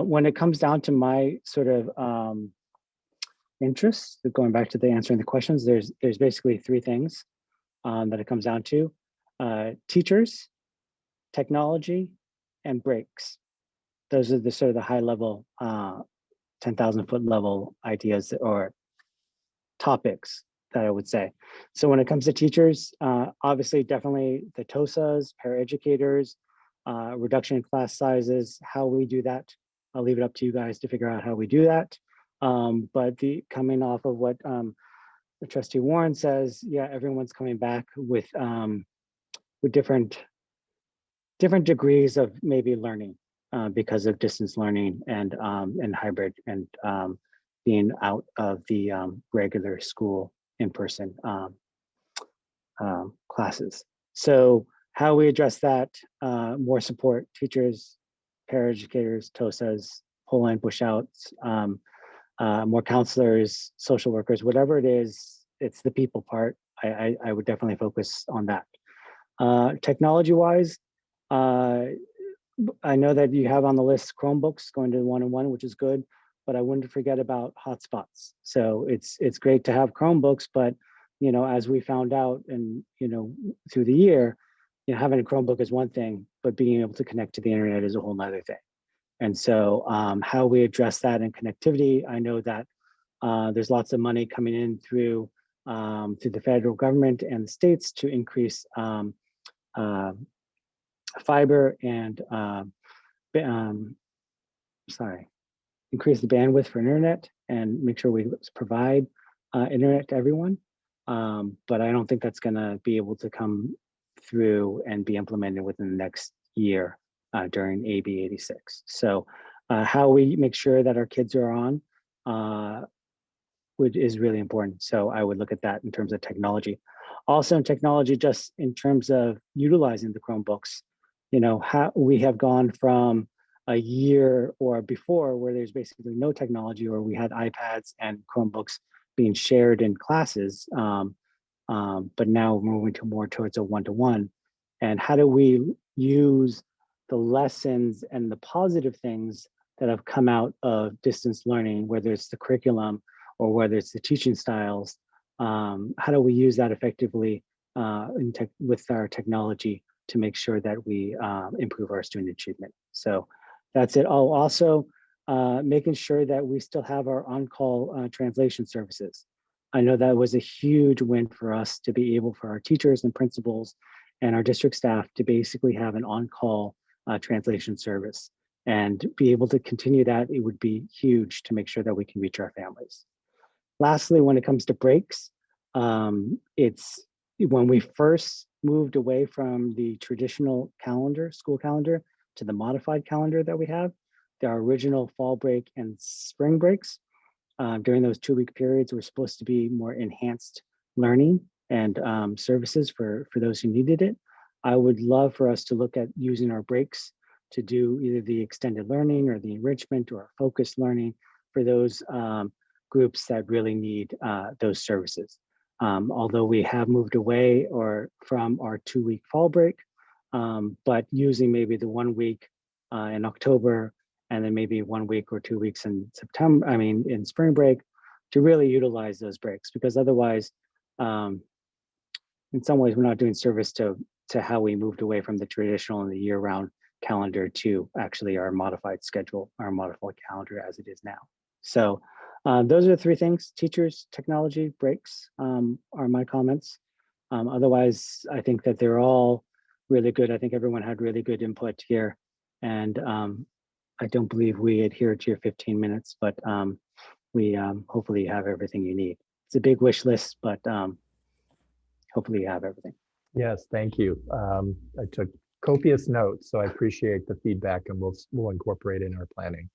When it comes down to my sort of interests, going back to the answering the questions, there's basically 3 things that it comes down to. Teachers, technology, and breaks. Those are the sort of the high level 10,000 foot level ideas or topics that I would say. So when it comes to teachers, obviously definitely the TOSAs, paraeducators, reduction in class sizes, how we do that. I'll leave it up to you guys to figure out how we do that. But coming off of what the Trustee Warren says, yeah, everyone's coming back with different degrees of maybe learning because of distance learning and hybrid and being out of the regular school in-person classes. So how we address that, more support, teachers, paraeducators, TOSAs, pull in, push outs, more counselors, social workers, whatever it is, it's the people part. I would definitely focus on that. Technology-wise, I know that you have on the list Chromebooks going to one-on-one, which is good, but I wouldn't forget about hotspots. So it's great to have Chromebooks, but as we found out, and through the year, having a Chromebook is one thing, but being able to connect to the internet is a whole nother thing. And so how we address that in connectivity, I know that there's lots of money coming in through the federal government and the states to increase fiber and increase the bandwidth for internet and make sure we provide internet to everyone. But I don't think that's going to be able to come through and be implemented within the next year during AB 86. So how we make sure that our kids are on is really important. So I would look at that in terms of technology. Also in technology, just in terms of utilizing the Chromebooks, how we have gone from a year or before where there's basically no technology, or we had iPads and Chromebooks being shared in classes, but now moving to more towards a one-to-one. And how do we use the lessons and the positive things that have come out of distance learning, whether it's the curriculum or whether it's the teaching styles, how do we use that effectively with our technology to make sure that we improve our student achievement? So that's it. Oh, also making sure that we still have our on-call translation services. I know that was a huge win for us to be able for our teachers and principals and our district staff to basically have an on-call translation service and be able to continue that. It would be huge to make sure that we can reach our families. Lastly, when it comes to breaks, it's when we first moved away from the traditional calendar, school calendar, to the modified calendar that we have, our original fall break and spring breaks. During those 2-week periods, were supposed to be more enhanced learning and services for those who needed it. I would love for us to look at using our breaks to do either the extended learning or the enrichment or focused learning for those groups that really need those services. Although we have moved away from our 2-week fall break, but using maybe the 1 week in October and then maybe 1 week or 2 weeks in in spring break to really utilize those breaks, because otherwise, in some ways, we're not doing service to how we moved away from the traditional and the year-round calendar to actually our modified schedule, our modified calendar as it is now. So those are the 3 things: teachers, technology, breaks are my comments. Otherwise, I think that they're all really good. I think everyone had really good input here. And I don't believe we adhered to your 15 minutes, but we hopefully have everything you need. It's a big wish list, but hopefully you have everything. Yes, thank you. I took copious notes, so I appreciate the feedback, and we'll incorporate it in our planning.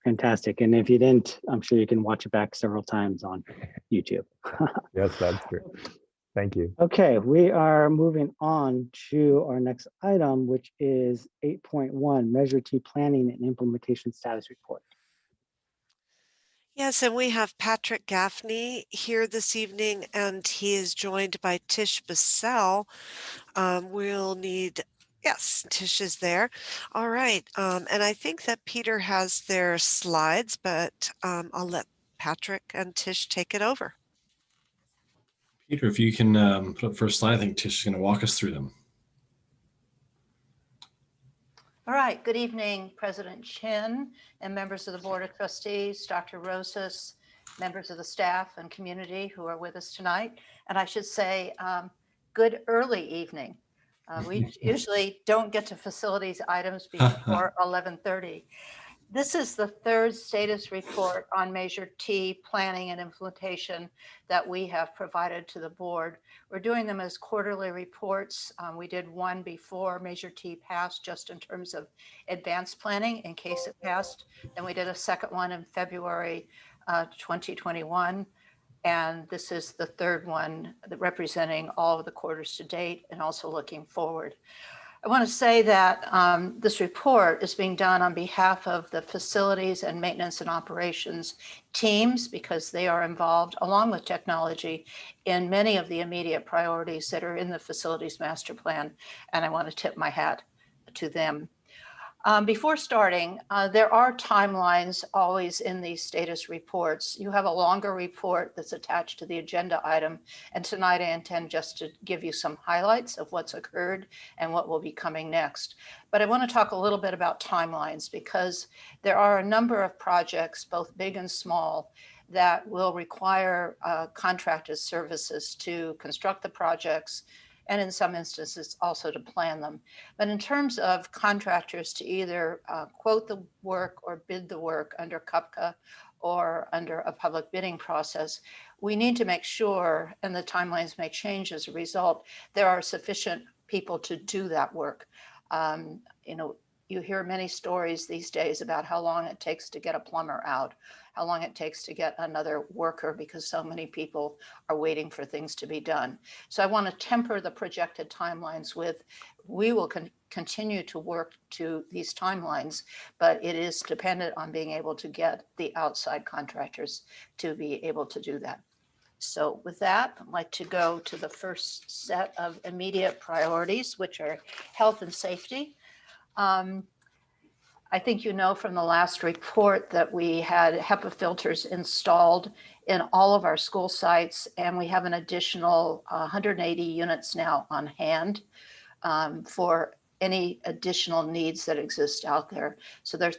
Fantastic. And if you didn't, I'm sure you can watch it back several times on YouTube. Yes, that's true. Thank you. Okay, we are moving on to our next item, which is 8.1, Measure T Planning and Implementation Status Report. Yes, and we have Patrick Gaffney here this evening, and he is joined by Tish Bissell. Yes, Tish is there. All right, and I think that Peter has their slides, but I'll let Patrick and Tish take it over. Peter, if you can put up first slide, I think Tish is going to walk us through them. All right, good evening, President Chin and members of the Board of Trustees, Dr. Rosas, members of the staff and community who are with us tonight. And I should say, good early evening. We usually don't get to facilities items before 11:30. This is the 3rd status report on Measure T planning and implementation that we have provided to the board. We're doing them as quarterly reports. We did one before Measure T passed, just in terms of advanced planning in case it passed. Then we did a second one in February 2021. And this is the 3rd one representing all of the quarters to date and also looking forward. I want to say that this report is being done on behalf of the facilities and maintenance and operations teams because they are involved, along with technology, in many of the immediate priorities that are in the facilities master plan. And I want to tip my hat to them. Before starting, there are timelines always in these status reports. You have a longer report that's attached to the agenda item, and tonight I intend just to give you some highlights of what's occurred and what will be coming next. But I want to talk a little bit about timelines because there are a number of projects, both big and small, that will require contracted services to construct the projects, and in some instances also to plan them. But in terms of contractors to either quote the work or bid the work under CUPCA or under a public bidding process, we need to make sure, and the timelines may change as a result, there are sufficient people to do that work. You hear many stories these days about how long it takes to get a plumber out, how long it takes to get another worker because so many people are waiting for things to be done. So I want to temper the projected timelines with, we will continue to work to these timelines, but it is dependent on being able to get the outside contractors to be able to do that. So with that, I'd like to go to the first set of immediate priorities, which are health and safety. I think you know from the last report that we had HEPA filters installed in all of our school sites, and we have an additional 180 units now on hand for any additional needs that exist out there. So there are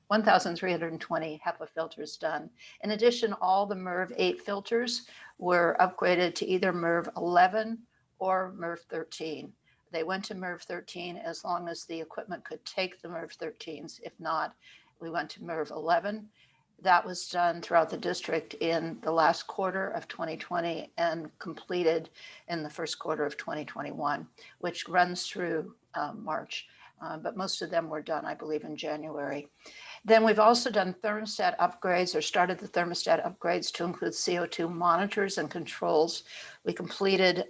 1,320 HEPA filters done. In addition, all the MERV 8 filters were upgraded to either MERV 11 or MERV 13. They went to MERV 13 as long as the equipment could take the MERV 13s. If not, we went to MERV 11. That was done throughout the district in the last quarter of 2020 and completed in the first quarter of 2021, which runs through March. But most of them were done, I believe, in January. Then we've also done thermostat upgrades, or started the thermostat upgrades to include CO2 monitors and controls. We completed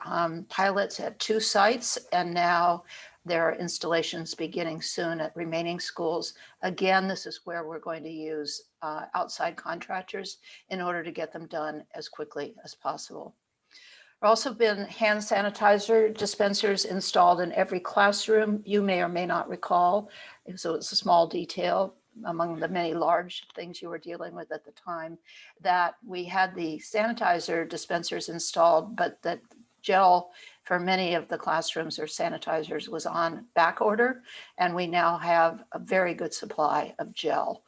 pilots at 2 sites, and now there are installations beginning soon at remaining schools. Again, this is where we're going to use outside contractors in order to get them done as quickly as possible. There have also been hand sanitizer dispensers installed in every classroom. You may or may not recall, so it's a small detail among the many large things you were dealing with at the time, that we had the sanitizer dispensers installed, but that gel for many of the classrooms or sanitizers was on back order, and we now have a very good supply of gel.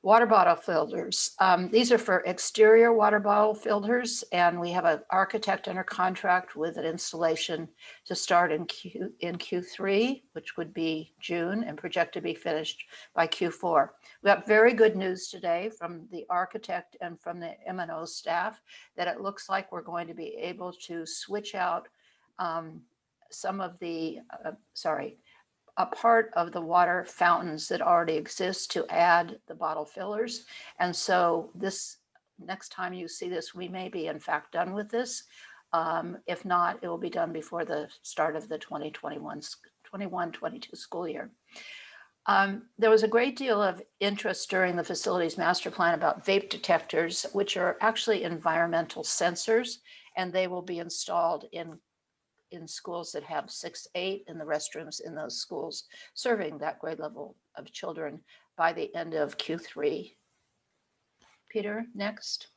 Water bottle filters. These are for exterior water bottle filters, and we have an architect under contract with an installation to start in Q3, which would be June, and project to be finished by Q4. We got very good news today from the architect and from the M&O staff that it looks like we're going to be able to switch out some of the, a part of the water fountains that already exist to add the bottle fillers. And so this next time you see this, we may be in fact done with this. If not, it will be done before the start of the 2021-22 school year. There was a great deal of interest during the facilities master plan about vape detectors, which are actually environmental sensors, and they will be installed in schools that have 6-8 in the restrooms in those schools, serving that grade level of children by the end of Q3. Peter, next.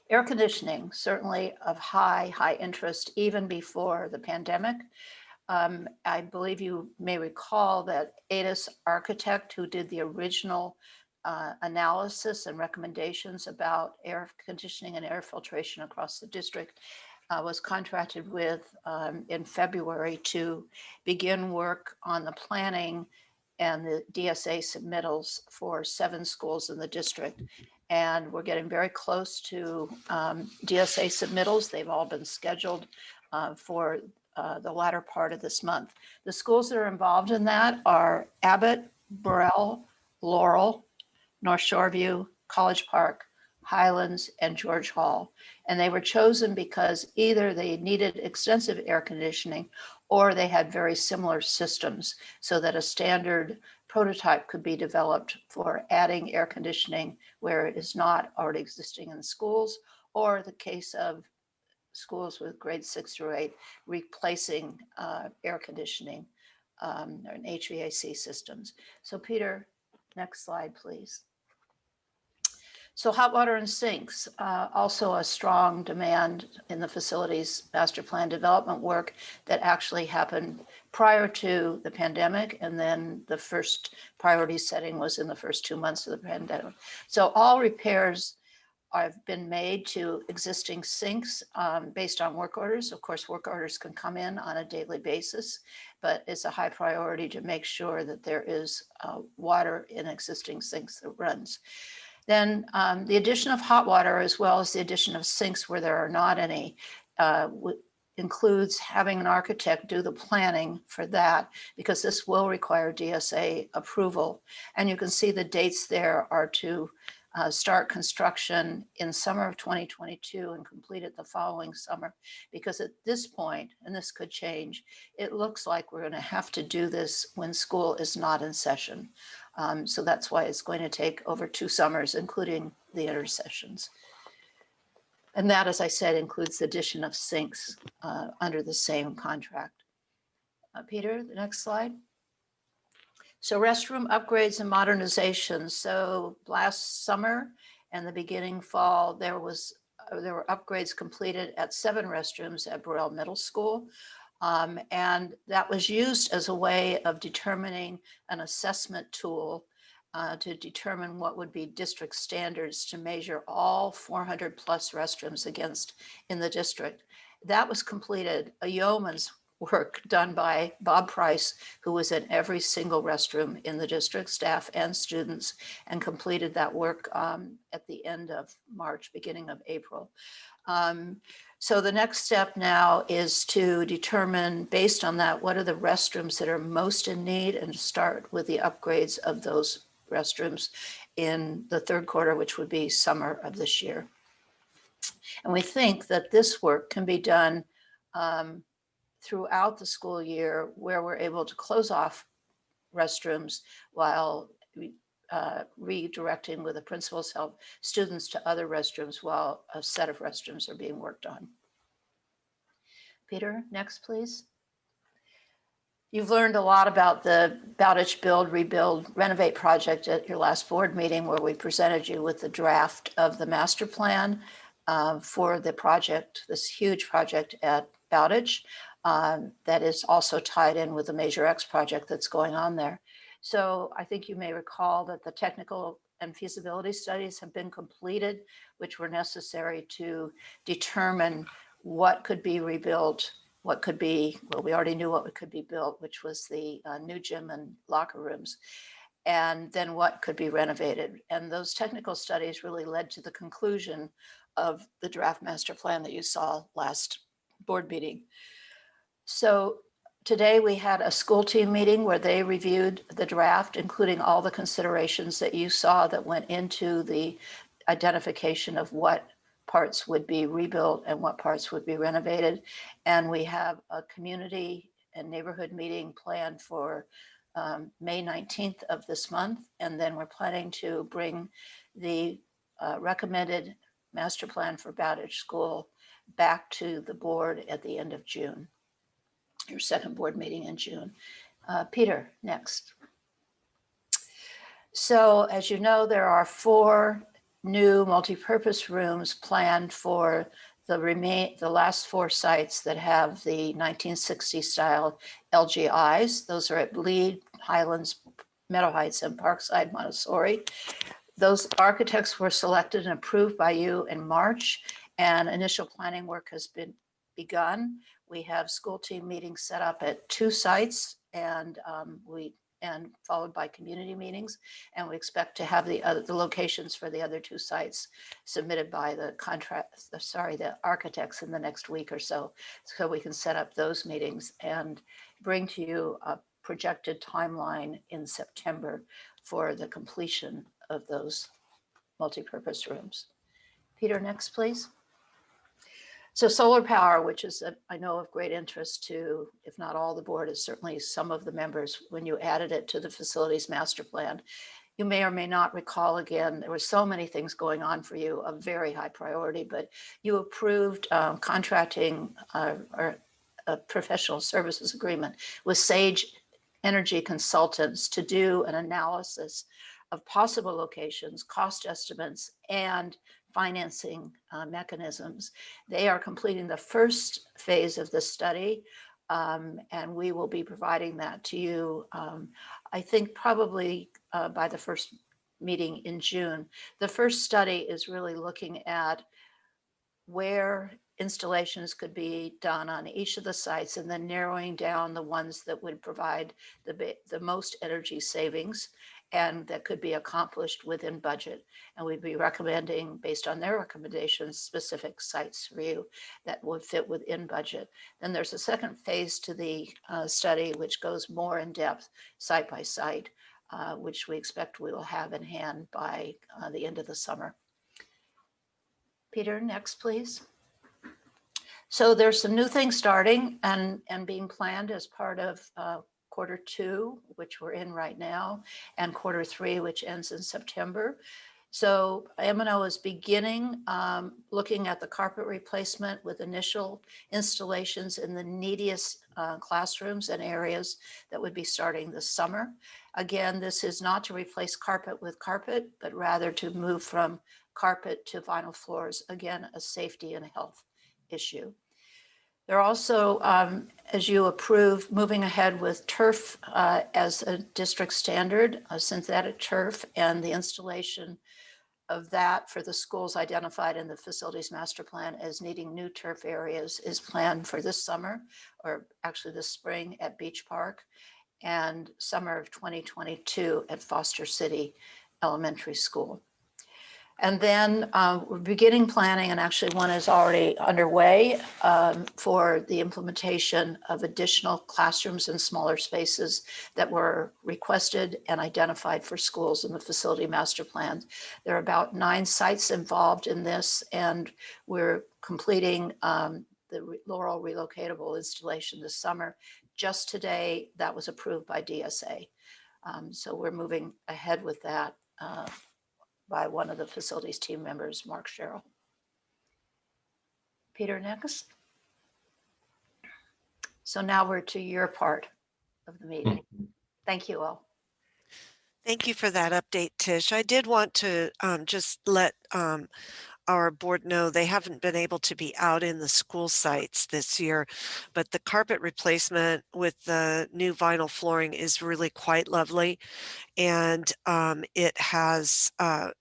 Air conditioning, certainly of high interest even before the pandemic. I believe you may recall that ADAS architect, who did the original analysis and recommendations about air conditioning and air filtration across the district, was contracted with in February to begin work on the planning and the DSA submittals for 7 schools in the district. And we're getting very close to DSA submittals. They've all been scheduled for the latter part of this month. The schools that are involved in that are Abbott, Burrell, Laurel, North Shoreview, College Park, Highlands, and George Hall. And they were chosen because either they needed extensive air conditioning or they had very similar systems so that a standard prototype could be developed for adding air conditioning where it is not already existing in schools, or the case of schools with grades 6 through 8 replacing air conditioning and HVAC systems. So Peter, next slide, please. So hot water and sinks, also a strong demand in the facilities master plan development work that actually happened prior to the pandemic. And then the first priority setting was in the first 2 months of the pandemic. So all repairs have been made to existing sinks based on work orders. Of course, work orders can come in on a daily basis, but it's a high priority to make sure that there is water in existing sinks that runs. Then the addition of hot water, as well as the addition of sinks where there are not any, includes having an architect do the planning for that, because this will require DSA approval. And you can see the dates there are to start construction in summer of 2022 and complete it the following summer. Because at this point, and this could change, it looks like we're going to have to do this when school is not in session. So that's why it's going to take over 2 summers, including the intersessions. And that, as I said, includes the addition of sinks under the same contract. Peter, the next slide. So restroom upgrades and modernizations. So last summer and the beginning fall, there were upgrades completed at 7 restrooms at Burrell Middle School. And that was used as a way of determining an assessment tool to determine what would be district standards to measure all 400 plus restrooms against in the district. That was completed, a yeoman's work done by Bob Price, who was in every single restroom in the district, staff and students, and completed that work at the end of March, beginning of April. So the next step now is to determine, based on that, what are the restrooms that are most in need, and to start with the upgrades of those restrooms in the 3rd quarter, which would be summer of this year. And we think that this work can be done throughout the school year, where we're able to close off restrooms while redirecting with the principal's help students to other restrooms while a set of restrooms are being worked on. Peter, next, please. You've learned a lot about the Bowditch Build, Rebuild, Renovate project at your last board meeting, where we presented you with the draft of the master plan for the project, this huge project at Bowditch that is also tied in with the Major X project that's going on there. So I think you may recall that the technical and feasibility studies have been completed, which were necessary to determine what could be rebuilt, what could be, well, we already knew what could be built, which was the new gym and locker rooms, and then what could be renovated. And those technical studies really led to the conclusion of the draft master plan that you saw last board meeting. So today we had a school team meeting where they reviewed the draft, including all the considerations that you saw that went into the identification of what parts would be rebuilt and what parts would be renovated. And we have a community and neighborhood meeting planned for May 19th of this month. And then we're planning to bring the recommended master plan for Bowditch School back to the board at the end of June, your 2nd board meeting in June. Peter, next. So as you know, there are 4 new multi-purpose rooms planned for the last 4 sites that have the 1960 style LGIs. Those are at Lead, Highlands, Meadow Heights, and Parkside Montessori. Those architects were selected and approved by you in March, and initial planning work has been begun. We have school team meetings set up at 2 sites, and followed by community meetings. And we expect to have the locations for the other 2 sites submitted by the architects in the next week or so we can set up those meetings and bring to you a projected timeline in September for the completion of those multipurpose rooms. Peter, next, please. So solar power, which is, I know, of great interest to, if not all the board, is certainly some of the members when you added it to the facilities master plan. You may or may not recall, again, there were so many things going on for you, a very high priority, but you approved contracting or a professional services agreement with Sage Energy Consultants to do an analysis of possible locations, cost estimates, and financing mechanisms. They are completing the first phase of this study, and we will be providing that to you, I think probably by the first meeting in June. The first study is really looking at where installations could be done on each of the sites and then narrowing down the ones that would provide the most energy savings and that could be accomplished within budget. And we'd be recommending, based on their recommendations, specific sites for you that would fit within budget. Then there's a second phase to the study, which goes more in depth, site by site, which we expect we will have in hand by the end of the summer. Peter, next, please. So there's some new things starting and being planned as part of Q2, which we're in right now, and Q3, which ends in September. So M&O is beginning looking at the carpet replacement with initial installations in the neediest classrooms and areas that would be starting this summer. Again, this is not to replace carpet with carpet, but rather to move from carpet to vinyl floors. Again, a safety and health issue. They're also, as you approved, moving ahead with turf as a district standard, synthetic turf, and the installation of that for the schools identified in the facilities master plan as needing new turf areas is planned for this summer, or actually this spring at Beach Park, and summer of 2022 at Foster City Elementary School. And then we're beginning planning, and actually one is already underway for the implementation of additional classrooms and smaller spaces that were requested and identified for schools in the facility master plan. There are about 9 sites involved in this, and we're completing the Laurel relocatable installation this summer. Just today, that was approved by DSA. So we're moving ahead with that by one of the facilities team members, Mark Sherrill. Peter, next. So now we're to your part of the meeting. Thank you all. Thank you for that update, Tish. I did want to just let our board know they haven't been able to be out in the school sites this year, but the carpet replacement with the new vinyl flooring is really quite lovely. And it has,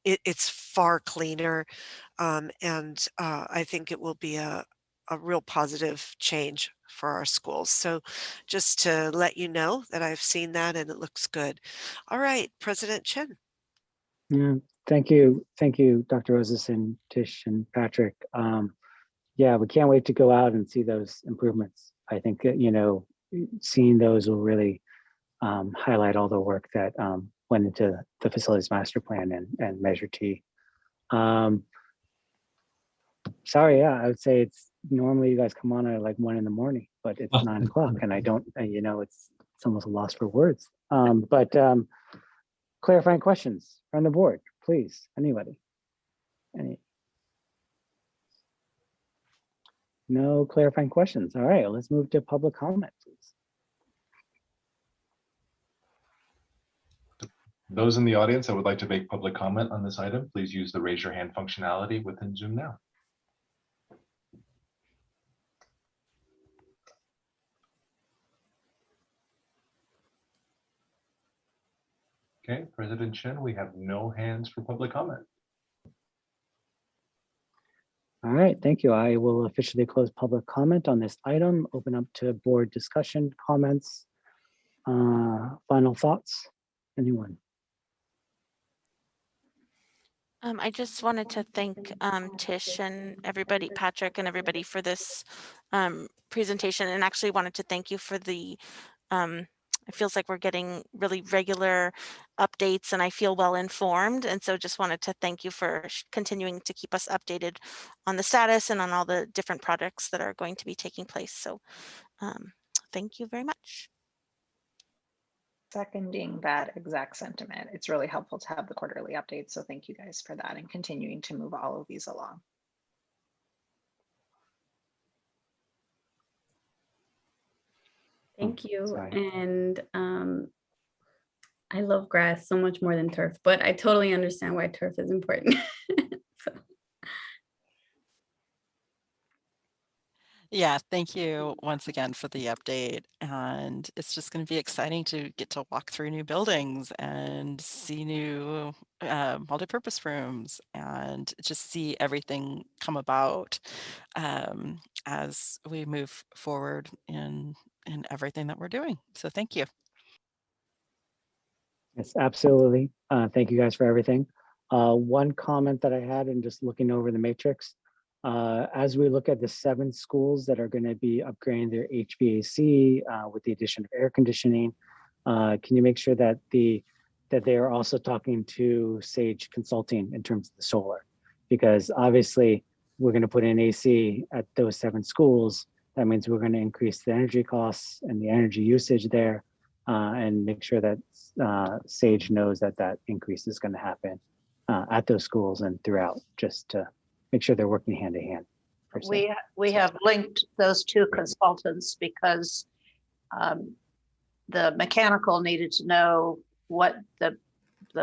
it's far cleaner. And I think it will be a real positive change for our schools. So just to let you know that I've seen that and it looks good. All right, President Chin. Yeah, thank you, Dr. Rosas and Tish and Patrick. Yeah, we can't wait to go out and see those improvements. I think that, you know, seeing those will really highlight all the work that went into the facilities master plan and Measure T. Sorry, yeah, I would say it's normally you guys come on at like 1 in the morning, but it's 9 o'clock, and I don't, you know, it's almost a loss for words. But clarifying questions from the board, please, anybody? Any? No clarifying questions. All right, let's move to public comment, please. Those in the audience that would like to make public comment on this item, please use the raise your hand functionality within Zoom now. Okay, President Chen, we have no hands for public comment. All right, thank you. I will officially close public comment on this item, open up to board discussion, comments, final thoughts, anyone? I just wanted to thank Tish and everybody, Patrick and everybody for this presentation, and actually wanted to thank you for the it feels like we're getting really regular updates and I feel well informed. And so just wanted to thank you for continuing to keep us updated on the status and on all the different projects that are going to be taking place. So thank you very much. Seconding that exact sentiment. It's really helpful to have the quarterly updates. So thank you guys for that and continuing to move all of these along. Thank you. Sorry. And I love grass so much more than turf, but I totally understand why turf is important. So. Yeah, thank you once again for the update. And it's just going to be exciting to get to walk through new buildings and see new multipurpose rooms and just see everything come about as we move forward in everything that we're doing. So thank you. Yes, absolutely. Thank you guys for everything. One comment that I had in just looking over the matrix, as we look at the 7 schools that are going to be upgrading their HVAC with the addition of air conditioning, can you make sure that they are also talking to Sage Consulting in terms of the solar? Because obviously we're going to put in AC at those 7 schools. That means we're going to increase the energy costs and the energy usage there. And make sure that Sage knows that that increase is going to happen at those schools and throughout, just to make sure they're working hand in hand. We have linked those 2 consultants because the mechanical needed to know what the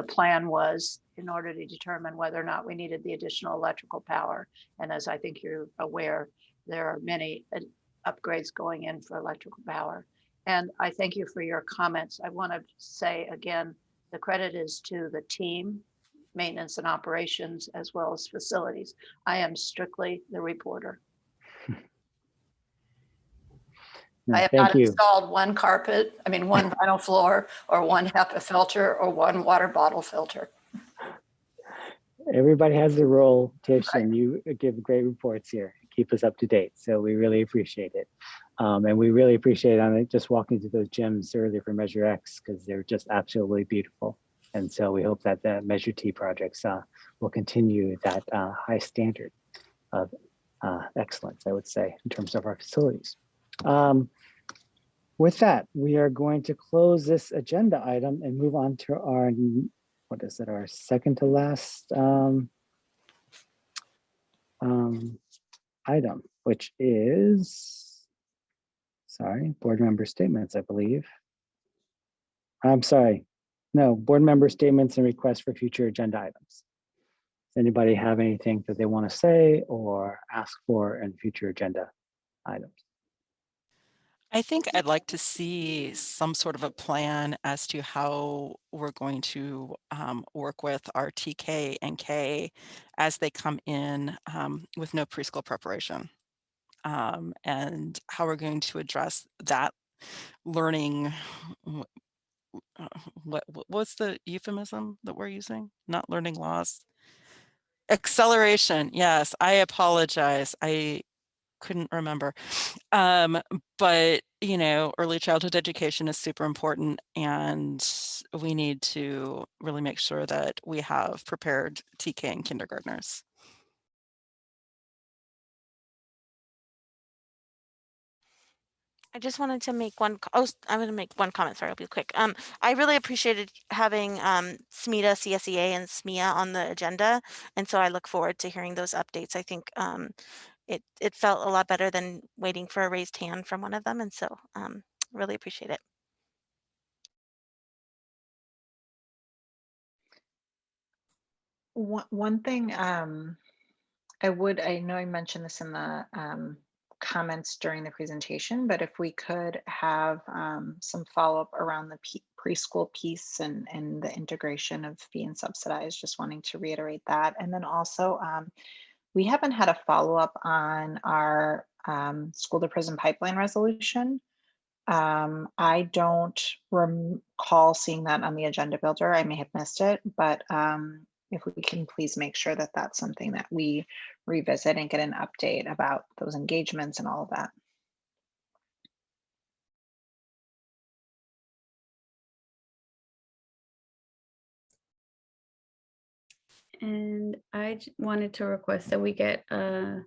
plan was in order to determine whether or not we needed the additional electrical power. And as I think you're aware, there are many upgrades going in for electrical power. And I thank you for your comments. I want to say again, the credit is to the team, maintenance and operations, as well as facilities. I am strictly the reporter. No, I have not installed one vinyl floor or one HEPA filter or one water bottle filter. Everybody has their role, Tish, and you give great reports here. Keep us up to date. So we really appreciate it. And we really appreciate just walking through those gyms earlier for Measure X, because they're just absolutely beautiful. And so we hope that the Measure T projects will continue that high standard of excellence, I would say, in terms of our facilities. With that, we are going to close this agenda item and move on to our, what is it, our second to last item, which is, sorry, board member statements, I believe. I'm sorry, no, board member statements and requests for future agenda items. Does anybody have anything that they want to say or ask for in future agenda items? I think I'd like to see some sort of a plan as to how we're going to work with our TK and K as they come in with no preschool preparation, and how we're going to address that learning. What's the euphemism that we're using? Not learning loss. Acceleration. Yes, I apologize. I couldn't remember. But you know, early childhood education is super important, and we need to really make sure that we have prepared TK and kindergartners. I just wanted to make I'm going to make one comment. Sorry, I'll be quick. I really appreciated having SMETA, CSEA, and SMEA on the agenda, and so I look forward to hearing those updates. I think it felt a lot better than waiting for a raised hand from one of them, and so really appreciate it. One thing I know I mentioned this in the comments during the presentation, but if we could have some follow-up around the preschool piece and the integration of fee and subsidized, just wanting to reiterate that. And then also, we haven't had a follow-up on our school to prison pipeline resolution. I don't recall seeing that on the agenda builder. I may have missed it, but if we can please make sure that that's something that we revisit and get an update about those engagements and all of that. And I wanted to request that we get an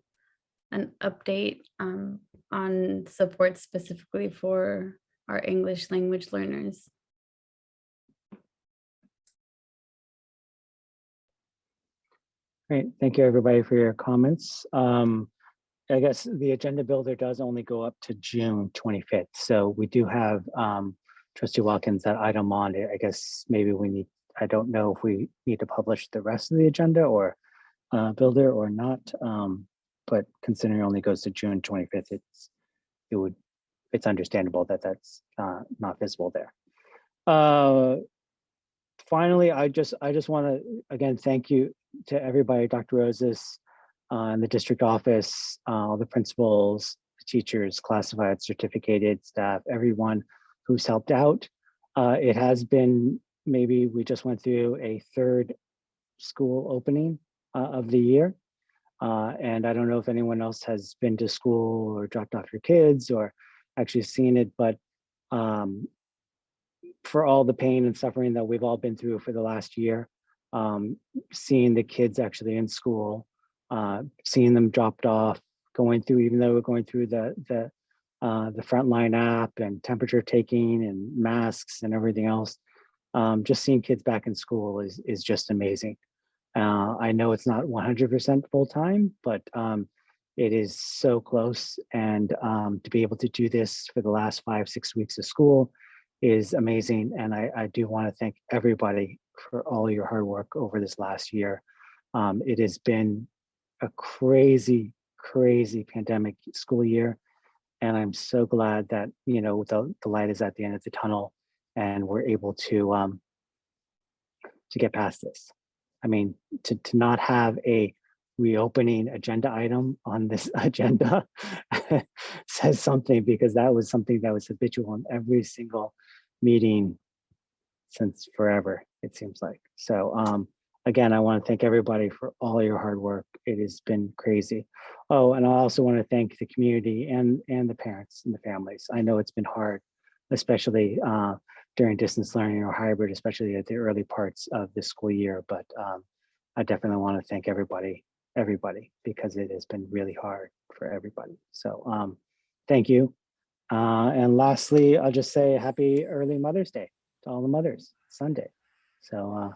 update on support specifically for our English language learners. Great, thank you everybody for your comments. I guess the agenda builder does only go up to June 25th. So we do have Trustee Watkins, that item on it. I guess maybe we need, I don't know if we need to publish the rest of the agenda or builder or not. But considering it only goes to June 25th, it's understandable that that's not visible there. Finally, I just want to again thank you to everybody, Dr. Roses, in the district office, all the principals, the teachers, classified, certificated staff, everyone who's helped out. It has been, maybe we just went through a third school opening of the year. And I don't know if anyone else has been to school or dropped off your kids or actually seen it, but for all the pain and suffering that we've all been through for the last year, seeing the kids actually in school, seeing them dropped off, going through, even though we're going through the frontline app and temperature taking and masks and everything else, just seeing kids back in school is just amazing. I know it's not 100% full time, but it is so close. And to be able to do this for the last 5-6 weeks of school is amazing. And I do want to thank everybody for all your hard work over this last year. It has been a crazy, crazy pandemic school year. And I'm so glad that, you know, the light is at the end of the tunnel and we're able to get past this. I mean, to not have a reopening agenda item on this agenda says something, because that was something that was habitual in every single meeting since forever, it seems like. So again, I want to thank everybody for all your hard work. It has been crazy. Oh, and I also want to thank the community and the parents and the families. I know it's been hard, especially during distance learning or hybrid, especially at the early parts of the school year. But I definitely want to thank everybody, because it has been really hard for everybody. So thank you. And lastly, I'll just say happy early Mother's Day to all the mothers, Sunday. So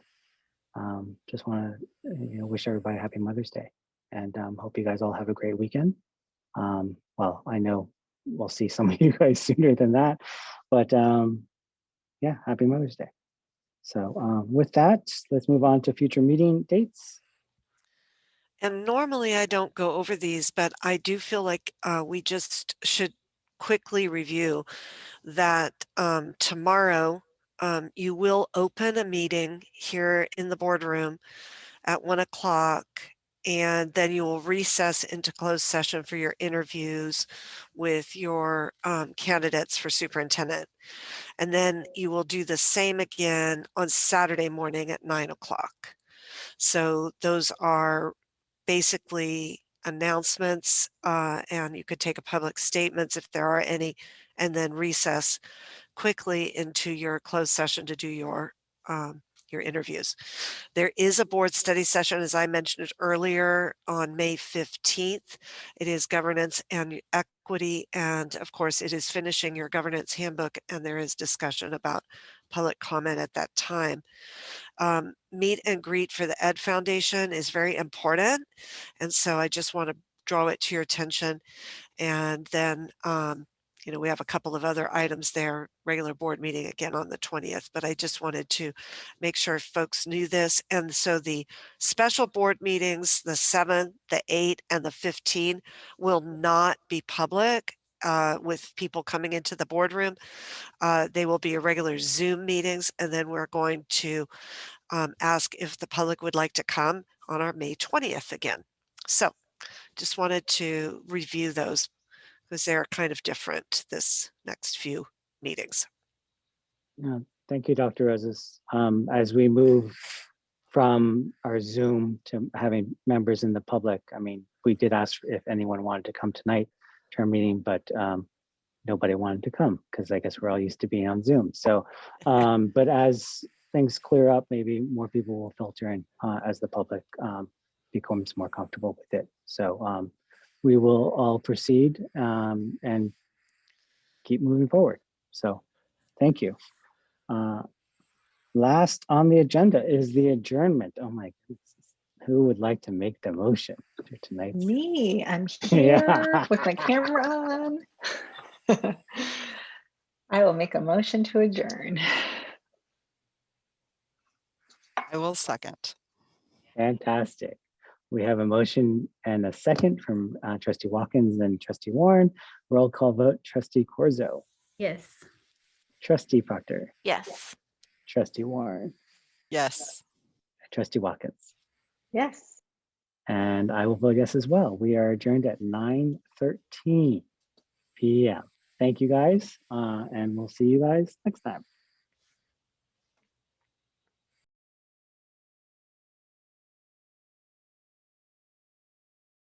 just want to wish everybody a happy Mother's Day, and hope you guys all have a great weekend. Well, I know we'll see some of you guys sooner than that, but yeah, happy Mother's Day. So with that, let's move on to future meeting dates. And normally I don't go over these, but I do feel like we just should quickly review that tomorrow you will open a meeting here in the boardroom at 1 o'clock, and then you will recess into closed session for your interviews with your candidates for superintendent. And then you will do the same again on Saturday morning at 9 o'clock. So those are basically announcements, and you could take a public statements if there are any, and then recess quickly into your closed session to do your interviews. There is a board study session, as I mentioned earlier, on May 15th. It is governance and equity, and of course it is finishing your governance handbook, and there is discussion about public comment at that time. Meet and greet for the Ed Foundation is very important, and so I just want to draw it to your attention. And then we have a couple of other items there, regular board meeting again on the 20th, but I just wanted to make sure folks knew this. And so the special board meetings, the 7th, the 8th, and the 15th will not be public with people coming into the boardroom. They will be regular Zoom meetings, and then we're going to ask if the public would like to come on our May 20th again. So just wanted to review those, because they're kind of different this next few meetings. Yeah, thank you, Dr. Roses. As we move from our Zoom to having members in the public, I mean, we did ask if anyone wanted to come tonight to our meeting, but nobody wanted to come because I guess we're all used to being on Zoom. So, but as things clear up, maybe more people will filter in as the public becomes more comfortable with it. So we will all proceed and keep moving forward. So thank you. Last on the agenda is the adjournment. Oh my goodness. Who would like to make the motion for tonight's? Me, I'm here Yeah. with my camera on. I will make a motion to adjourn. I will second. Fantastic. We have a motion and a second from Trustee Watkins and Trustee Warren. Roll call vote, Trustee Corzo, Yes. Trustee Proctor, Yes. Trustee Warren, Yes. Trustee Watkins. Yes. And I will vote yes as well. We are adjourned at 9:13 p.m. Thank you guys, and we'll see you guys next time.